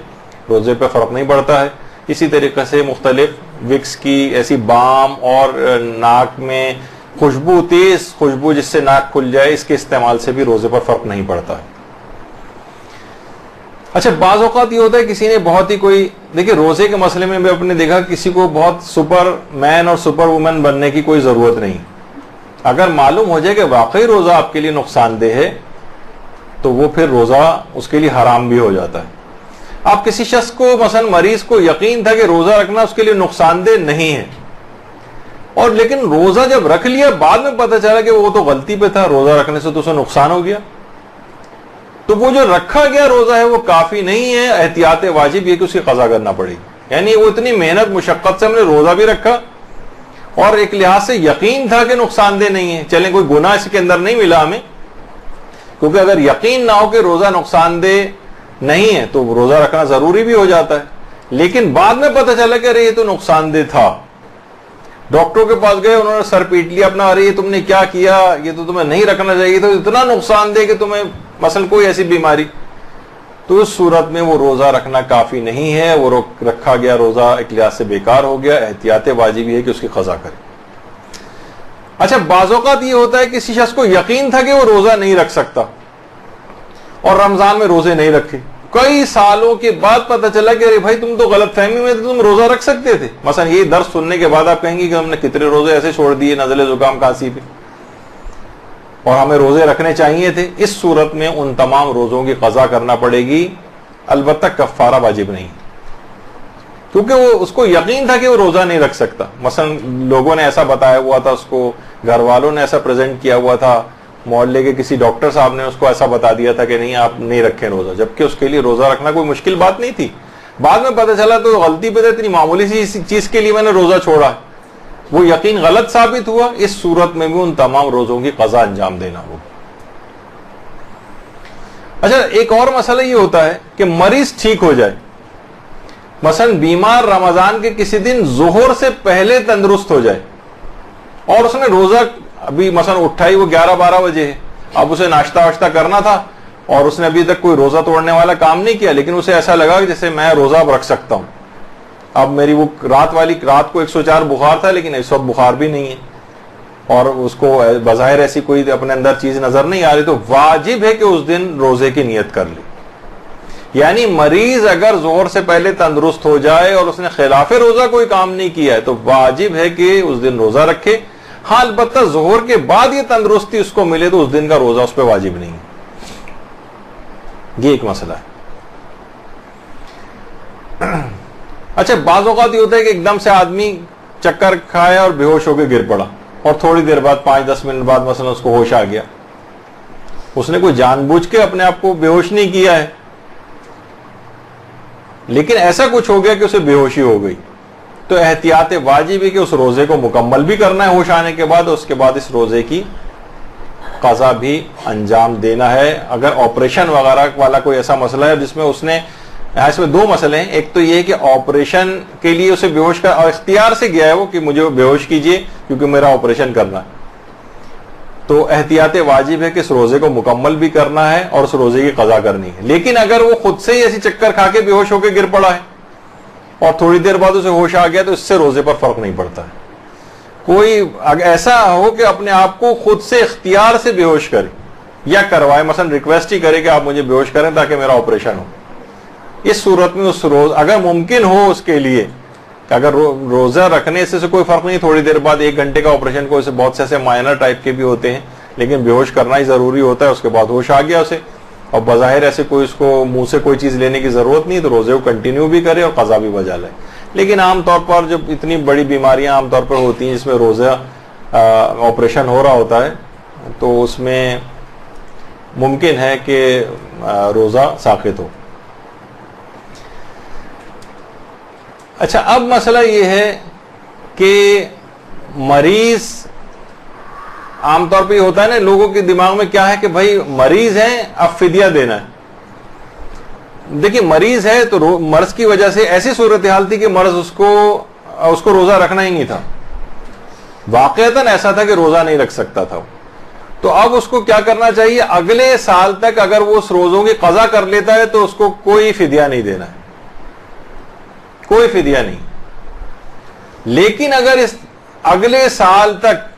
روزے پہ فرق نہیں پڑتا ہے. اسی طریقے سے مختلف وکس کی ایسی بام اور ناک میں خوشبو, تیز خوشبو جس سے ناک کھل جائے, اس کے استعمال سے بھی روزے پر فرق نہیں پڑتا ہے. اچھا, بعض اوقات یہ ہوتا ہے کسی نے بہت ہی کوئی, دیکھیں روزے کے مسئلے میں بھی آپ نے دیکھا کسی کو بہت سپر مین اور سپر وومن بننے کی کوئی ضرورت نہیں. اگر معلوم ہو جائے کہ واقعی روزہ آپ کے لیے نقصان دہ ہے تو وہ پھر روزہ اس کے لیے حرام بھی ہو جاتا ہے. آپ کسی شخص کو مثلا مریض کو یقین تھا کہ روزہ رکھنا اس کے لیے نقصان دہ نہیں ہے, اور لیکن روزہ جب رکھ لیا بعد میں پتہ چلا کہ وہ تو غلطی پہ تھا, روزہ رکھنے سے تو اسے نقصان ہو گیا, تو وہ جو رکھا گیا روزہ ہے وہ کافی نہیں ہے. احتیاط واجب یہ کہ اسے قضا کرنا پڑے گی. یعنی وہ اتنی محنت مشقت سے ہم نے روزہ بھی رکھا اور ایک لحاظ سے یقین تھا کہ نقصان دہ نہیں ہے, چلیں کوئی گناہ اس کے اندر نہیں ملا ہمیں, کیونکہ اگر یقین نہ ہو کہ روزہ نقصان دہ نہیں ہے تو روزہ رکھنا ضروری بھی ہو جاتا ہے. لیکن بعد میں پتہ چلا کہ ارے یہ تو نقصان دہ تھا, ڈاکٹروں کے پاس گئے, انہوں نے سر پیٹ لیا اپنا, ارے یہ تم نے کیا کیا, یہ تو تمہیں نہیں رکھنا چاہیے, تو اتنا نقصان دہ کہ تمہیں مثلا کوئی ایسی بیماری, تو اس صورت میں وہ روزہ رکھنا کافی نہیں ہے. وہ رکھا گیا روزہ ایک لحاظ سے بیکار ہو گیا. احتیاط واجب ہے کہ اس کی قضا کرے. اچھا بعض اوقات یہ ہوتا ہے کسی شخص کو یقین تھا کہ وہ روزہ نہیں رکھ سکتا اور رمضان میں روزے نہیں رکھے, کئی سالوں کے بعد پتہ چلا کہ ارے بھائی تم تو غلط فہمی میں تھے, تم روزہ رکھ سکتے تھے. مثلا یہ درس سننے کے بعد آپ کہیں گے کہ ہم نے کتنے روزے ایسے چھوڑ دیے نزلے زکام کھانسی پہ, اور ہمیں روزے رکھنے چاہیے تھے. اس صورت میں ان تمام روزوں کی قضا کرنا پڑے گی, البتہ کفارہ واجب نہیں, کیونکہ وہ اس کو یقین تھا کہ وہ روزہ نہیں رکھ سکتا. مثلا لوگوں نے ایسا بتایا ہوا تھا, اس کو گھر والوں نے ایسا پریزنٹ کیا ہوا تھا, محلے کے کسی ڈاکٹر صاحب نے اس کو ایسا بتا دیا تھا کہ نہیں آپ نہیں رکھیں روزہ, جبکہ اس کے لیے روزہ رکھنا کوئی مشکل بات نہیں تھی. بعد میں پتہ چلا تو غلطی پہ اتنی معمولی سی چیز کے لیے میں نے روزہ چھوڑا, وہ یقین غلط ثابت ہوا. اس صورت میں بھی ان تمام روزوں کی قضا انجام دینا ہوگا. اچھا ایک اور مسئلہ یہ ہوتا ہے کہ مریض ٹھیک ہو جائے, مثلا بیمار رمضان کے کسی دن ظہر سے پہلے تندرست ہو جائے اور اس نے روزہ ابھی مثلا اٹھا ہی وہ 11-12 بجے ہے, اب اسے ناشتہ واشتہ کرنا تھا اور اس نے ابھی تک کوئی روزہ توڑنے والا کام نہیں کیا, لیکن اسے ایسا لگا کہ جیسے میں روزہ اب رکھ سکتا ہوں. اب میری وہ رات کو 104 بخار تھا لیکن اس وقت بخار بھی نہیں ہے اور اس کو بظاہر ایسی کوئی اپنے اندر چیز نظر نہیں آ رہی, تو واجب ہے کہ اس دن روزے کی نیت کر لے. یعنی مریض اگر ظہر سے پہلے تندرست ہو جائے اور اس نے خلاف روزہ کوئی کام نہیں کیا ہے تو واجب ہے کہ اس دن روزہ رکھے. ہاں البتہ ظہر کے بعد یہ تندرستی اس کو ملے تو اس دن کا روزہ اس پہ واجب نہیں ہے. یہ ایک مسئلہ ہے. اچھا بعض اوقات یہ ہوتا ہے کہ ایک دم سے آدمی چکر کھایا اور بے ہوش ہو کے گر پڑا اور تھوڑی دیر بعد 5-10 منٹ بعد مثلا اس کو ہوش آ گیا. اس نے کوئی جان بوجھ کے اپنے آپ کو بے ہوش نہیں کیا ہے, لیکن ایسا کچھ ہو گیا کہ اسے بے ہوشی ہو گئی, تو احتیاط واجب ہے کہ اس روزے کو مکمل بھی کرنا ہے ہوش آنے کے بعد, اس کے بعد اس روزے کی قضا بھی انجام دینا ہے. اگر آپریشن وغیرہ والا کوئی ایسا مسئلہ ہے جس میں اس نے, اس میں 2 مسئلے ہیں, ایک تو یہ کہ آپریشن کے لیے اسے بے ہوش اور اختیار سے گیا ہے وہ کہ مجھے بے ہوش کیجئے کیونکہ میرا آپریشن کرنا ہے, تو احتیاط واجب ہے کہ اس روزے کو مکمل بھی کرنا ہے اور اس روزے کی قضا کرنی ہے. لیکن اگر وہ خود سے ہی ایسی چکر کھا کے بے ہوش ہو کے گر پڑا ہے اور تھوڑی دیر بعد اسے ہوش آ گیا تو اس سے روزے پر فرق نہیں پڑتا ہے. کوئی ایسا ہو کہ اپنے آپ کو خود سے اختیار سے بے ہوش کرے یا کروائے, مثلا ریکویسٹ ہی کرے کہ آپ مجھے بے ہوش کریں تاکہ میرا آپریشن ہو, اس صورت میں اس روز اگر ممکن ہو اس کے لیے کہ اگر روزہ رکھنے سے کوئی فرق نہیں, تھوڑی دیر بعد 1 گھنٹے کا آپریشن کو بہت سے ایسے مائنر ٹائپ کے بھی ہوتے ہیں لیکن بے ہوش کرنا ہی ضروری ہوتا ہے, اس کے بعد ہوش آ گیا اسے اور بظاہر ایسے کوئی اس کو منہ سے کوئی چیز لینے کی ضرورت نہیں, تو روزے کو کنٹینیو بھی کرے اور قضا بھی بجا لے. لیکن عام طور پر جب اتنی بڑی بیماریاں عام طور پر ہوتی ہیں جس میں روزہ آپریشن ہو رہا ہوتا ہے تو اس میں ممکن ہے کہ روزہ ساقط ہو. اچھا اب مسئلہ یہ ہے کہ مریض عام طور پہ یہ ہوتا ہے نا لوگوں کے دماغ میں کیا ہے کہ بھائی مریض ہیں اب فدیہ دینا ہے. دیکھیں مریض ہے تو مرض کی وجہ سے ایسی صورتحال تھی کہ مرض اس کو روزہ رکھنا ہی نہیں تھا, واقعتاً ایسا تھا کہ روزہ نہیں رکھ سکتا تھا. تو اب اس کو کیا کرنا چاہیے, اگلے سال تک اگر وہ اس روزوں کی قضا کر لیتا ہے تو اس کو کوئی فدیہ نہیں دینا ہے, کوئی فدیہ نہیں. لیکن اگر اس اگلے سال تک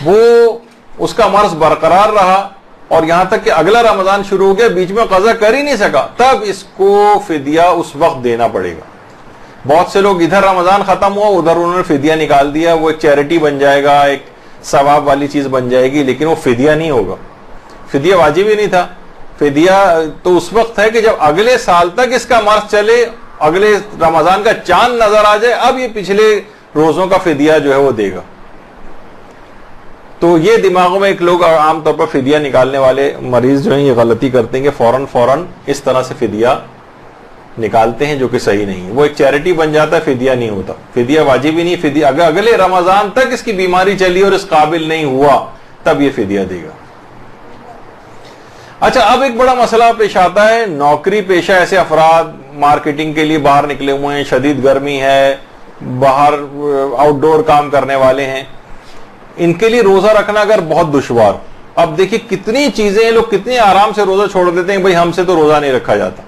وہ اس کا مرض برقرار رہا اور یہاں تک کہ اگلا رمضان شروع ہو گیا, بیچ میں قضا کر ہی نہیں سکا, تب اس کو فدیہ اس وقت دینا پڑے گا. بہت سے لوگ ادھر رمضان ختم ہوا ادھر انہوں نے فدیہ نکال دیا, وہ ایک چیریٹی بن جائے گا, ایک ثواب والی چیز بن جائے گی, لیکن وہ فدیہ نہیں ہوگا. فدیہ واجب ہی نہیں تھا. فدیہ تو اس وقت ہے کہ جب اگلے سال تک اس کا مرض چلے, اگلے رمضان کا چاند نظر آ جائے, اب یہ پچھلے روزوں کا فدیہ جو ہے وہ دے گا. تو یہ دماغوں میں ایک لوگ عام طور پر فدیہ نکالنے والے مریض جو ہیں یہ غلطی کرتے ہیں کہ فوراً اس طرح سے فدیہ نکالتے ہیں جو کہ صحیح نہیں ہے. وہ ایک چیریٹی بن جاتا ہے, فدیہ نہیں ہوتا. فدیہ واجب ہی نہیں. فدیہ اگر اگلے رمضان تک اس کی بیماری چلی اور اس قابل نہیں ہوا تب یہ فدیہ دے گا. اچھا اب ایک بڑا مسئلہ پیش آتا ہے, نوکری پیشہ ایسے افراد مارکیٹنگ کے لیے باہر نکلے ہوئے ہیں, شدید گرمی ہے, باہر آؤٹ ڈور کام کرنے والے ہیں, ان کے لیے روزہ رکھنا اگر بہت دشوار. اب دیکھیں کتنی چیزیں ہیں, لوگ کتنے آرام سے روزہ چھوڑ دیتے ہیں, بھائی ہم سے تو روزہ نہیں رکھا جاتا.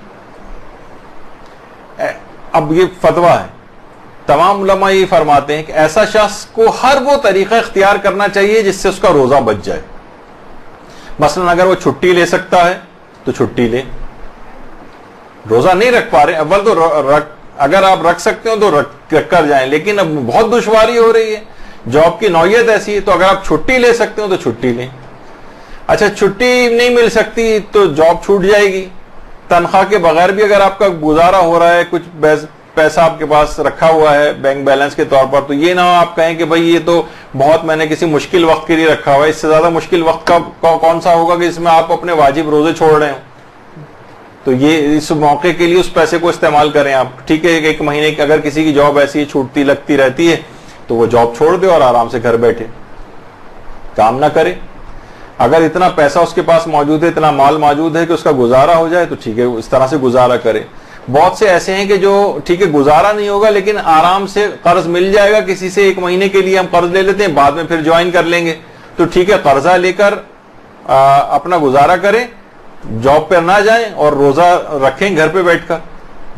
اب یہ فتویٰ ہے, تمام علماء یہ فرماتے ہیں کہ ایسا شخص کو ہر وہ طریقہ اختیار کرنا چاہیے جس سے اس کا روزہ بچ جائے. مثلا اگر وہ چھٹی لے سکتا ہے تو چھٹی لے. روزہ نہیں رکھ پا رہے اول تو اگر آپ رکھ سکتے ہو تو رکھ کر جائیں, لیکن اب بہت دشواری ہو رہی ہے, جاب کی نوعیت ایسی ہے, تو اگر آپ چھٹی لے سکتے ہو تو چھٹی لیں. اچھا چھٹی نہیں مل سکتی تو جاب چھوٹ جائے گی. تنخواہ کے بغیر بھی اگر آپ کا گزارا ہو رہا ہے, کچھ پیسہ آپ کے پاس رکھا ہوا ہے بینک بیلنس کے طور پر, تو یہ نہ آپ کہیں کہ بھئی یہ تو بہت میں نے کسی مشکل وقت کے لیے رکھا ہوا ہے, اس سے زیادہ مشکل وقت کا کون سا ہوگا کہ اس میں آپ اپنے واجب روزے چھوڑ رہے ہوں. تو یہ اس موقع کے لیے اس پیسے کو استعمال کریں آپ. ٹھیک ہے ایک مہینے کی اگر کسی کی جاب ایسی چھوٹتی لگتی رہتی ہے تو وہ جاب چھوڑ دے اور آرام سے گھر بیٹھے کام نہ کرے. اگر اتنا پیسہ اس کے پاس موجود ہے, اتنا مال موجود ہے کہ اس کا گزارا ہو جائے تو ٹھیک ہے اس طرح سے گزارا کرے. بہت سے ایسے ہیں کہ جو ٹھیک ہے گزارا نہیں ہوگا لیکن آرام سے قرض مل جائے گا کسی سے, ایک مہینے کے لیے ہم قرض لے لیتے ہیں بعد میں پھر جوائن کر لیں گے, تو ٹھیک ہے قرضہ لے کر اپنا گزارا کریں, جاب پر نہ جائیں اور روزہ رکھیں گھر پہ بیٹھ کر.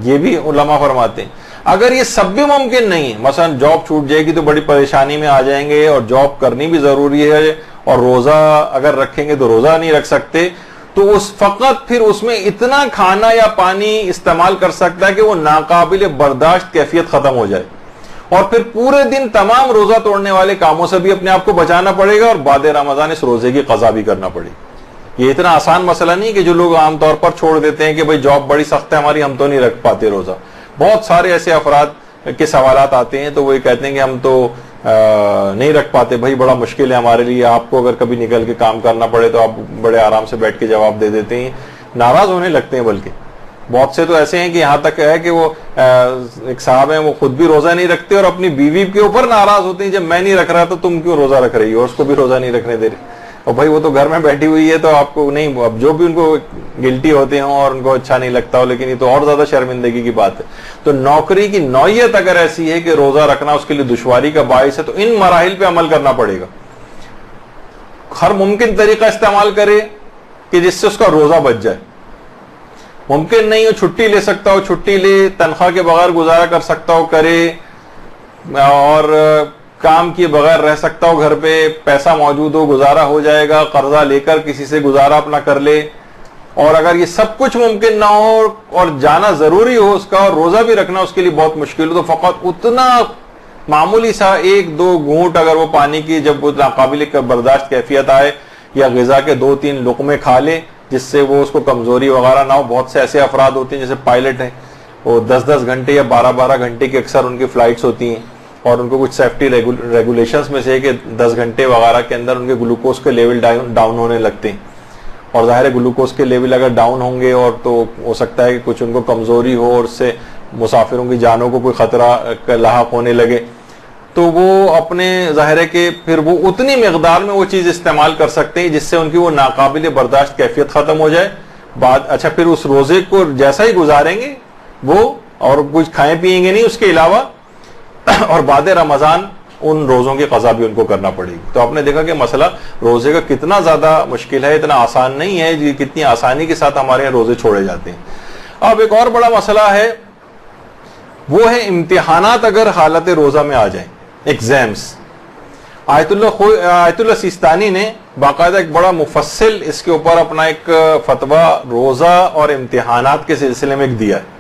یہ بھی علماء فرماتے ہیں. اگر یہ سب بھی ممکن نہیں ہے, مثلا جاب چھوٹ جائے گی تو بڑی پریشانی میں آ جائیں گے اور جاب کرنی بھی ضروری ہے اور روزہ اگر رکھیں گے تو روزہ نہیں رکھ سکتے, تو فقط پھر اس میں اتنا کھانا یا پانی استعمال کر سکتا ہے کہ وہ ناقابل برداشت کیفیت ختم ہو جائے, اور پھر پورے دن تمام روزہ توڑنے والے کاموں سے بھی اپنے آپ کو بچانا پڑے گا اور بعد رمضان اس روزے کی قضا بھی کرنا پڑے گی. یہ اتنا آسان مسئلہ نہیں کہ جو لوگ عام طور پر چھوڑ دیتے ہیں کہ بھئی جاب بڑی سخت ہے ہماری, ہم تو نہیں رکھ پاتے روزہ. بہت سارے ایسے افراد کے سوالات آتے ہیں تو وہ یہ کہتے ہیں کہ ہم تو نہیں رکھ پاتے, بھائی بڑا مشکل ہے ہمارے لیے, آپ کو اگر کبھی نکل کے کام کرنا پڑے تو آپ بڑے آرام سے بیٹھ کے جواب دے دیتے ہیں, ناراض ہونے لگتے ہیں. بلکہ بہت سے تو ایسے ہیں کہ یہاں تک ہے کہ وہ ایک صاحب ہیں وہ خود بھی روزہ نہیں رکھتے اور اپنی بیوی کے اوپر ناراض ہوتے ہیں, جب میں نہیں رکھ رہا تو تم کیوں روزہ رکھ رہی ہو, اور اس کو بھی روزہ نہیں رکھنے دے رہے. اور بھائی وہ تو گھر میں بیٹھی ہوئی ہے تو آپ کو نہیں, اب جو بھی ان کو گلٹی ہوتے ہوں اور ان کو اچھا نہیں لگتا ہو, لیکن یہ تو اور زیادہ شرمندگی کی بات ہے. تو نوکری کی نوعیت اگر ایسی ہے کہ روزہ رکھنا اس کے لیے دشواری کا باعث ہے تو ان مراحل پہ عمل کرنا پڑے گا. ہر ممکن طریقہ استعمال کرے کہ جس سے اس کا روزہ بچ جائے. ممکن نہیں ہو چھٹی لے سکتا ہو چھٹی لے, تنخواہ کے بغیر گزارا کر سکتا ہو کرے, اور کام کیے بغیر رہ سکتا ہو گھر پہ, پیسہ موجود ہو گزارا ہو جائے گا, قرضہ لے کر کسی سے گزارا اپنا کر لے. اور اگر یہ سب کچھ ممکن نہ ہو اور جانا ضروری ہو اس کا اور روزہ بھی رکھنا اس کے لیے بہت مشکل ہو, تو فقط اتنا معمولی سا 1-2 گھونٹ اگر وہ پانی کی جب وہ ناقابل برداشت کیفیت آئے یا غذا کے 2-3 لقمے کھا لے جس سے وہ اس کو کمزوری وغیرہ نہ ہو. بہت سے ایسے افراد ہوتے ہیں جیسے پائلٹ ہیں, وہ 10-10 گھنٹے یا 12-12 گھنٹے کی اکثر ان کی فلائٹس ہوتی ہیں, اور ان کو کچھ سیفٹی ریگولیشنز میں سے ہے کہ 10 گھنٹے وغیرہ کے اندر ان کے گلوکوز کے لیول ڈاؤن ہونے لگتے ہیں, اور ظاہر ہے گلوکوز کے لیول اگر ڈاؤن ہوں گے اور تو ہو سکتا ہے کہ کچھ ان کو کمزوری ہو اور اس سے مسافروں کی جانوں کو کوئی خطرہ لاحق ہونے لگے, تو وہ اپنے ظاہر ہے کہ پھر وہ اتنی مقدار میں وہ چیز استعمال کر سکتے ہیں جس سے ان کی وہ ناقابل برداشت کیفیت ختم ہو جائے. اچھا پھر اس روزے کو جیسا ہی گزاریں گے وہ, اور کچھ کھائیں پیئیں گے نہیں اس کے علاوہ, اور بعد رمضان ان روزوں کی قضا بھی ان کو کرنا پڑے گی. تو آپ نے دیکھا کہ مسئلہ روزے کا کتنا زیادہ مشکل ہے, اتنا آسان نہیں ہے, کتنی آسانی کے ساتھ ہمارے یہاں روزے چھوڑے جاتے ہیں. اب ایک اور بڑا مسئلہ ہے, وہ ہے امتحانات اگر حالت روزہ میں آ جائیں, ایگزامز. آیت اللہ سیستانی نے باقاعدہ ایک بڑا مفصل اس کے اوپر اپنا ایک فتویٰ روزہ اور امتحانات کے سلسلے میں ایک دیا ہے.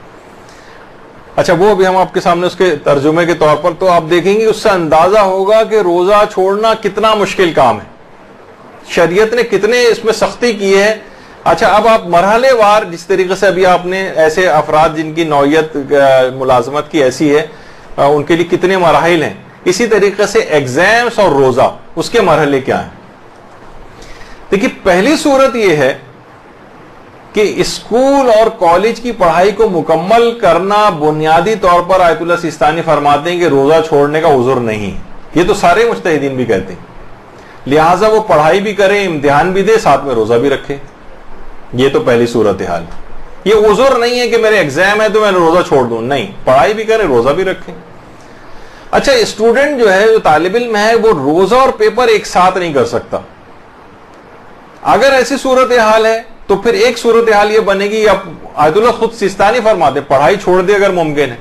اچھا وہ بھی ہم آپ کے سامنے اس کے ترجمے کے طور پر, تو آپ دیکھیں گے اس سے اندازہ ہوگا کہ روزہ چھوڑنا کتنا مشکل کام ہے, شریعت نے کتنے اس میں سختی کی ہے. اچھا اب آپ مرحلے وار جس طریقے سے ابھی آپ نے ایسے افراد جن کی نوعیت ملازمت کی ایسی ہے ان کے لیے کتنے مراحل ہیں, اسی طریقے سے ایگزامز اور روزہ اس کے مرحلے کیا ہیں. دیکھیے پہلی صورت یہ ہے کہ اسکول اور کالج کی پڑھائی کو مکمل کرنا بنیادی طور پر آیت اللہ سیستانی فرماتے ہیں کہ روزہ چھوڑنے کا عذر نہیں. یہ تو سارے مجتہدین بھی کہتے ہیں, لہٰذا وہ پڑھائی بھی کریں, امتحان بھی دے, ساتھ میں روزہ بھی رکھے. یہ تو پہلی صورتحال. یہ عذر نہیں ہے کہ میرے ایگزام ہے تو میں روزہ چھوڑ دوں, نہیں, پڑھائی بھی کریں روزہ بھی رکھیں. اچھا اسٹوڈنٹ جو ہے, جو طالب علم ہے, وہ روزہ اور پیپر ایک ساتھ نہیں کر سکتا. اگر ایسی صورتحال ہے تو پھر ایک صورتحال یہ بنے گی, آیت اللہ خود سیستانی فرماتے پڑھائی چھوڑ دے اگر ممکن ہے,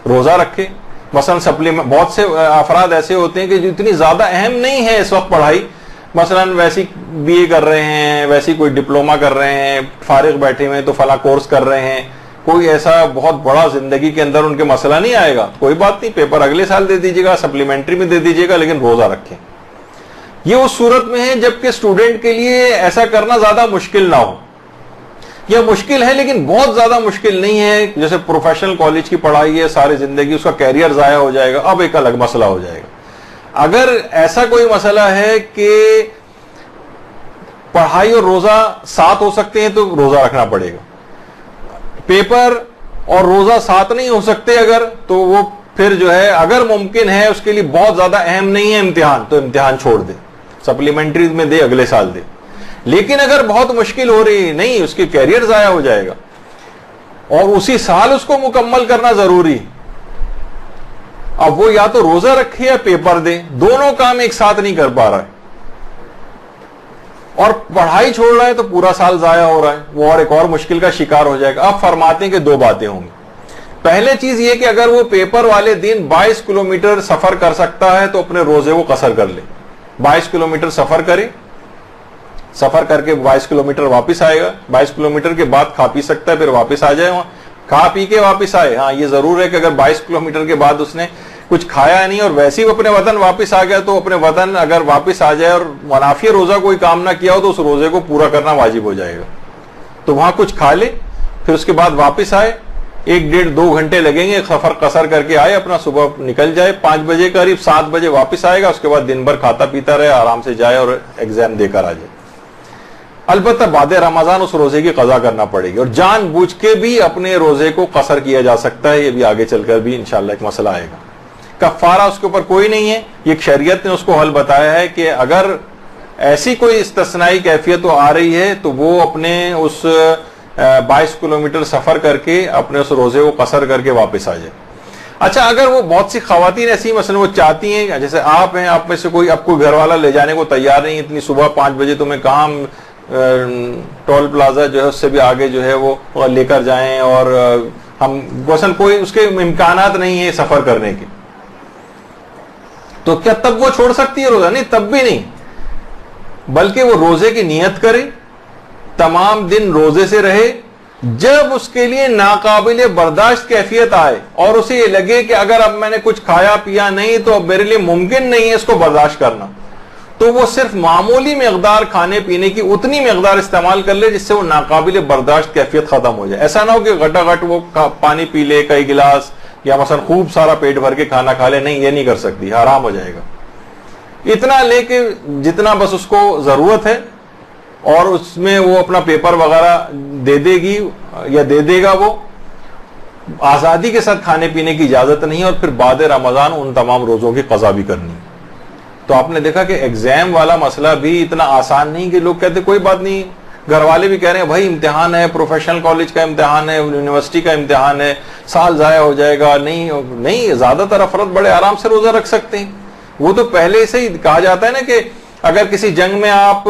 روزہ رکھے, مثلا سپلیمنٹ، بہت سے افراد ایسے ہوتے ہیں کہ جو اتنی زیادہ اہم نہیں ہے اس وقت پڑھائی، مثلا ویسی بی اے کر رہے ہیں، ویسی کوئی ڈپلوما کر رہے ہیں، فارغ بیٹھے ہوئے تو فلاں کورس کر رہے ہیں، کوئی ایسا بہت بڑا زندگی کے اندر ان کے مسئلہ نہیں آئے گا، کوئی بات نہیں، پیپر اگلے سال دے دیجیے گا، سپلیمنٹری میں دے دیجیے گا، لیکن روزہ رکھیں۔ یہ اس صورت میں ہے جبکہ اسٹوڈنٹ کے لیے ایسا کرنا زیادہ مشکل نہ ہو، یہ مشکل ہے لیکن بہت زیادہ مشکل نہیں ہے، جیسے پروفیشنل کالج کی پڑھائی ہے، ساری زندگی اس کا کیریئر ضائع ہو جائے گا، اب ایک الگ مسئلہ ہو جائے گا۔ اگر ایسا کوئی مسئلہ ہے کہ پڑھائی اور روزہ ساتھ ہو سکتے ہیں تو روزہ رکھنا پڑے گا، پیپر اور روزہ ساتھ نہیں ہو سکتے اگر، تو وہ پھر جو ہے اگر ممکن ہے اس کے لیے بہت زیادہ اہم نہیں ہے امتحان، تو امتحان چھوڑ دے، سپلیمنٹری میں دے، اگلے سال دے۔ لیکن اگر بہت مشکل ہو رہی ہے، نہیں، اس کی کیریئر ضائع ہو جائے گا اور اسی سال اس کو مکمل کرنا ضروری، اب وہ یا تو روزہ رکھے یا پیپر دے، دونوں کام ایک ساتھ نہیں کر پا رہا ہے اور پڑھائی چھوڑ رہا ہے تو پورا سال ضائع ہو رہا ہے، وہ اور ایک اور مشکل کا شکار ہو جائے گا۔ اب فرماتے ہیں کہ دو باتیں ہوں گی۔ پہلے چیز یہ کہ اگر وہ پیپر والے دن 22 کلومیٹر سفر کر سکتا ہے تو اپنے روزے کو قصر کر لے، 22 کلومیٹر سفر کرے، سفر کر کے 22 کلومیٹر واپس آئے گا، 22 کلومیٹر کے بعد کھا پی سکتا ہے، پھر واپس آ جائے، وہاں کھا پی کے واپس آئے۔ ہاں یہ ضرور ہے کہ اگر 22 کلومیٹر کے بعد اس نے کچھ کھایا نہیں اور ویسے ہی اپنے وطن واپس آ گیا تو اپنے وطن اگر واپس آ جائے اور منافی روزہ کوئی کام نہ کیا ہو تو اس روزے کو پورا کرنا واجب ہو جائے گا، تو وہاں کچھ کھا لے، پھر اس کے بعد واپس آئے، 1-1.5-2 گھنٹے لگیں گے، سفر قصر کر کے آئے، اپنا صبح نکل جائے 5 بجے قریب، 7 بجے واپس آئے گا، اس کے بعد دن بھر کھاتا پیتا رہے، آرام سے جائے اور ایگزام دے کر آ جائے۔ البتہ بعد رمضان اس روزے کی قضا کرنا پڑے گی اور جان بوجھ کے بھی اپنے روزے کو قصر کیا جا سکتا ہے، یہ بھی آگے چل کر بھی انشاءاللہ ایک مسئلہ آئے گا۔ کفارہ اس کے اوپر کوئی نہیں ہے، یہ شریعت نے اس کو حل بتایا ہے کہ اگر ایسی کوئی استثنائی کیفیت آ رہی ہے تو وہ اپنے اس 22 کلومیٹر سفر کر کے اپنے اس روزے کو قصر کر کے واپس آ جائے۔ اچھا اگر وہ بہت سی خواتین ایسی مثلا وہ چاہتی ہیں، جیسے آپ ہیں، آپ میں سے کوئی اب کوئی گھر والا لے جانے کو تیار نہیں، اتنی صبح 5 بجے تمہیں کہاں ٹول پلازا جو ہے اس سے بھی آگے جو ہے وہ لے کر جائیں اور ہم مثلا کوئی اس کے امکانات نہیں ہے سفر کرنے کے، تو کیا تب وہ چھوڑ سکتی ہے روزہ؟ نہیں، تب بھی نہیں، بلکہ وہ روزے کی نیت کرے، تمام دن روزے سے رہے، جب اس کے لیے ناقابل برداشت کیفیت آئے اور اسے یہ لگے کہ اگر اب میں نے کچھ کھایا پیا نہیں تو اب میرے لیے ممکن نہیں ہے اس کو برداشت کرنا، تو وہ صرف معمولی مقدار کھانے پینے کی اتنی مقدار استعمال کر لے جس سے وہ ناقابل برداشت کیفیت ختم ہو جائے۔ ایسا نہ ہو کہ گھٹا گھٹ وہ پانی پی لے کئی گلاس یا مثلا خوب سارا پیٹ بھر کے کھانا کھا لے، نہیں، یہ نہیں کر سکتی، حرام ہو جائے گا۔ اتنا لے کہ جتنا بس اس کو ضرورت ہے اور اس میں وہ اپنا پیپر وغیرہ دے دے گی یا دے دے گا، وہ آزادی کے ساتھ کھانے پینے کی اجازت نہیں، اور پھر بعد رمضان ان تمام روزوں کی قضا بھی کرنی۔ تو آپ نے دیکھا کہ ایگزام والا مسئلہ بھی اتنا آسان نہیں کہ لوگ کہتے کوئی بات نہیں، گھر والے بھی کہہ رہے ہیں بھائی امتحان ہے، پروفیشنل کالج کا امتحان ہے، یونیورسٹی کا امتحان ہے، سال ضائع ہو جائے گا، نہیں، زیادہ تر افراد بڑے آرام سے روزہ رکھ سکتے ہیں۔ وہ تو پہلے سے ہی کہا جاتا ہے نا کہ اگر کسی جنگ میں آپ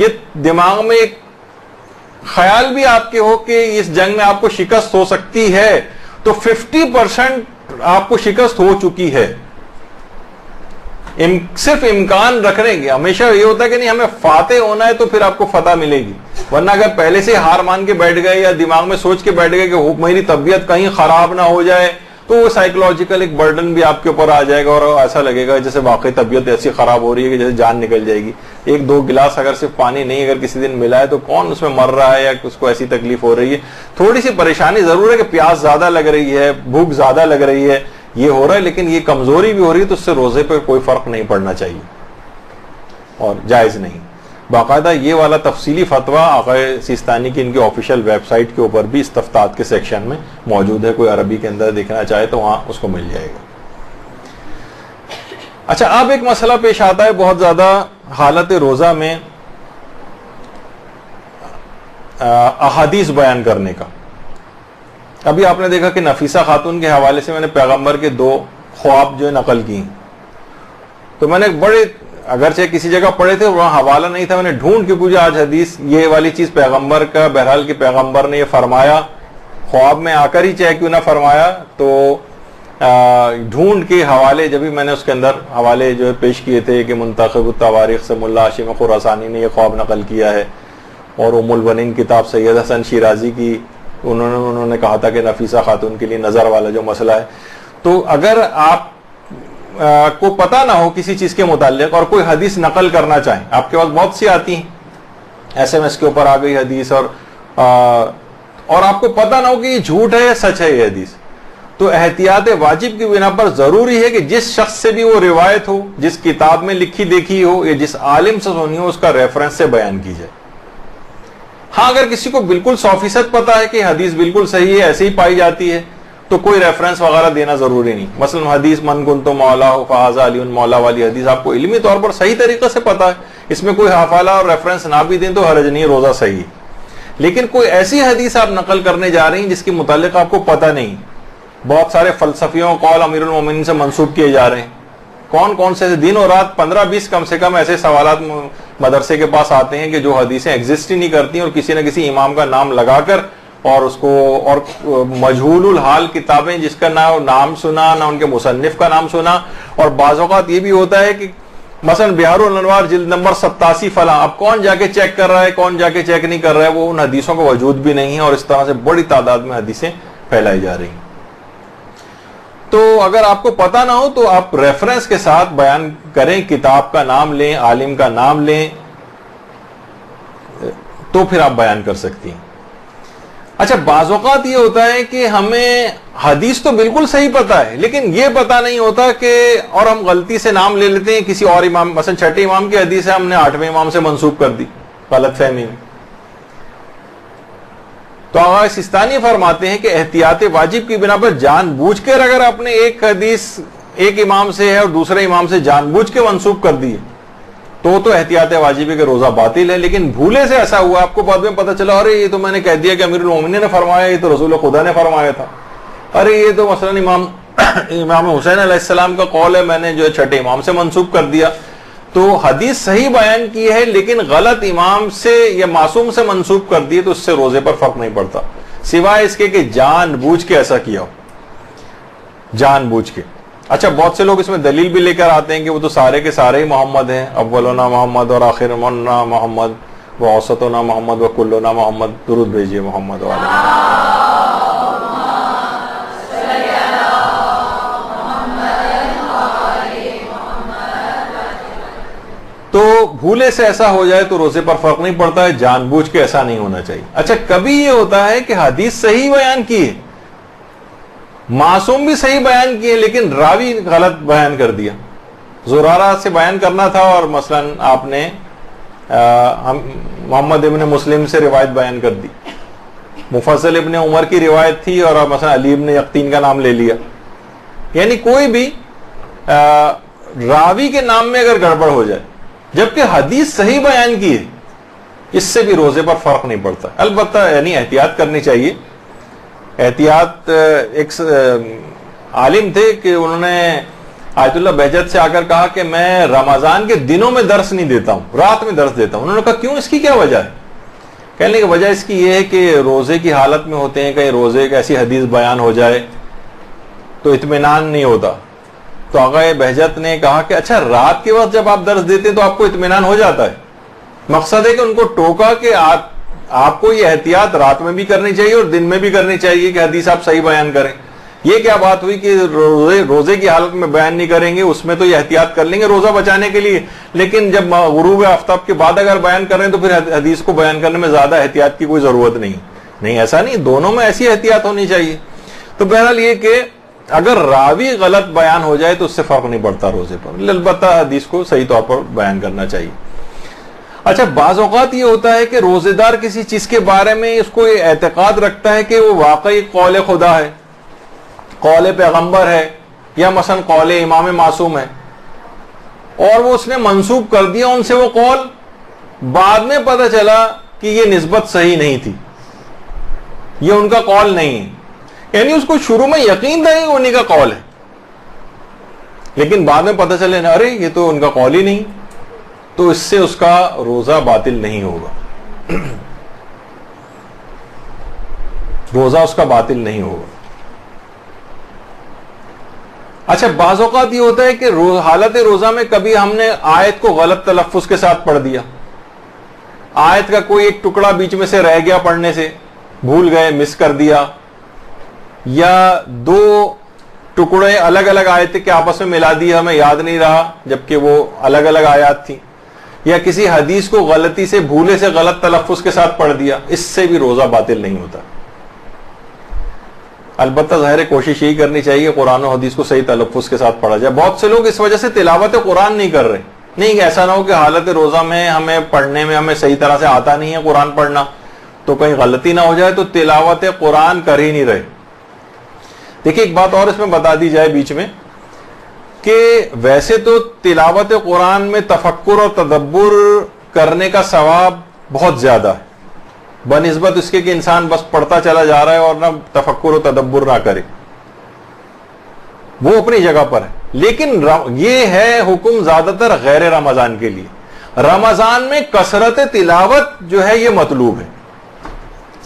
یہ دماغ میں ایک خیال بھی آپ کے ہو کہ اس جنگ میں آپ کو شکست ہو سکتی ہے تو 50% آپ کو شکست ہو چکی ہے، صرف امکان رکھنے کے۔ ہمیشہ یہ ہوتا ہے کہ نہیں ہمیں فاتح ہونا ہے تو پھر آپ کو فتح ملے گی، ورنہ اگر پہلے سے ہار مان کے بیٹھ گئے یا دماغ میں سوچ کے بیٹھ گئے کہ میری طبیعت کہیں خراب نہ ہو جائے تو وہ سائیکولوجیکل ایک برڈن بھی آپ کے اوپر آ جائے گا اور ایسا لگے گا جیسے واقعی طبیعت ایسی خراب ہو رہی ہے کہ جیسے جان نکل جائے گی۔ 1-2 گلاس اگر صرف پانی نہیں اگر کسی دن ملا ہے تو کون اس میں مر رہا ہے یا اس کو ایسی تکلیف ہو رہی ہے؟ تھوڑی سی پریشانی ضرور ہے کہ پیاس زیادہ لگ رہی ہے، بھوک زیادہ لگ رہی ہے، یہ ہو رہا ہے، لیکن یہ کمزوری بھی ہو رہی ہے تو اس سے روزے پہ کوئی فرق نہیں پڑنا چاہیے اور جائز نہیں۔ باقاعدہ یہ والا تفصیلی فتویٰ آقا سیستانی کی ان کی آفیشیل ویب سائٹ کے اوپر بھی استفتاءات کے سیکشن میں موجود ہے، کوئی عربی کے اندر دیکھنا چاہے تو وہاں اس کو مل جائے گا۔ اچھا اب ایک مسئلہ پیش آتا ہے بہت زیادہ حالت روزہ میں احادیث بیان کرنے کا۔ ابھی آپ نے دیکھا کہ نفیسہ خاتون کے حوالے سے میں نے پیغمبر کے 2 خواب جو نقل کی، تو میں نے بڑے اگرچہ کسی جگہ پڑھے تھے وہاں حوالہ نہیں تھا، میں نے ڈھونڈ کے پوچھا آج حدیث یہ والی چیز پیغمبر کا، بہرحال کہ پیغمبر نے یہ فرمایا، خواب میں آ کر ہی چاہے کیوں نہ فرمایا، تو ڈھونڈ کے حوالے، جب بھی میں نے اس کے اندر حوالے جو پیش کیے تھے کہ منتخب التواریخ سے ملا ہاشم خراسانی نے یہ خواب نقل کیا ہے، اور ام البنین کتاب سید حسن شیرازی کی انہوں نے کہا تھا کہ نفیسہ خاتون کے لیے نظر والا جو مسئلہ ہے. تو اگر آپ کو پتہ نہ ہو کسی چیز کے متعلق اور کوئی حدیث نقل کرنا چاہیں، آپ کے پاس بہت سی آتی ہیں SMS کے اوپر آ گئی حدیث، اور آپ کو پتہ نہ ہو کہ یہ جھوٹ ہے یا سچ ہے یہ حدیث، تو احتیاط واجب کی بنا پر ضروری ہے کہ جس شخص سے بھی وہ روایت ہو، جس کتاب میں لکھی دیکھی ہو یا جس عالم سے سنی ہو، اس کا ریفرنس سے بیان کی جائے. ہاں اگر کسی کو بالکل 100% پتا ہے کہ حدیث بالکل صحیح ہے، ایسے ہی پائی جاتی ہے، تو کوئی ریفرنس وغیرہ دینا ضروری نہیں. مثلا حدیث من کنت مولا فہذا علی مولا والی حدیث آپ کو علمی طور پر صحیح طریقے سے پتا ہے، اس میں کوئی حوالہ اور ریفرنس نہ بھی دیں تو حرج نہیں، روزہ صحیح ہے. لیکن کوئی ایسی حدیث آپ نقل کرنے جا رہی ہیں جس کے متعلق آپ کو پتہ نہیں، بہت سارے فلسفیوں قول امیر المومنین سے منسوب کیے جا رہے ہیں، کون سے دن اور رات 15-20 کم سے کم ایسے سوالات مدرسے کے پاس آتے ہیں کہ جو حدیثیں ایگزسٹ ہی نہیں کرتی، اور کسی نہ کسی امام کا نام لگا کر اور اس کو، اور مجہول الحال کتابیں جس کا نہ نام سنا نہ ان کے مصنف کا نام سنا. اور بعض اوقات یہ بھی ہوتا ہے کہ مثلا بہار الانوار جلد نمبر 87 فلاں، اب کون جا کے چیک کر رہا ہے کون جا کے چیک نہیں کر رہا ہے، وہ ان حدیثوں کا وجود بھی نہیں ہے، اور اس طرح سے بڑی تعداد میں حدیثیں پھیلائی جا رہی ہیں. تو اگر آپ کو پتہ نہ ہو تو آپ ریفرنس کے ساتھ بیان کریں، کتاب کا نام لیں، عالم کا نام لیں، تو پھر آپ بیان کر سکتی ہیں. اچھا بعض اوقات یہ ہوتا ہے کہ ہمیں حدیث تو بالکل صحیح پتا ہے لیکن یہ پتا نہیں ہوتا کہ، اور ہم غلطی سے نام لے لیتے ہیں کسی اور امام، مثلا چھٹے امام کی حدیث ہے ہم نے 8ویں امام سے منسوب کر دی غلط فہمی میں. تو آغا سستانی فرماتے ہیں کہ احتیاط واجب کی بنا پر جان بوجھ کر اگر آپ نے ایک حدیث ایک امام سے ہے اور دوسرے امام سے جان بوجھ کے منسوب کر دی تو احتیاط واجب ہے کہ روزہ باطل ہے. لیکن بھولے سے ایسا ہوا، آپ کو بعد میں پتہ چلا ارے یہ تو میں نے کہہ دیا کہ امیر المومنین نے فرمایا، یہ تو رسول خدا نے فرمایا تھا، ارے یہ تو مثلا امام حسین علیہ السلام کا قول ہے، میں نے جو ہے چھٹے امام سے منسوب کر دیا. تو حدیث صحیح بیان کی ہے لیکن غلط امام سے یا معصوم سے منسوب کر دی تو اس سے روزے پر فرق نہیں پڑتا، سوائے اس کے کہ جان بوجھ کے ایسا کیا ہو، جان بوجھ کے. اچھا بہت سے لوگ اس میں دلیل بھی لے کر آتے ہیں کہ وہ تو سارے کے سارے ہی محمد ہیں، اولنا محمد اور آخرنا محمد و اوسطنا محمد و کلنا محمد. درود بھیجیے محمد والے. تو بھولے سے ایسا ہو جائے تو روزے پر فرق نہیں پڑتا ہے، جان بوجھ کے ایسا نہیں ہونا چاہیے. اچھا کبھی یہ ہوتا ہے کہ حدیث صحیح بیان کی ہے، معصوم بھی صحیح بیان کیے لیکن راوی غلط بیان کر دیا. زرارہ سے بیان کرنا تھا اور مثلا آپ نے محمد ابن مسلم سے روایت بیان کر دی، مفضل ابن عمر کی روایت تھی اور مثلا علی ابن یقطین کا نام لے لیا. یعنی کوئی بھی راوی کے نام میں اگر گڑبڑ ہو جائے جبکہ حدیث صحیح بیان کی ہے، اس سے بھی روزے پر فرق نہیں پڑتا. البتہ یعنی احتیاط کرنی چاہیے. احتیاط، ایک عالم تھے کہ انہوں نے آیت اللہ بہجت سے آ کر کہا کہ میں رمضان کے دنوں میں درس نہیں دیتا ہوں، رات میں درس دیتا ہوں. انہوں نے کہا کیوں، اس کی کیا وجہ ہے؟ کہنے کی وجہ اس کی یہ ہے کہ روزے کی حالت میں ہوتے ہیں، کہیں روزے کی ایسی حدیث بیان ہو جائے تو اطمینان نہیں ہوتا. تو آقا بہجت نے کہا کہ اچھا رات کے وقت جب آپ درس دیتے ہیں تو آپ کو اطمینان ہو جاتا ہے. مقصد ہے کہ ان کو ٹوکا کہ آپ کو یہ احتیاط رات میں بھی کرنی چاہیے اور دن میں بھی کرنی چاہیے کہ حدیث آپ صحیح بیان کریں. یہ کیا بات ہوئی کہ روزے کی حالت میں بیان نہیں کریں گے، اس میں تو یہ احتیاط کر لیں گے روزہ بچانے کے لیے، لیکن جب غروب آفتاب کے بعد اگر بیان کر رہے ہیں تو پھر حدیث کو بیان کرنے میں زیادہ احتیاط کی کوئی ضرورت نہیں. ایسا نہیں، دونوں میں ایسی احتیاط ہونی چاہیے. تو بہرحال یہ کہ اگر راوی غلط بیان ہو جائے تو اس سے فرق نہیں پڑتا روزے پر، البتہ حدیث کو صحیح طور پر بیان کرنا چاہیے. اچھا بعض اوقات یہ ہوتا ہے کہ روزے دار کسی چیز کے بارے میں اس کو یہ اعتقاد رکھتا ہے کہ وہ واقعی قول خدا ہے، قول پیغمبر ہے، یا مثلا قول امام معصوم ہے، اور وہ اس نے منسوب کر دیا ان سے وہ قول، بعد میں پتہ چلا کہ یہ نسبت صحیح نہیں تھی، یہ ان کا قول نہیں ہے. یعنی اس کو شروع میں یقین تھا کہ انہی کا قول ہے لیکن بعد میں پتہ چلے نا ارے یہ تو ان کا قول ہی نہیں، تو اس سے اس کا روزہ باطل نہیں ہوگا، روزہ اس کا باطل نہیں ہوگا. اچھا بعض اوقات یہ ہوتا ہے کہ حالت روزہ میں کبھی ہم نے آیت کو غلط تلفظ کے ساتھ پڑھ دیا، آیت کا کوئی ایک ٹکڑا بیچ میں سے رہ گیا پڑھنے سے، بھول گئے، مس کر دیا، یا دو ٹکڑے الگ الگ آیتیں کے آپس میں ملا دی، ہمیں یاد نہیں رہا جبکہ وہ الگ الگ آیات تھیں، یا کسی حدیث کو غلطی سے بھولے سے غلط تلفظ کے ساتھ پڑھ دیا، اس سے بھی روزہ باطل نہیں ہوتا۔ البتہ ظاہر کوشش یہی کرنی چاہیے قرآن و حدیث کو صحیح تلفظ کے ساتھ پڑھا جائے۔ بہت سے لوگ اس وجہ سے تلاوت قرآن نہیں کر رہے، نہیں ایسا نہ ہو کہ حالت روزہ میں ہمیں پڑھنے میں ہمیں صحیح طرح سے آتا نہیں ہے قرآن پڑھنا، تو کہیں غلطی نہ ہو جائے تو تلاوت قرآن کر ہی نہیں رہے۔ دیکھیں ایک بات اور اس میں بتا دی جائے بیچ میں کہ ویسے تو تلاوت قرآن میں تفکر اور تدبر کرنے کا ثواب بہت زیادہ ہے بنسبت اس کے کہ انسان بس پڑھتا چلا جا رہا ہے اور نہ تفکر و تدبر نہ کرے، وہ اپنی جگہ پر ہے، لیکن یہ ہے حکم زیادہ تر غیر رمضان کے لیے۔ رمضان میں کثرت تلاوت جو ہے یہ مطلوب ہے،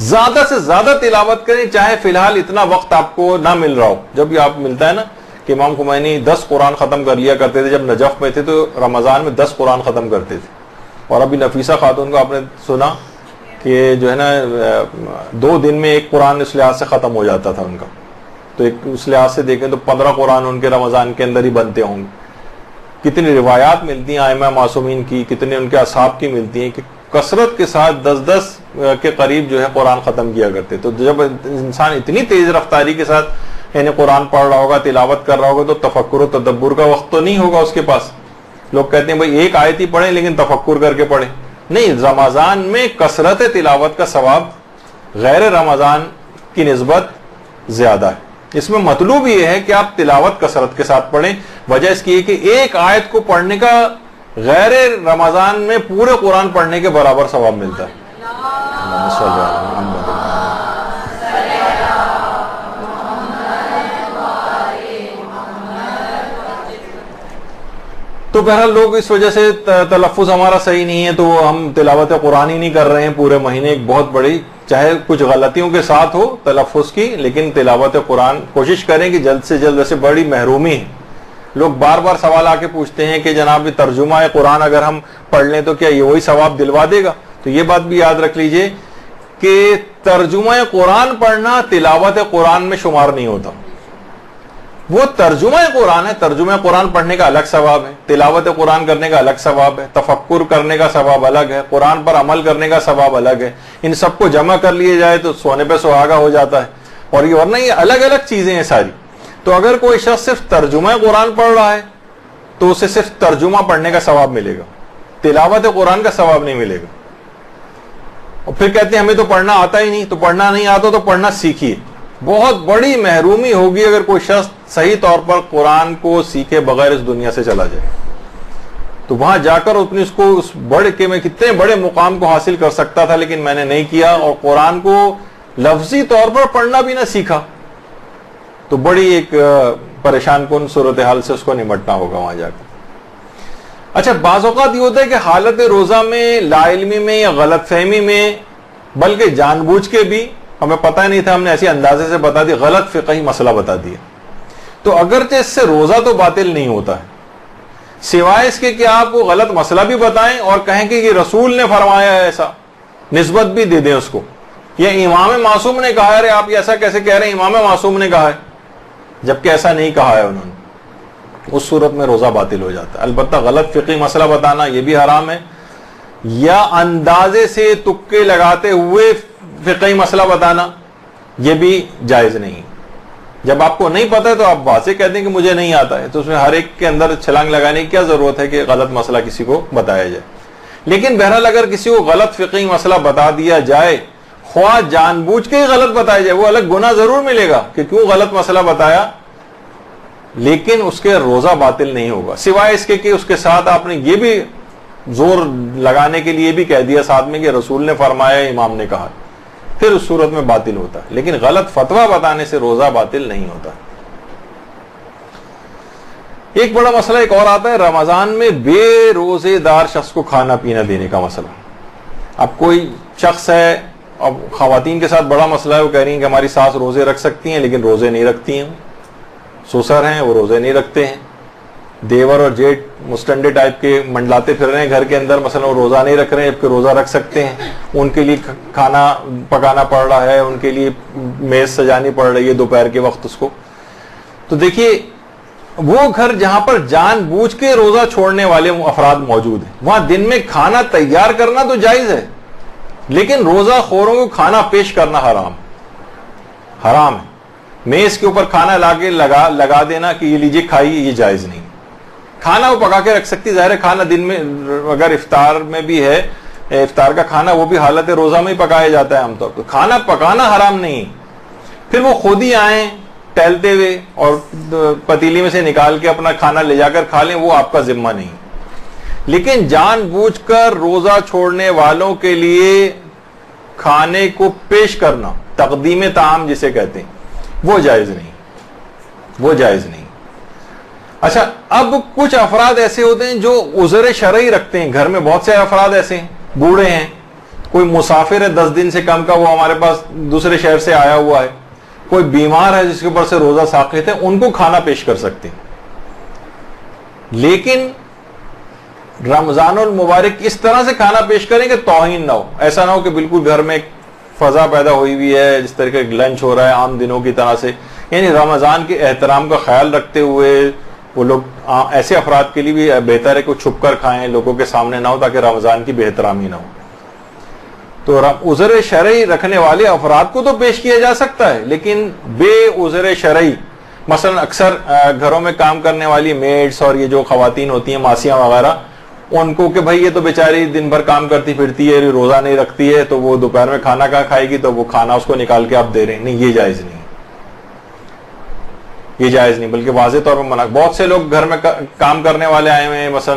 زیادہ سے زیادہ تلاوت کریں، چاہے فی الحال اتنا وقت آپ کو نہ مل رہا ہو۔ جب یہ آپ ملتا ہے نا کہ امام خمینی 10 قرآن ختم کر لیا کرتے تھے جب نجف میں تھے، تو رمضان میں 10 قرآن ختم کرتے تھے، اور ابھی نفیسہ خاتون کو آپ نے سنا کہ جو ہے نا 2 دن میں 1 قرآن اس لحاظ سے ختم ہو جاتا تھا ان کا، تو ایک اس لحاظ سے دیکھیں تو 15 قرآن ان کے رمضان کے اندر ہی بنتے ہوں گے۔ کتنی روایات ملتی ہیں ائمہ معصومین کی، کتنے ان کے اصحاب کی ملتی ہیں کہ کثرت کے ساتھ 10 کے قریب جو ہے قرآن ختم کیا کرتے۔ تو جب انسان اتنی تیز رفتاری کے ساتھ یعنی قرآن پڑھ رہا ہوگا، تلاوت کر رہا ہوگا، تو تفکر و تدبر کا وقت تو نہیں ہوگا اس کے پاس۔ لوگ کہتے ہیں بھائی ایک آیت ہی پڑھیں لیکن تفکر کر کے پڑھیں، نہیں، رمضان میں کثرت تلاوت کا ثواب غیر رمضان کی نسبت زیادہ ہے۔ اس میں مطلوب یہ ہے کہ آپ تلاوت کثرت کے ساتھ پڑھیں، وجہ اس کی ہے کہ ایک آیت کو پڑھنے کا غیر رمضان میں پورے قرآن پڑھنے کے برابر ثواب ملتا ہے۔ تو بہرحال لوگ اس وجہ سے تلفظ ہمارا صحیح نہیں ہے تو ہم تلاوت قرآن ہی نہیں کر رہے ہیں پورے مہینے، ایک بہت بڑی، چاہے کچھ غلطیوں کے ساتھ ہو تلفظ کی، لیکن تلاوت قرآن کوشش کریں کہ جلد سے جلد، ایسے بڑی محرومی ہے۔ لوگ بار بار سوال آ کے پوچھتے ہیں کہ جناب ترجمہ قرآن اگر ہم پڑھ لیں تو کیا یہ وہی ثواب دلوا دے گا؟ تو یہ بات بھی یاد رکھ لیجئے کہ ترجمہ قرآن پڑھنا تلاوت قرآن میں شمار نہیں ہوتا، وہ ترجمہ قرآن ہے۔ ترجمہ قرآن پڑھنے کا الگ ثواب ہے، تلاوت قرآن کرنے کا الگ ثواب ہے، تفکر کرنے کا ثواب الگ ہے، قرآن پر عمل کرنے کا ثواب الگ ہے۔ ان سب کو جمع کر لیے جائے تو سونے پہ سہاگا ہو جاتا ہے، اور یہ ورنہ یہ الگ الگ چیزیں ہیں ساری۔ تو اگر کوئی شخص صرف ترجمہ قرآن پڑھ رہا ہے تو اسے صرف ترجمہ پڑھنے کا ثواب ملے گا، تلاوت قرآن کا ثواب نہیں ملے گا۔ اور پھر کہتے ہیں ہمیں تو پڑھنا آتا ہی نہیں، تو پڑھنا نہیں آتا تو پڑھنا سیکھیے۔ بہت بڑی محرومی ہوگی اگر کوئی شخص صحیح طور پر قرآن کو سیکھے بغیر اس دنیا سے چلا جائے، تو وہاں جا کر اپنی اس کو اس بڑے کہ میں کتنے بڑے مقام کو حاصل کر سکتا تھا لیکن میں نے نہیں کیا، اور قرآن کو لفظی طور پر پڑھنا بھی نہ سیکھا، تو بڑی ایک پریشان کن صورتحال سے اس کو نمٹنا ہوگا وہاں جا کر۔ اچھا بعض اوقات یہ ہوتا ہے کہ حالت روزہ میں لا علمی میں یا غلط فہمی میں، بلکہ جان بوجھ کے بھی، ہمیں پتہ نہیں تھا، ہم نے ایسی اندازے سے بتا دی، غلط فقہی مسئلہ بتا دیا، تو اگرچہ اس سے روزہ تو باطل نہیں ہوتا ہے، سوائے اس کے کہ آپ کو غلط مسئلہ بھی بتائیں اور کہیں کہ یہ رسول نے فرمایا ہے، ایسا نسبت بھی دے دیں اس کو، یا امام معصوم نے کہا ہے، ارے آپ یہ ایسا کیسے کہہ رہے ہیں، امام معصوم نے کہا ہے، جبکہ ایسا نہیں کہا ہے انہوں نے، اس صورت میں روزہ باطل ہو جاتا ہے۔ البتہ غلط فقہی مسئلہ بتانا یہ بھی حرام ہے، یا اندازے سے تکے لگاتے ہوئے فقہی مسئلہ بتانا یہ بھی جائز نہیں۔ جب آپ کو نہیں پتا ہے تو آپ واضح کہتے ہیں کہ مجھے نہیں آتا ہے، تو اس میں ہر ایک کے اندر چھلانگ لگانے کی کیا ضرورت ہے کہ غلط مسئلہ کسی کو بتایا جائے۔ لیکن بہرحال اگر کسی کو غلط فقہی مسئلہ بتا دیا جائے، خواہ جان بوجھ کے ہی غلط بتایا جائے، وہ الگ گناہ ضرور ملے گا کہ کیوں غلط مسئلہ بتایا، لیکن اس کے روزہ باطل نہیں ہوگا، سوائے اس کے کہ اس کے ساتھ آپ نے یہ بھی زور لگانے کے لیے بھی کہہ دیا ساتھ میں کہ رسول نے فرمایا، امام نے کہا، پھر اس صورت میں باطل ہوتا ہے۔ لیکن غلط فتویٰ بتانے سے روزہ باطل نہیں ہوتا۔ ایک بڑا مسئلہ ایک اور آتا ہے رمضان میں بے روزے دار شخص کو کھانا پینا دینے کا مسئلہ۔ اب کوئی شخص ہے، اب خواتین کے ساتھ بڑا مسئلہ ہے، وہ کہہ رہی ہیں کہ ہماری ساس روزے رکھ سکتی ہیں لیکن روزے نہیں رکھتی ہیں، سسر ہیں وہ روزے نہیں رکھتے ہیں, دیور اور جیٹ مسٹنڈے ٹائپ کے منڈلاتے پھر رہے ہیں گھر کے اندر, مثلا وہ روزہ نہیں رکھ رہے ہیں جبکہ روزہ رکھ سکتے ہیں, ان کے لیے کھانا پکانا پڑ رہا ہے, ان کے لیے میز سجانی پڑ رہی ہے دوپہر کے وقت اس کو. تو دیکھیے وہ گھر جہاں پر جان بوجھ کے روزہ چھوڑنے والے افراد موجود ہیں, وہاں دن میں کھانا تیار کرنا تو جائز ہے, لیکن روزہ خوروں کو کھانا پیش کرنا حرام ہے. میز کے اوپر کھانا لگا دینا کہ یہ لیجیے کھائیے, یہ جائز نہیں. کھانا وہ پکا کے رکھ سکتی, ظاہر ہے کھانا دن میں اگر افطار میں بھی ہے, افطار کا کھانا وہ بھی حالت روزہ میں ہی پکایا جاتا ہے عام طور پر. کھانا پکانا حرام نہیں, پھر وہ خود ہی آئیں ٹہلتے ہوئے اور پتیلی میں سے نکال کے اپنا کھانا لے جا کر کھا لیں, وہ آپ کا ذمہ نہیں. لیکن جان بوجھ کر روزہ چھوڑنے والوں کے لیے کھانے کو پیش کرنا, تقدیم طعام جسے کہتے ہیں, وہ جائز نہیں, وہ جائز نہیں. اچھا, اب کچھ افراد ایسے ہوتے ہیں جو عذر شرعی رکھتے ہیں. گھر میں بہت سے افراد ایسے ہیں, بوڑھے ہیں, کوئی مسافر ہے 10 دن سے کم کا, وہ ہمارے پاس دوسرے شہر سے آیا ہوا ہے, کوئی بیمار ہے جس کے اوپر سے روزہ ساقط ہے, ان کو کھانا پیش کر سکتے ہیں. لیکن رمضان المبارک اس طرح سے کھانا پیش کریں کہ توہین نہ ہو. ایسا نہ ہو کہ بالکل گھر میں ایک فضا پیدا ہوئی ہوئی ہے جس طرح کا لنچ ہو رہا ہے عام دنوں کی طرح سے. یعنی رمضان کے احترام کا خیال رکھتے ہوئے وہ لوگ, ایسے افراد کے لیے بھی بہتر ہے کہ وہ چھپ کر کھائیں, لوگوں کے سامنے نہ ہو, تاکہ رمضان کی بے احترامی نہ ہو. تو عذر شرعی رکھنے والے افراد کو تو پیش کیا جا سکتا ہے, لیکن بے عذر شرعی, مثلا اکثر گھروں میں کام کرنے والی میڈس اور یہ جو خواتین ہوتی ہیں ماسیاں وغیرہ, ان کو کہ بھائی یہ تو بیچاری دن بھر کام کرتی پھرتی ہے, روزہ نہیں رکھتی ہے, تو وہ دوپہر میں کھانا کہاں کھائے گی, تو وہ کھانا اس کو نکال کے آپ دے رہے ہیں. نہیں, یہ جائز نہیں, یہ جائز نہیں, بلکہ واضح طور پر منع. بہت سے لوگ گھر میں کام کرنے والے آئے ہوئے ہیں, مثلا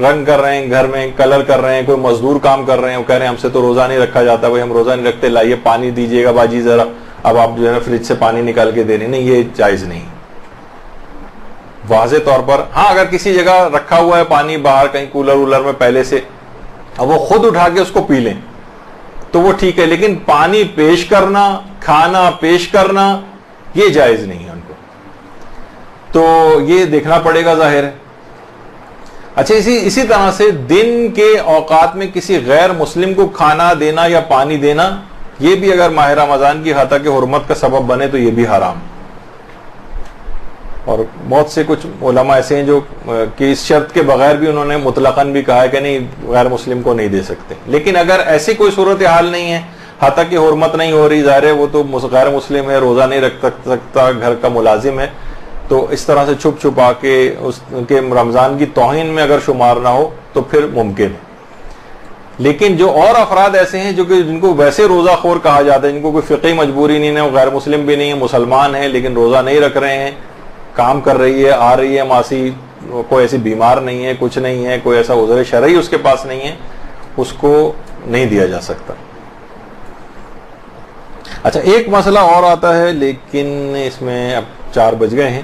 رنگ کر رہے ہیں, گھر میں کلر کر رہے ہیں, کوئی مزدور کام کر رہے ہیں, وہ کہہ رہے ہیں ہم سے تو روزہ نہیں رکھا جاتا, بھائی ہم روزہ نہیں رکھتے, لائیے پانی دیجیے گا باجی ذرا, اب آپ جو ہے فریج سے پانی نکال کے دے رہے ہیں. نہیں, یہ جائز نہیں واضح طور پر. ہاں, اگر کسی جگہ رکھا ہوا ہے پانی باہر کہیں کولر وولر میں پہلے سے, اب وہ خود اٹھا کے اس کو پی لیں تو وہ ٹھیک ہے, لیکن پانی پیش کرنا, کھانا پیش کرنا, یہ جائز نہیں ہے ان کو. تو یہ دیکھنا پڑے گا, ظاہر ہے. اچھا, اسی طرح سے دن کے اوقات میں کسی غیر مسلم کو کھانا دینا یا پانی دینا, یہ بھی اگر ماہ رمضان کی حتا کے حرمت کا سبب بنے تو یہ بھی حرام. اور بہت سے کچھ علماء ایسے ہیں جو کہ اس شرط کے بغیر بھی انہوں نے مطلقاً بھی کہا ہے کہ نہیں, غیر مسلم کو نہیں دے سکتے. لیکن اگر ایسی کوئی صورتحال نہیں ہے, حتا کی حرمت نہیں ہو رہی, ظاہر ہے وہ تو غیر مسلم ہے, روزہ نہیں رکھ سکتا, گھر کا ملازم ہے, تو اس طرح سے چھپ چھپا کے اس کے رمضان کی توہین میں اگر شمار نہ ہو تو پھر ممکن ہے. لیکن جو اور افراد ایسے ہیں جو کہ جن کو ویسے روزہ خور کہا جاتا ہے, جن کو کوئی فقہی مجبوری نہیں ہے, وہ غیر مسلم بھی نہیں ہے, مسلمان ہیں لیکن روزہ نہیں رکھ رہے ہیں, کام کر رہی ہے, آ رہی ہے ماسی, کوئی ایسی بیمار نہیں ہے, کچھ نہیں ہے, کوئی ایسا عذر شرعی اس کے پاس نہیں ہے, اس کو نہیں دیا جا سکتا. اچھا, ایک مسئلہ اور آتا ہے, لیکن اس میں اب 4 بج گئے ہیں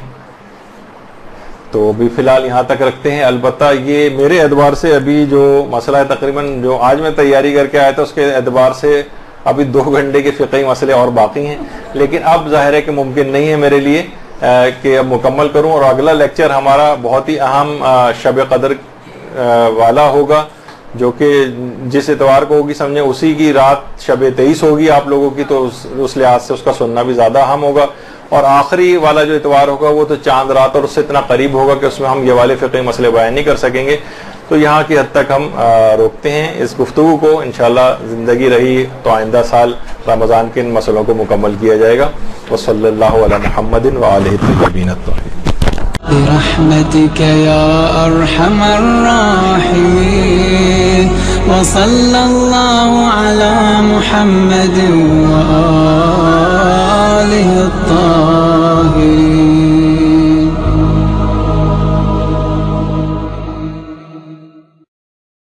تو ابھی فی الحال یہاں تک رکھتے ہیں. البتہ یہ میرے اعتبار سے ابھی جو مسئلہ ہے, تقریباً جو آج میں تیاری کر کے آیا تھا اس کے اعتبار سے ابھی 2 گھنٹے کے فقہی مسئلے اور باقی ہیں, لیکن اب ظاہر ہے کہ ممکن نہیں ہے میرے لیے کہ اب مکمل کروں. اور اگلا لیکچر ہمارا بہت ہی اہم شب قدر والا ہوگا, جو کہ جس اتوار کو ہوگی سمجھیں اسی کی رات شب 23 ہوگی آپ لوگوں کی, تو اس لحاظ سے اس کا سننا بھی زیادہ اہم ہوگا. اور آخری والا جو اتوار ہوگا وہ تو چاند رات اور اس سے اتنا قریب ہوگا کہ اس میں ہم یہ والے فقہی مسئلے بیان نہیں کر سکیں گے. تو یہاں کی حد تک ہم روکتے ہیں اس گفتگو کو. انشاءاللہ زندگی رہی تو آئندہ سال رمضان کے ان مسئلوں کو مکمل کیا جائے گا. وصلی اللہ علی محمد وآلہ الطیبین الطاہرین. برحمتك يا أرحم الراحمين وصلى الله على محمد وآله